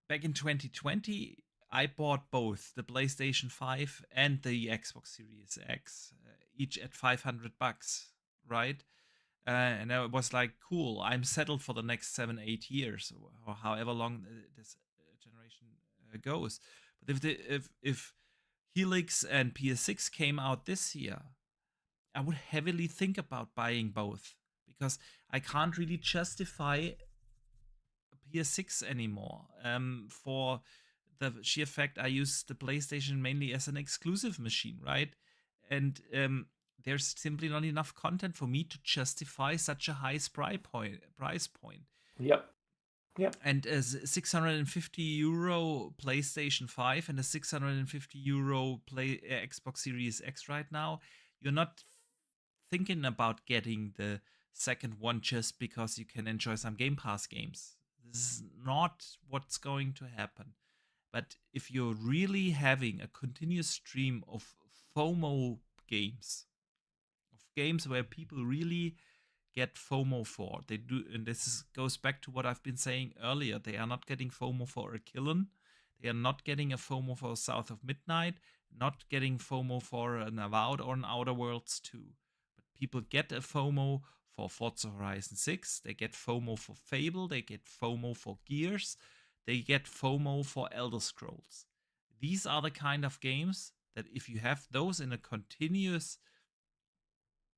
Back in 2020, I bought both the PlayStation 5 and the Xbox Series X, each at $500, right? And I was like, cool, I'm settled for the next 7-8 years, or however long this generation goes. But if Helix and PS6 came out this year, I would heavily think about buying both because I can't really justify PS6 anymore. For the sheer fact I use the PlayStation mainly as an exclusive machine, right? And there's simply not enough content for me to justify such a high price point. Yep. Yep. And a €650 PlayStation 5 and a €650 Xbox Series X right now, you're not thinking about getting the second one just because you can enjoy some Game Pass games. This is not what's going to happen. But if you're really having a continuous stream of FOMO games, where people really get FOMO for, they do, and goes back to what I've been saying earlier. They are not getting FOMO for a Killen. They are not getting a FOMO for South of Midnight, not getting FOMO for an Avowed or an Outer Worlds 2. But people get a FOMO for Forza Horizon 6, they get FOMO for Fable, they get FOMO for Gears, they get FOMO for Elder Scrolls. These are the kind of games that if you have those in a continuous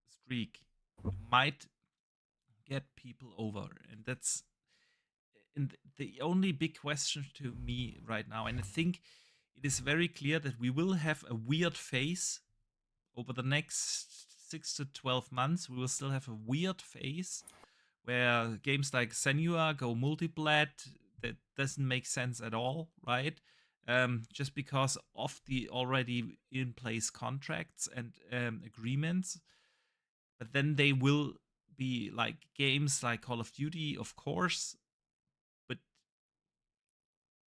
streak, you might get people over. And that's the only big question to me right now. And I think it is very clear that we will have a weird phase over the next 6 to 12 months. We will still have a weird phase where games like Senua go multiplat, that doesn't make sense at all, right? Just because of the already in place contracts and agreements. But then they will be like games like Call of Duty, of course. But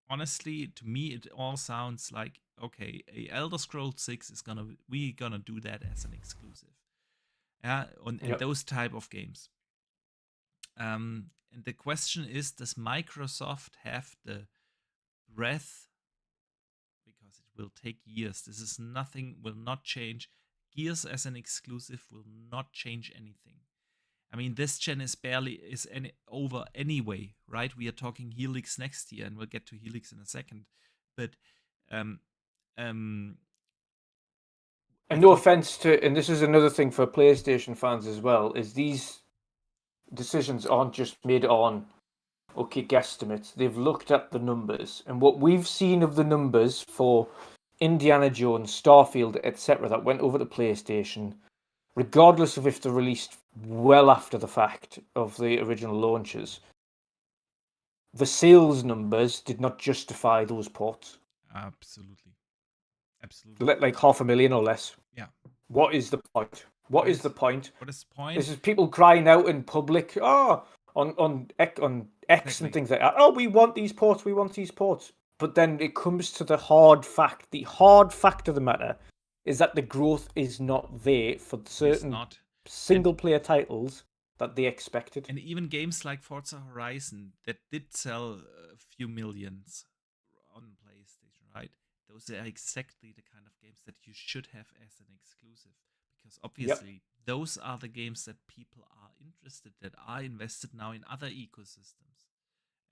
honestly, to me, it all sounds like okay, a Elder Scrolls 6 is gonna do that as an exclusive. Yeah, and those type of games. And the question is, does Microsoft have the breadth? Because it will take years. This is nothing, will not change. Gears as an exclusive will not change anything. I mean, this gen is barely over anyway, right? We are talking Helix next year, and we'll get to Helix in a second. But um, um, and no offense to, and this is another thing for PlayStation fans as well, is these decisions aren't just made on guesstimates. They've looked at the numbers, and what we've seen of the numbers for Indiana Jones, Starfield, etc., that went over to PlayStation, regardless of if they're released well after the fact of the original launches, the sales numbers did not justify those ports. Absolutely. Like 500,000 or less. Yeah. What is the point? What is the point? What is the point? This is people crying out in public, on X exactly. And things like that. Oh, we want these ports. We want these ports. But then it comes to the hard fact. The hard fact of the matter is that the growth is not there for certain single-player titles that they expected. And even games like Forza Horizon that did sell a few millions on PlayStation, right? Those are exactly the kind of games that you should have as an exclusive. Because obviously, those are the games that people are interested, that are invested now in other ecosystems.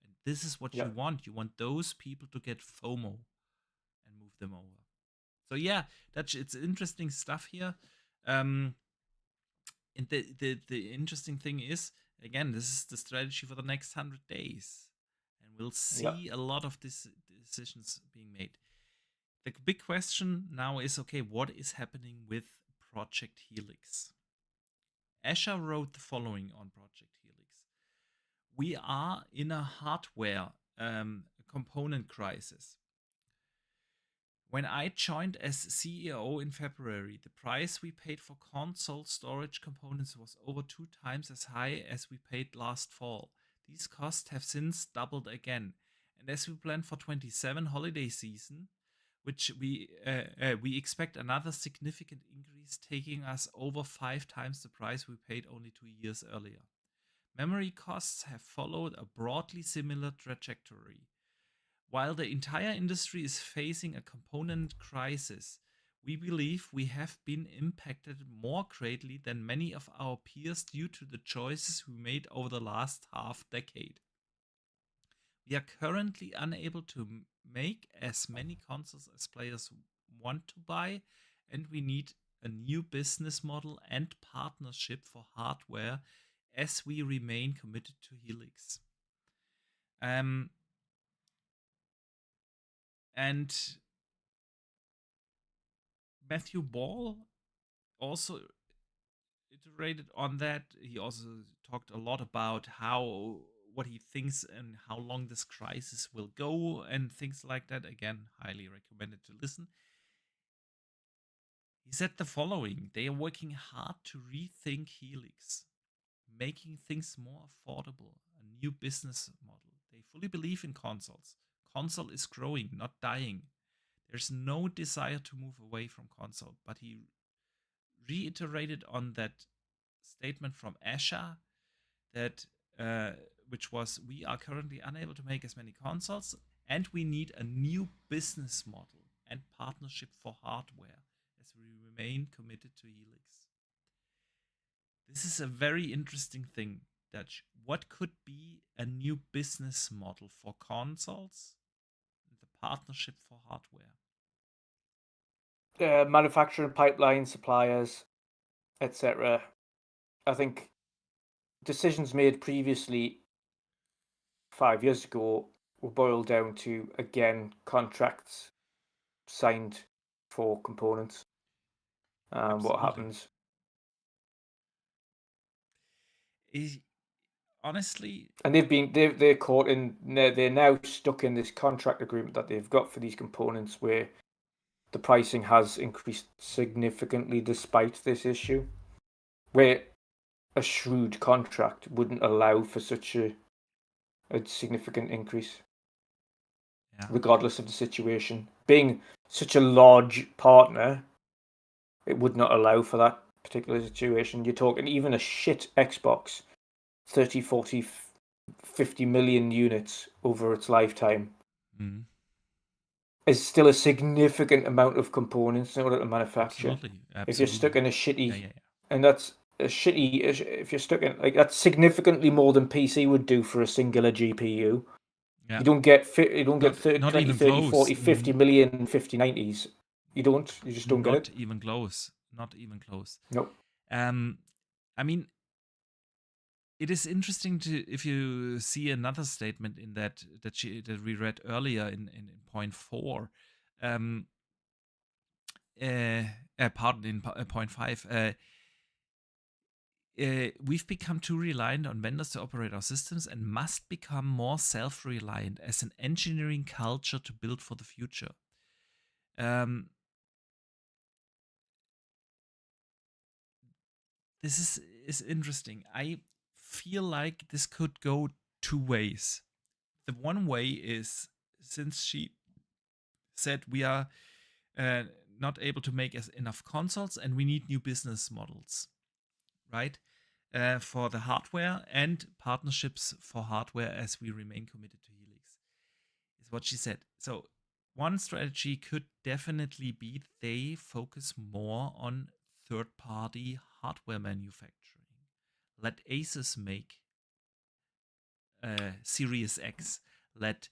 And this is what you want. You want those people to get FOMO and move them over. So yeah, it's interesting stuff here. And the interesting thing is, again, this is the strategy for the next 100 days. And we'll see a lot of these decisions being made. The big question now is, okay, what is happening with Project Helix? Asha wrote the following on Project Helix. We are in a hardware component crisis. When I joined as CEO in February, the price we paid for console storage components was over 2 times as high as we paid last fall. These costs have since doubled again. And as we plan for 27 holiday season, which we expect another significant increase, taking us over 5 times the price we paid only 2 years earlier. Memory costs have followed a broadly similar trajectory. While the entire industry is facing a component crisis, we believe we have been impacted more greatly than many of our peers due to the choices we made over the last half decade. We are currently unable to make as many consoles as players want to buy, and we need a new business model and partnership for hardware as we remain committed to Helix. And Matthew Ball also iterated on that. He also talked a lot about what he thinks and how long this crisis will go and things like that. Again, highly recommended to listen. He said the following: they are working hard to rethink Helix, making things more affordable, a new business model. They fully believe in consoles. Console is growing, not dying. There's no desire to move away from console, but he reiterated on that statement from Asha that which was, we are currently unable to make as many consoles, and we need a new business model and partnership for hardware as we remain committed to Helix. This is a very interesting thing, Dutch. What could be a new business model for consoles and the partnership for hardware? Manufacturing pipeline, suppliers, etc. I think decisions made previously 5 years ago will boil down to, again, contracts signed for components. What happens? honestly, And they're caught in, they're now stuck in this contract agreement that they've got for these components where the pricing has increased significantly despite this issue, where a shrewd contract wouldn't allow for such a significant increase, yeah, regardless of the situation. Being such a large partner, it would not allow for that particular situation. You're talking even a shit Xbox, 30, 40, 50 million units over its lifetime mm, is still a significant amount of components in order to manufacture. absolutely, If you're stuck absolutely. in a Yeah, shitty, yeah, yeah. and that's a shitty, if you're stuck in, like, that's significantly more than PC would do for a singular GPU. Yeah. You don't get 30, Not 20, even 30, close. 40, 50 million 5090s. You don't. You just don't get Not it. even close. Not even close. Nope. I mean, it is interesting to if you see another statement in that we read earlier in point 4. Um, pardon, in point 5. We've become too reliant on vendors to operate our systems and must become more self-reliant as an engineering culture to build for the future. This is interesting. I feel like this could go two ways. The one way is, since she said we are not able to make enough consoles and we need new business models, right? For the hardware and partnerships for hardware as we remain committed to Helix, is what she said. So one strategy could definitely be they focus more on third-party hardware manufacturing. Let Asus make Series X. Let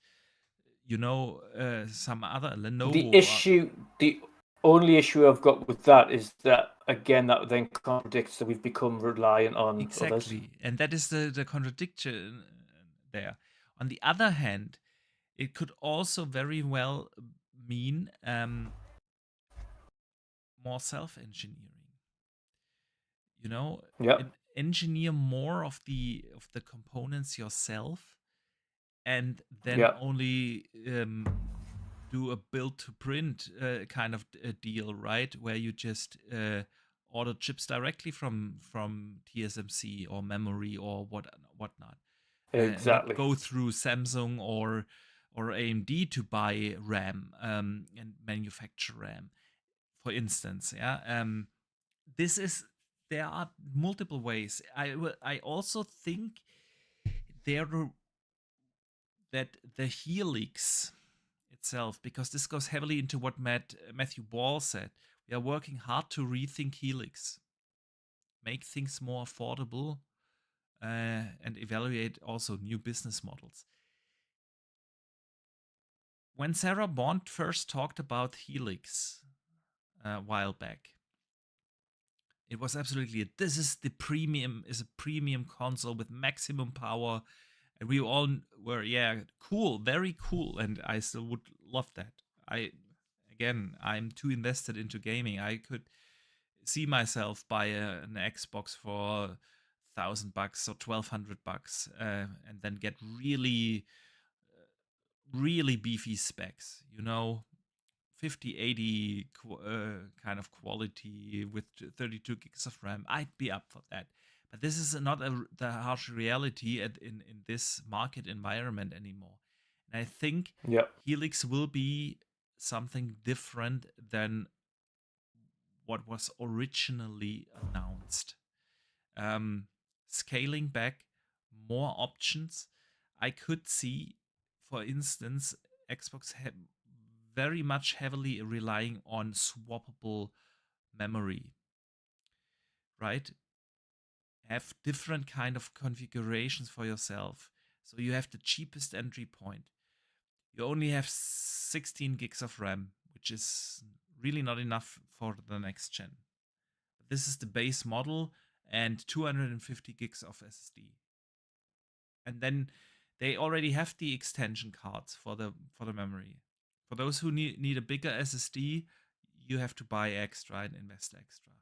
some other Lenovo. The only issue I've got with that is that, again, that then contradicts that we've become reliant on others. Exactly, and that is the contradiction there. On the other hand, it could also very well mean more self-engineering. Yep. Engineer more of the components yourself, and then Yep. only do a build to print kind of a deal, right? Where you just order chips directly from TSMC or memory or whatnot. Not Exactly. go through Samsung or AMD to buy RAM and manufacture RAM, for instance. Yeah. This is There are multiple ways. I also think that the Helix itself, because this goes heavily into what Matthew Ball said. We are working hard to rethink Helix, make things more affordable, and evaluate also new business models. When Sarah Bond first talked about Helix a while back, it was absolutely this is a premium console with maximum power, and we all were cool, very cool, and I still would love that. I'm too invested into gaming. I could see myself buy an Xbox for $1,000 or $1,200, and then get really beefy specs. 50, 80 kind of quality with 32 gigs of RAM. I'd be up for that. But this is not the harsh reality in this market environment anymore. And I think Yep. Helix will be something different than what was originally announced. Scaling back, more options. I could see, for instance, Xbox very much heavily relying on swappable memory, right? Have different kind of configurations for yourself. So you have the cheapest entry point. You only have 16 gigs of RAM, which is really not enough for the next gen. But this is the base model and 250 gigs of SSD. And then they already have the extension cards for the memory. For those who need a bigger SSD, you have to buy extra and invest extra.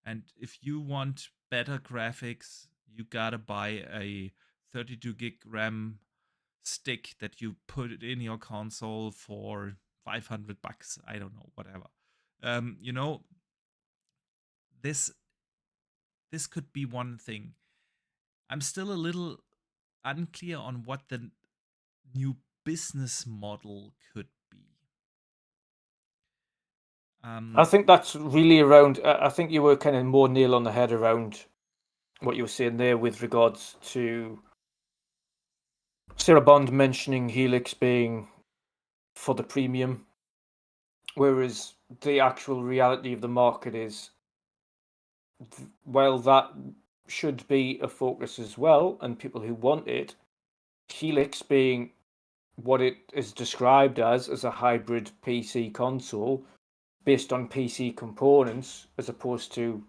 And if you want better graphics, you gotta buy a 32 gig RAM stick that you put it in your console for $500. I don't know, whatever. You know, this could be one thing. I'm still a little unclear on what the new business model could be. I think that's really around. I think you were kind of more nail on the head around what you were saying there with regards to Sarah Bond mentioning Helix being for the premium, whereas the actual reality of the market is, while that should be a focus as well, and people who want it, Helix being what it is described as a hybrid PC console based on PC components as opposed to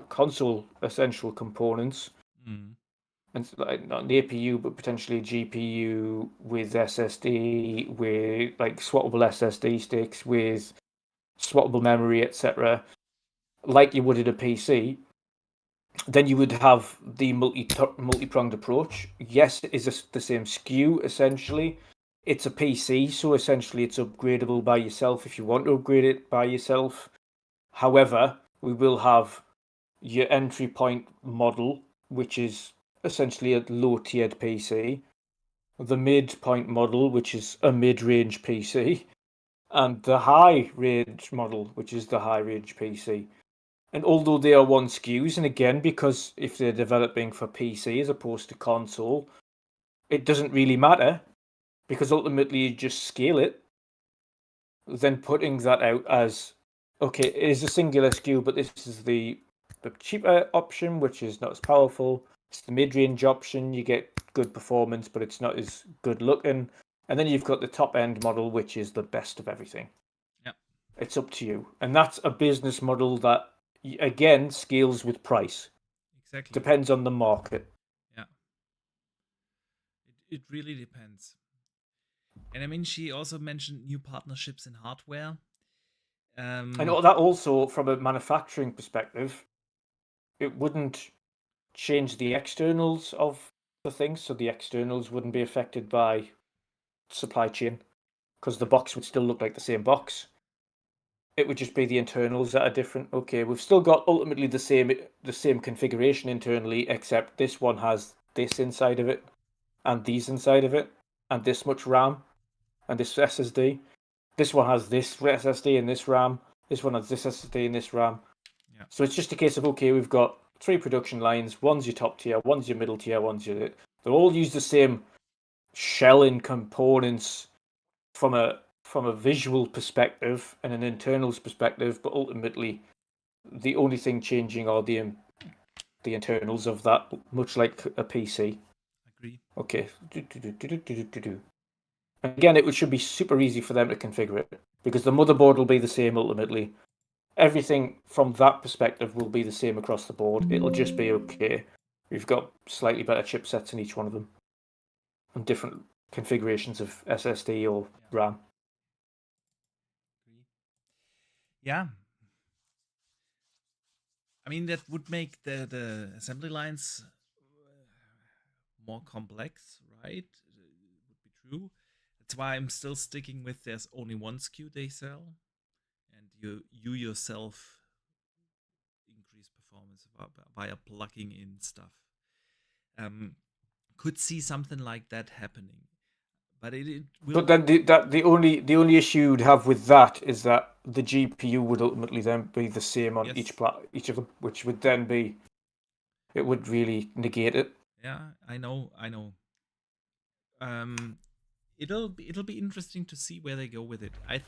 console essential components, and like not the APU but potentially GPU with SSD, with like swappable SSD sticks, with swappable memory, etc., like you would in a PC. Then you would have the multi-pronged approach. Yes, it is the same SKU essentially. It's a PC, so essentially it's upgradable by yourself if you want to upgrade it by yourself. However, we will have your entry point model, which is essentially a low-tiered PC, the midpoint model, which is a mid-range PC, and the high-range model, which is the high-range PC. And although they are one SKUs, and again, because if they're developing for PC as opposed to console, it doesn't really matter, because ultimately you just scale it. Then putting that out as, okay, it is a singular SKU, but this is the cheaper option, which is not as powerful. It's the mid-range option. You get good performance, but it's not as good looking. And then you've got the top-end model, which is the best of everything. Yeah. It's up to you. And that's a business model that, again, scales with price. Exactly. Depends on the market. Yeah. It really depends. And I mean, she also mentioned new partnerships in hardware. And that also, from a manufacturing perspective, it wouldn't change the externals of the things, so the externals wouldn't be affected by supply chain, because the box would still look like the same box. It would just be the internals that are different. Okay, we've still got ultimately the same configuration internally, except this one has this inside of it, and these inside of it, and this much RAM, and this SSD. This one has this SSD and this RAM. This one has this SSD and this RAM. Yeah. So it's just a case of, okay, we've got 3 production lines. One's your top tier, one's your middle tier, one's your... They all use the same shelling components from a visual perspective and an internals perspective, but ultimately the only thing changing are the internals of that, much like a PC. Agree. Okay. Again, it should be super easy for them to configure it, because the motherboard will be the same ultimately. Everything from that perspective will be the same across the board. It'll just be, okay, we've got slightly better chipsets in each one of them, and different configurations of SSD or RAM. Yeah. I mean, that would make the assembly lines more complex, right? It would be true. That's why I'm still sticking with there's only one SKU they sell, and you yourself increase performance via plugging in stuff. Could see something like that happening, but it will. But then the only issue you'd have with that is that the GPU would ultimately then be the same on Yes. each of them, which would then be, it would really negate it. Yeah, I know. It'll be interesting to see where they go with it. I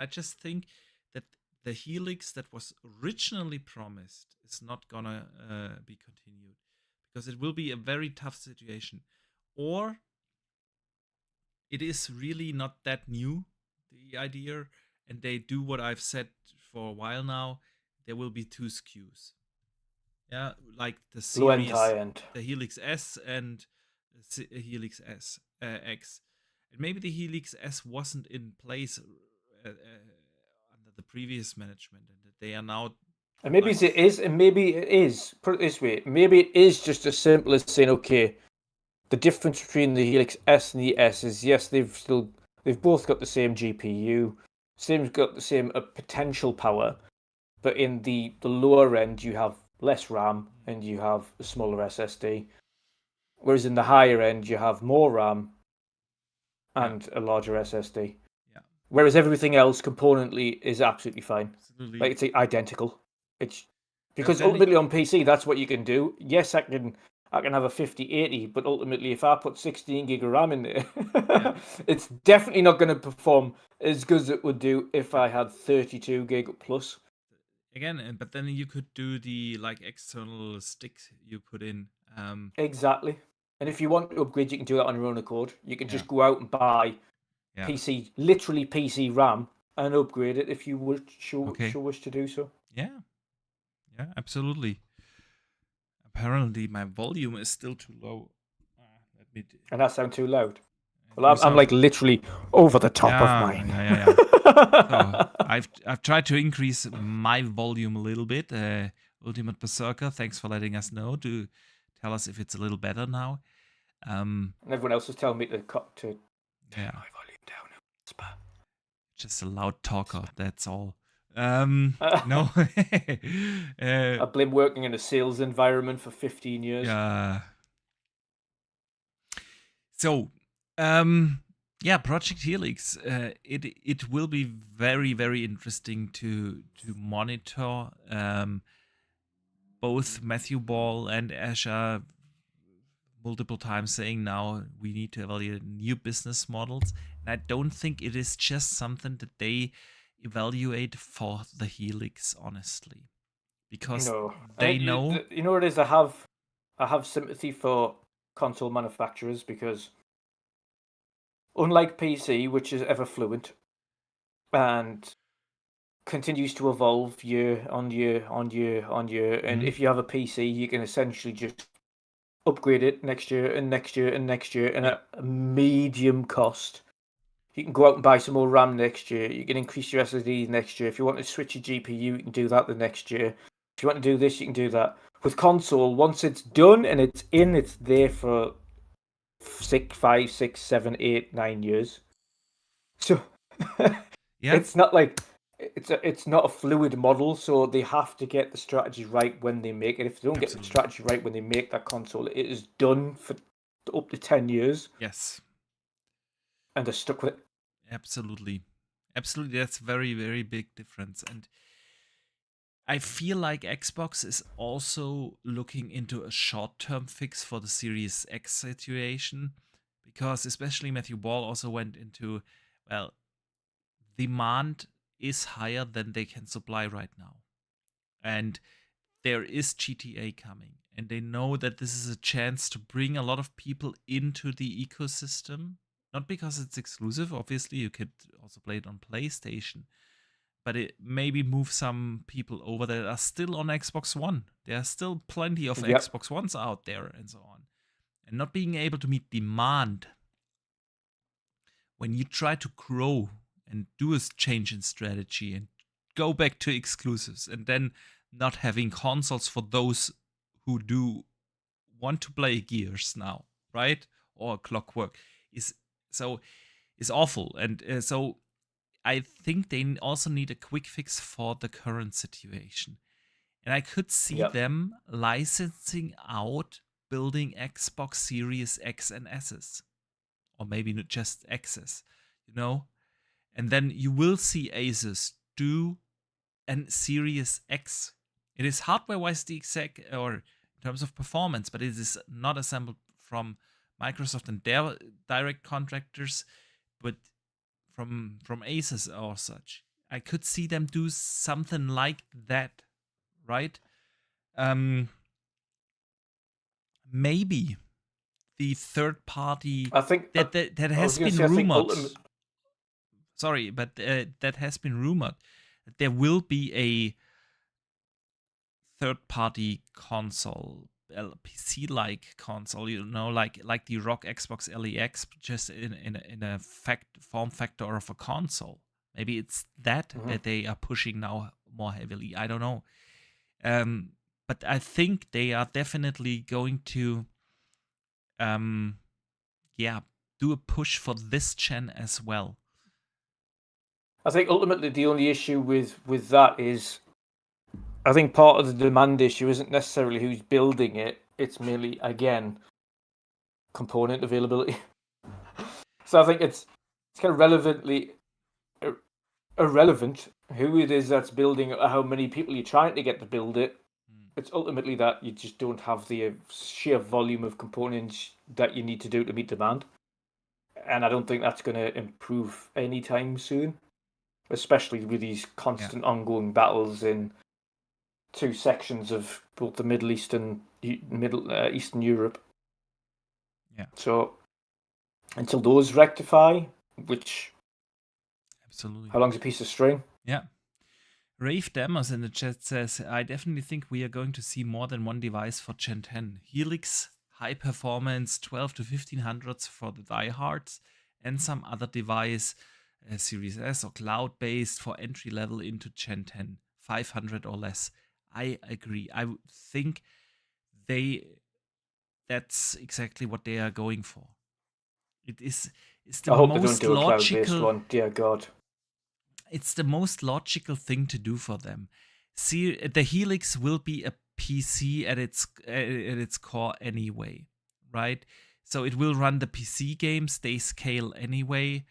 just think that the Helix that was originally promised is not gonna be continued, because it will be a very tough situation, or it is really not that new, the idea, and they do what I've said for a while now. There will be 2 SKUs. Yeah, like the Low end, series, high end. the Helix S and Helix S X, and maybe the Helix S wasn't in place under the previous management, and that they are now And maybe Like, it is, and maybe it is. Put it this way: maybe it is just as simple as saying, okay, the difference between the Helix S and the S is yes, they've both got the same GPU, got the same potential power, but in the lower end you have less RAM and you have a smaller SSD, whereas in the higher end you have more RAM yeah, and a larger SSD. yeah, Whereas everything else componently is absolutely fine. absolutely. Like it's identical. It's But because then, ultimately on PC that's what you can do. Yes, I can have a 5080, but ultimately if I put 16 gig of RAM in there, yeah, it's definitely not going to perform as good as it would do if yeah. I had 32 gig plus. Again, but then you could do the like external sticks you put in. Exactly. And if you want to upgrade, you can do that on your own accord. You can Yeah, just go out and buy yeah. literally PC RAM, and upgrade it if you would Okay. wish to do so. Yeah, yeah, absolutely. Apparently, my volume is still too low. Let me And that sound too loud. Well, do I'm some. like literally over the top of Yeah, mine. yeah, yeah, yeah. So I've tried to increase my volume a little bit. Ultimate Berserker, thanks for letting us know to tell us if it's a little better now. And everyone else was telling me to turn Yeah, my volume down. just a loud talker. That's all. No. I've been working in a sales environment for 15 years. Yeah. So, yeah, Project Helix. It will be very very interesting to monitor. Both Matthew Ball and Asha multiple times saying now we need to evaluate new business models. And I don't think it is just something that they evaluate for the Helix, honestly, because No, they know. you know what it is. I have sympathy for console manufacturers because unlike PC, which is ever fluent and continues to evolve year on year on year on year, and Mhm. if you have a PC, you can essentially just upgrade it next year and next year and next year, and Yeah, at a medium cost. You can go out and buy some more RAM next year. You can increase your SSD next year. If you want to switch your GPU, you can do that the next year. If you want to do this, you can do that. With console, once it's done and it's in, it's there for 5, 6, 7, 8, 9 years. So yeah, it's not like it's not a fluid model. So they have to get the strategy right when they make it. If they don't get the absolutely. strategy right when they make that console, it is done for up to 10 years, Yes, and they're stuck with it. absolutely, absolutely. That's very very big difference. And I feel like Xbox is also looking into a short-term fix for the Series X situation, because especially Matthew Ball also went into, well, demand is higher than they can supply right now. And there is GTA coming, and they know that this is a chance to bring a lot of people into the ecosystem. Not because it's exclusive, obviously, you could also play it on PlayStation, but it maybe move some people over that are still on Xbox One. There are still plenty of Yep. Xbox Ones out there and so on. And not being able to meet demand when you try to grow and do a change in strategy and go back to exclusives and then not having consoles for those who do want to play Gears now, right? Or Clockwork is so is awful. And so I think they also need a quick fix for the current situation. And I could see Yep. them licensing out building Xbox Series X and S's, or maybe not just X's, you know? And then you will see Asus do an Series X. It is hardware wise the exact, or in terms of performance, but it is not assembled from Microsoft and their direct contractors, but from Asus or such. I could see them do something like that, right? Um, Maybe the third party I think that I was has going to been say I think rumored. ultimate. Sorry, but that has been rumored that there will be a third party console, PC like console, like the ROG Xbox LEX, just in a form factor of a console. Maybe it's that Mhm. that they are pushing now more heavily. I don't know. But I think they are definitely going to, do a push for this gen as well. I think ultimately the only issue with that is, I think part of the demand issue isn't necessarily who's building it. It's merely, again, component availability. So I think it's kind of irrelevant who it is that's building it, or how many people you're trying to get to build it. It's ultimately that you just don't have the sheer volume of components that you need to do to meet demand. And I don't think that's going to improve anytime soon, especially with these constant ongoing battles in two sections of both the Middle East and Eastern Europe. Yeah. So until those rectify, which absolutely, how long's a piece of string? Yeah. Rave Demos in the chat says, I definitely think we are going to see more than one device for Gen 10. Helix, high performance, 12 to 1500s for the diehards, and some other device, Series S or cloud based for entry level into Gen 10, 500 or less. I agree. I think that's exactly what they are going for. It's the I hope they don't most do a cloud-based logical one. Dear God. It's the most logical thing to do for them. See, the Helix will be a PC at its core anyway, right? So it will run the PC games, they scale anyway,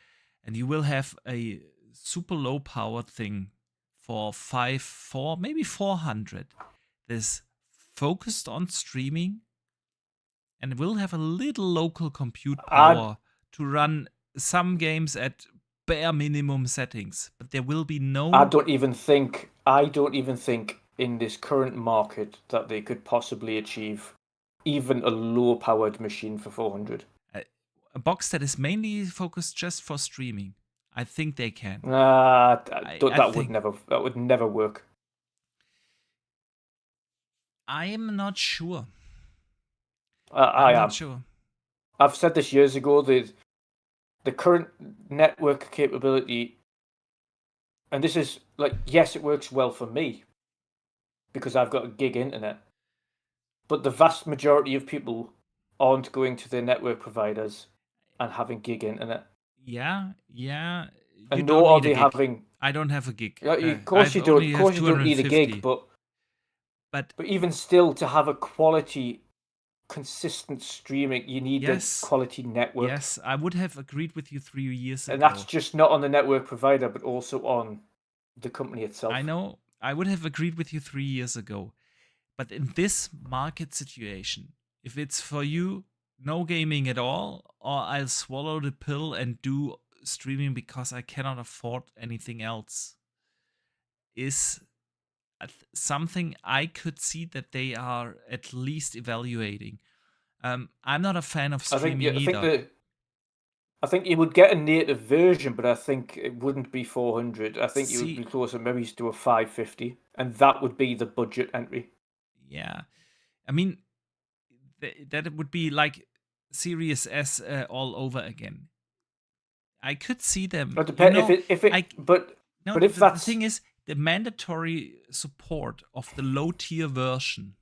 and you will have a super low powered thing for 4, maybe 400. This focused on streaming and will have a little local compute power to run some games at bare minimum settings, but there will be no. I don't even think in this current market that they could possibly achieve even a low-powered machine for 400. A box that is mainly focused just for streaming. I think they can. That would never work. I am not sure. I'm not sure. I've said this years ago. The current network capability, and this is like, yes, it works well for me because I've got a gig internet, but the vast majority of people aren't going to their network providers and having gig internet. Yeah. And nor are they having. I don't have a gig. Of course you don't. Of course you don't need a gig, but even still, to have a quality, consistent streaming, you need a quality network. Yes, I would have agreed with you 3 years ago. And that's just not on the network provider, but also on the company itself. I know. I would have agreed with you 3 years ago. But in this market situation, if it's for you, no gaming at all, or I'll swallow the pill and do streaming because I cannot afford anything else, is something I could see that they are at least evaluating. I'm not a fan of streaming either. I think you would get a native version, but I think it wouldn't be 400. I think you would be closer maybe to a 550, and that would be the budget entry. Yeah. I mean, that would be like Series S all over again. I could see them. But if the thing is, the mandatory support of the low tier version,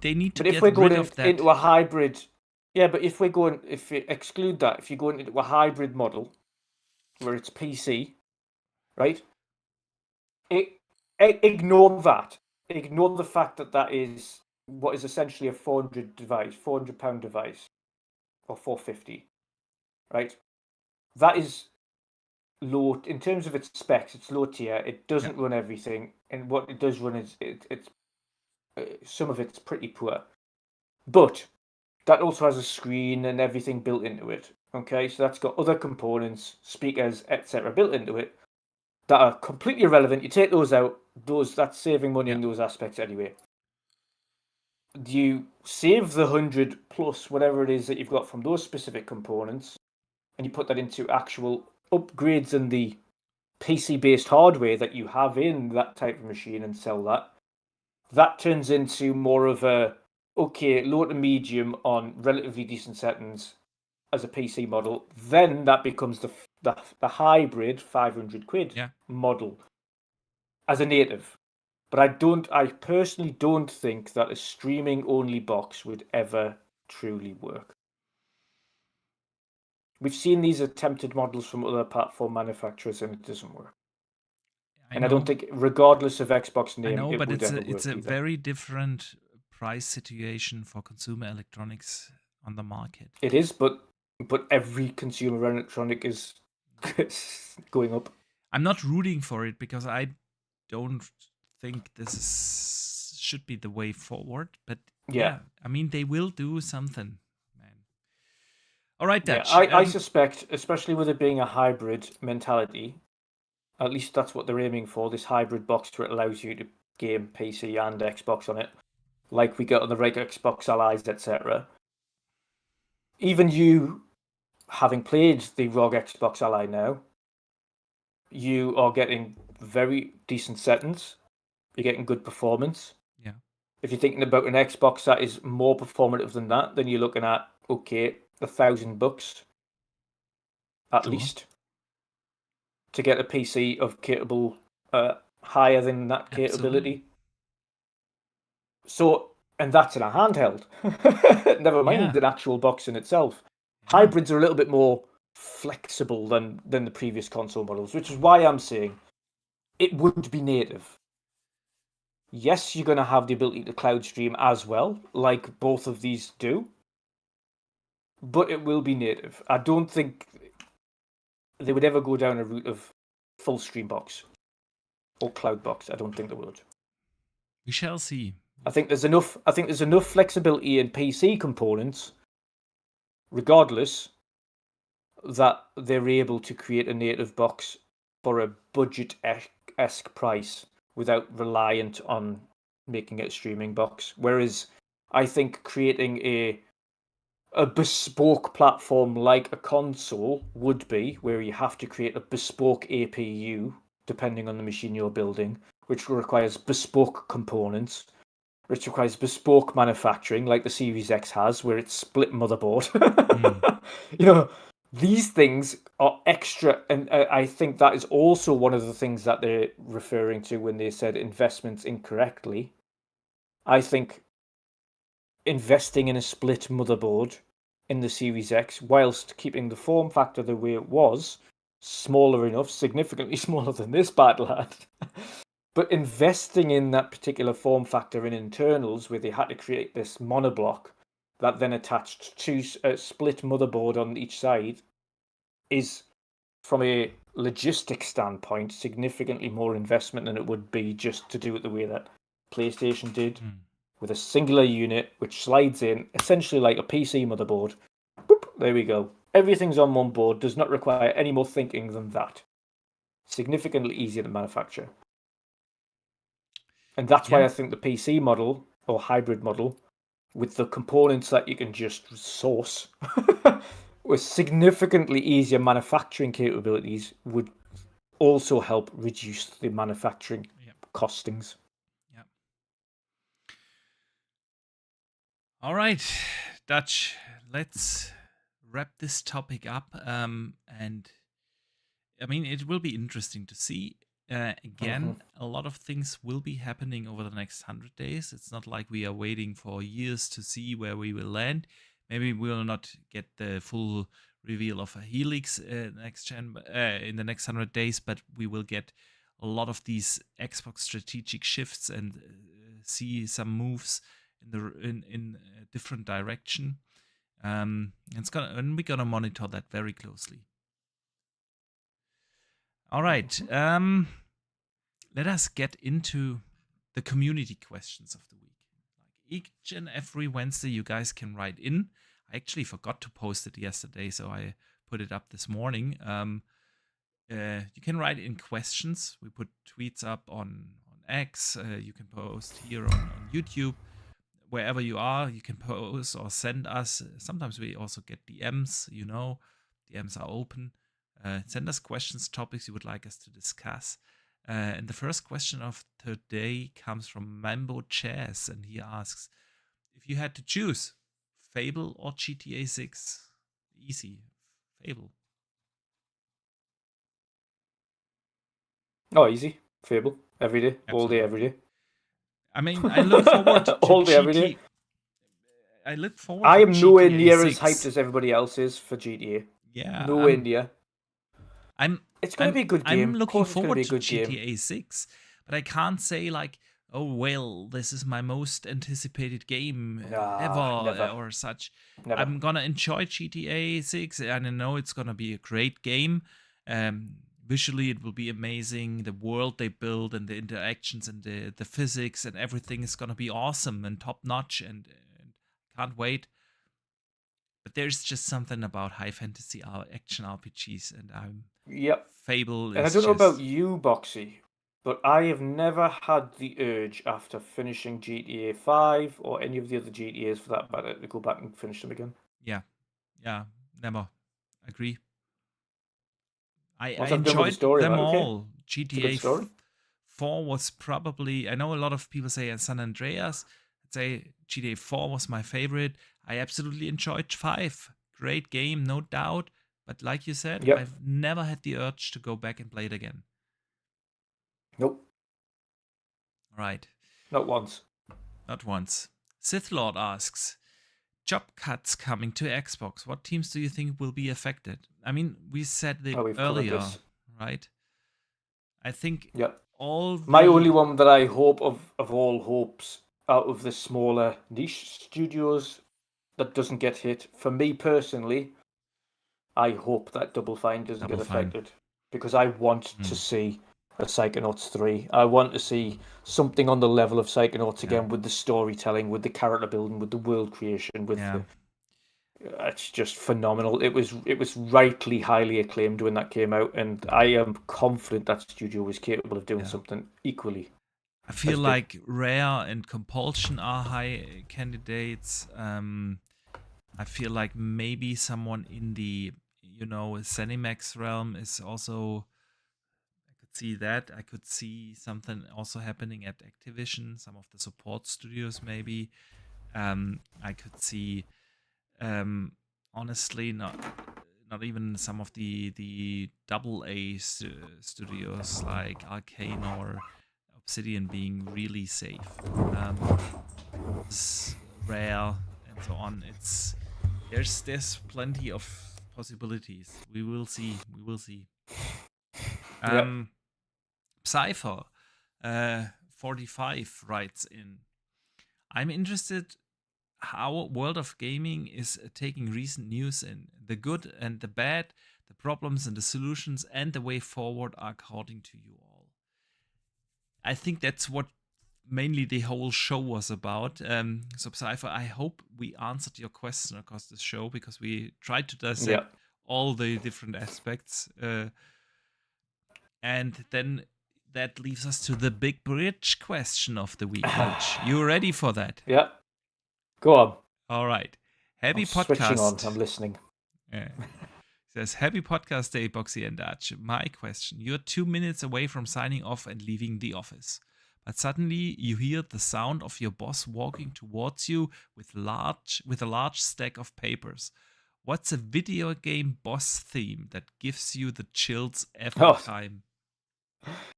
they need to get rid of that. Into a hybrid, yeah. But if you exclude that, if you're going into a hybrid model where it's PC, right? Ignore that. Ignore the fact that is what is essentially a £400 device, or 450, right? That is low in terms of its specs. It's low tier. It doesn't run everything, and what it does run is it's some of it's pretty poor. But that also has a screen and everything built into it. Okay, so that's got other components, speakers, etc., built into it that are completely irrelevant. You take those out; that's saving money in those aspects anyway. You save the 100 plus whatever it is that you've got from those specific components, and you put that into actual upgrades in the PC-based hardware that you have in that type of machine and sell that. That turns into more of a low to medium on relatively decent settings as a PC model. Then that becomes the hybrid £500 model as a native. But I personally don't think that a streaming only box would ever truly work. We've seen these attempted models from other platform manufacturers, and it doesn't work. I don't think, regardless of Xbox name, it would ever work. It's a very different price situation for consumer electronics on the market. It is, but every consumer electronic is going up. I'm not rooting for it because I don't think should be the way forward. But yeah, I mean, they will do something, man. All right, Dutch. Yeah, I suspect, especially with it being a hybrid mentality, at least that's what they're aiming for, this hybrid box where it allows you to game PC and Xbox on it, like we get on the regular Xbox Allies, etc. Even you, having played the ROG Xbox Ally now, you are getting very decent settings. You're getting good performance. Yeah. If you're thinking about an Xbox that is more performative than that, then you're looking at, okay, $1,000 at least to get a PC of capable, higher than that capability. So, and that's in a handheld. Never mind an actual box in itself. Hybrids are a little bit more flexible than the previous console models, which is why I'm saying it would be native. Yes, you're going to have the ability to cloud stream as well, like both of these do, but it will be native. I don't think they would ever go down a route of full stream box or cloud box. I don't think they would. We shall see. I think there's enough flexibility in PC components, regardless, that they're able to create a native box for a budget-esque price without reliant on making it a streaming box. Whereas I think creating a bespoke platform like a console would be, where you have to create a bespoke APU depending on the machine you're building, which requires bespoke components, which requires bespoke manufacturing, like the Series X has, where it's split motherboard. You know, these things are extra, and I think that is also one of the things that they're referring to when they said investments incorrectly. I think investing in a split motherboard in the Series X, whilst keeping the form factor the way it was, smaller enough, significantly smaller than this battle had, but investing in that particular form factor in internals, where they had to create this monoblock that then attached to a split motherboard on each side, is, from a logistic standpoint, significantly more investment than it would be just to do it the way that PlayStation did, with a singular unit which slides in, essentially like a PC motherboard. Boop, there we go. Everything's on one board, does not require any more thinking than that. Significantly easier to manufacture. And that's why I think the PC model, or hybrid model, with the components that you can just source, with significantly easier manufacturing capabilities, would also help reduce the manufacturing costings. Yeah. All right, Dutch, let's wrap this topic up. And I mean, it will be interesting to see. Again, a lot of things will be happening over the next 100 days. It's not like we are waiting for years to see where we will land. Maybe we will not get the full reveal of a Helix next gen in the next 100 days, but we will get a lot of these Xbox strategic shifts and see some moves in a different direction. And we're gonna monitor that very closely. All right. Let us get into the community questions of the week. Like each and every Wednesday, you guys can write in. I actually forgot to post it yesterday, so I put it up this morning. You can write in questions. We put tweets up on X. You can post here on YouTube. Wherever you are, you can post or send us. Sometimes we also get DMs, DMs are open. Send us questions, topics you would like us to discuss. And the first question of today comes from Mambo Chess, and he asks, if you had to choose Fable or GTA 6? Easy. Fable. Oh, easy. Fable. Every day. All day, every day. I mean, I look forward to All day, every day. GTA. I look forward I to am nowhere GTA near as 6. hyped as everybody else is for GTA. Yeah, Nowhere near. I'm It's going to be a good I'm game. Of looking course, it's going to be forward a to good game. GTA 6, but I can't say like, oh well, this is my most anticipated game ever Never. or such. Never. I'm gonna enjoy GTA 6, and I know it's gonna be a great game. Visually, it will be amazing. The world they build and the interactions and the physics and everything is gonna be awesome and top notch, and can't wait. But there's just something about high fantasy action RPGs, and Yep. Fable And I is don't know just about you, Boxy, but I have never had the urge after finishing GTA 5 or any of the other GTAs for that matter to go back and finish them again. yeah, never agree. I Once I've done with the enjoyed story, I'm them like, okay, all. it's a good story. 4 was probably, I know a lot of people say San Andreas. I'd say GTA 4 was my favorite. I absolutely enjoyed 5. Great game, no doubt. But like you said, Yep. I've never had the urge to go back and play it again. Nope. Right. Not once. Not once. Sith Lord asks, job cuts coming to Xbox. What teams do you think will be affected? I mean, we said it We've covered earlier, this. right? I think Yep. all My only one that I hope of all hopes out of the smaller niche studios that doesn't get hit, for me personally, I hope that Double Fine doesn't Double get Fine. affected. Because I want to see a Psychonauts 3. I want to see something on the level of Psychonauts again, with the storytelling, with the character building, with the world creation, with the... It's just phenomenal. It was rightly highly acclaimed when that came out, and I am confident that studio was capable of doing something equally. I feel like Rare and Compulsion are high candidates. I feel like maybe someone in the Zenimax realm is also. I could see that. I could see something also happening at Activision, some of the support studios maybe. I could see, honestly, not even some of the AA studios like Arcane or Obsidian being really safe. Rare and so on. There's plenty of possibilities. We will see. Cypher 45 writes in, I'm interested how World of Gaming is taking recent news in. The good and the bad, the problems and the solutions, and the way forward are according to you all. I think that's what mainly the whole show was about. So Cypher, I hope we answered your question across this show, because we tried to dissect all the different aspects. And then that leaves us to the big bridge question of the week. Coach, you ready for that? Yeah. Go on. All right. Happy podcast. Switching on. I'm listening. Says, happy podcast day, Boxy and Dutch. My question. You're 2 minutes away from signing off and leaving the office. But suddenly you hear the sound of your boss walking towards you with a large stack of papers. What's a video game boss theme that gives you the chills every time?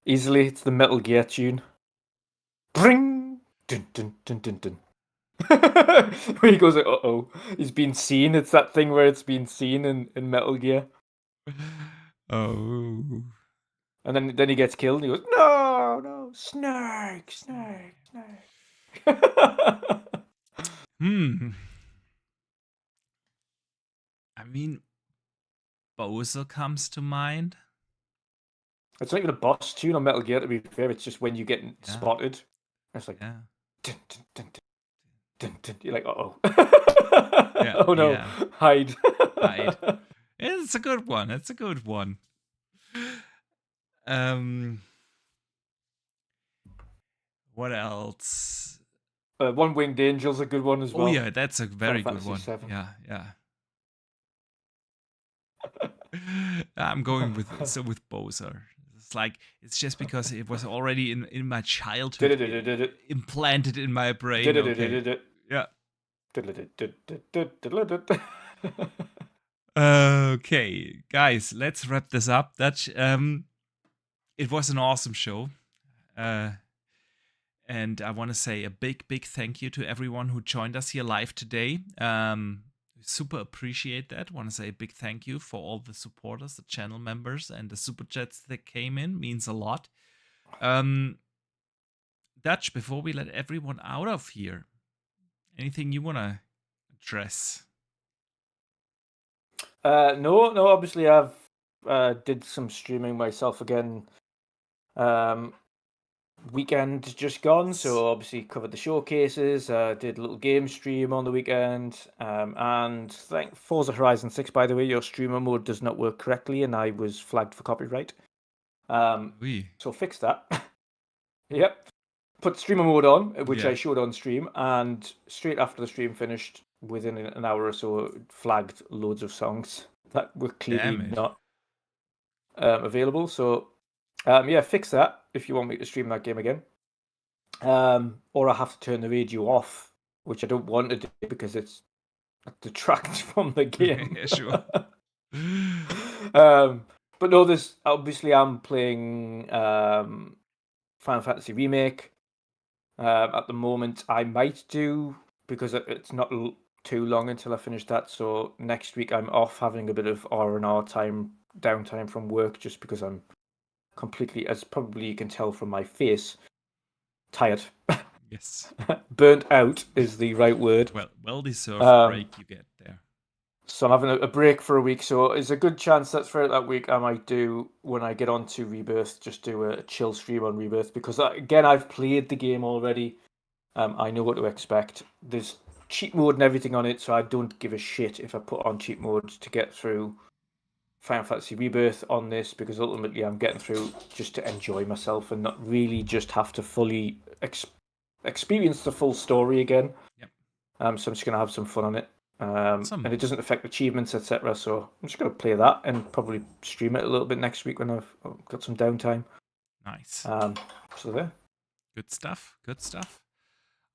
Easily, it's the Metal Gear tune. Bring! Dun, dun, dun, dun, dun. Where he goes, uh-oh, he's been seen. It's that thing where it's been seen in Metal Gear. Oh. And then he gets killed and he goes, no, snake. I mean, Bowser comes to mind. It's not even a boss tune on Metal Gear, to be fair. It's just when you get spotted. It's like, dun, dun, dun, dun, dun. You're like, uh-oh. Oh no, hide. It's a good one. What else? One Winged Angel's a good one as well. Oh yeah, that's a very good one. 7. Yeah. I'm going with Bowser. It's just because it was already in my childhood implanted in my brain. Okay. Yeah. Okay, guys, let's wrap this up. It was an awesome show. And I want to say a big, big thank you to everyone who joined us here live today. Super appreciate that. Want to say a big thank you for all the supporters, the channel members, and the super chats that came in. Means a lot. Dutch, before we let everyone out of here, anything you want to address? No. Obviously, I've did some streaming myself again. Weekend just gone, so obviously covered the showcases. Did a little game stream on the weekend, and thank Forza Horizon 6. By the way, your streamer mode does not work correctly, and I was flagged for copyright. So fix that. Yep. Put streamer mode on, which I showed on stream, and straight after the stream finished, within an hour or so, it flagged loads of songs that were clearly not available. So, fix that if you want me to stream that game again. Or I have to turn the radio off, which I don't want to do because it detracts from the game. Yeah, sure. But no, this obviously I'm playing Final Fantasy Remake. At the moment, I might do, because it's not too long until I finish that. So next week I'm off, having a bit of R&R time, downtime from work, just because I'm completely, as probably you can tell from my face, tired. Yes. Burnt out is the right word. Well deserved break you get there. So I'm having a break for a week, so it's a good chance that throughout that week I might do, when I get on to Rebirth, just do a chill stream on Rebirth, because again, I've played the game already. I know what to expect. There's cheat mode and everything on it, so I don't give a shit if I put on cheat mode to get through Final Fantasy Rebirth on this, because ultimately I'm getting through just to enjoy myself and not really just have to fully experience the full story again. Yep. So I'm just going to have some fun on it. And it doesn't affect achievements, etc. So I'm just going to play that and probably stream it a little bit next week when I've got some downtime. Nice. So there. Good stuff.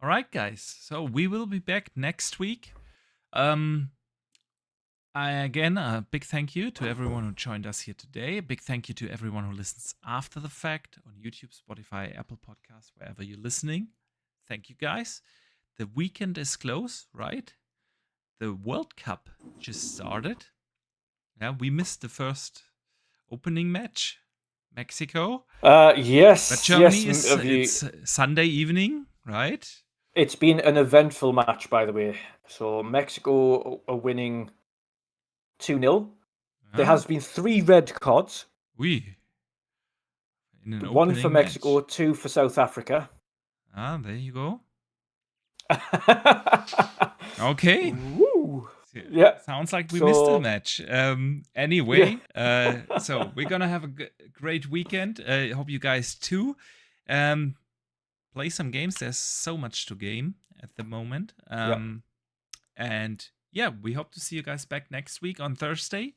All right, guys. So we will be back next week. Again, a big thank you to everyone who joined us here today. A big thank you to everyone who listens after the fact on YouTube, Spotify, Apple Podcasts, wherever you're listening. Thank you, guys. The weekend is close, right? The World Cup just started. Yeah, we missed the first opening match, Mexico. Yes. But Germany it's Sunday evening, right? It's been an eventful match, by the way. So Mexico are winning 2-0. There has been 3 red cards. One for Mexico, match. 2 for South Africa. There you go. Okay. Woo. Yeah. Sounds like we missed a match. Anyway, so we're gonna have a great weekend. I hope you guys too. Play some games. There's so much to game at the moment. And yeah, we hope to see you guys back next week on Thursday.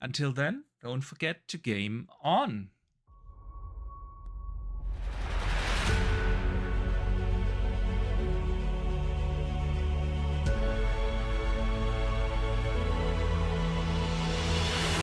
Until then, don't forget to game on.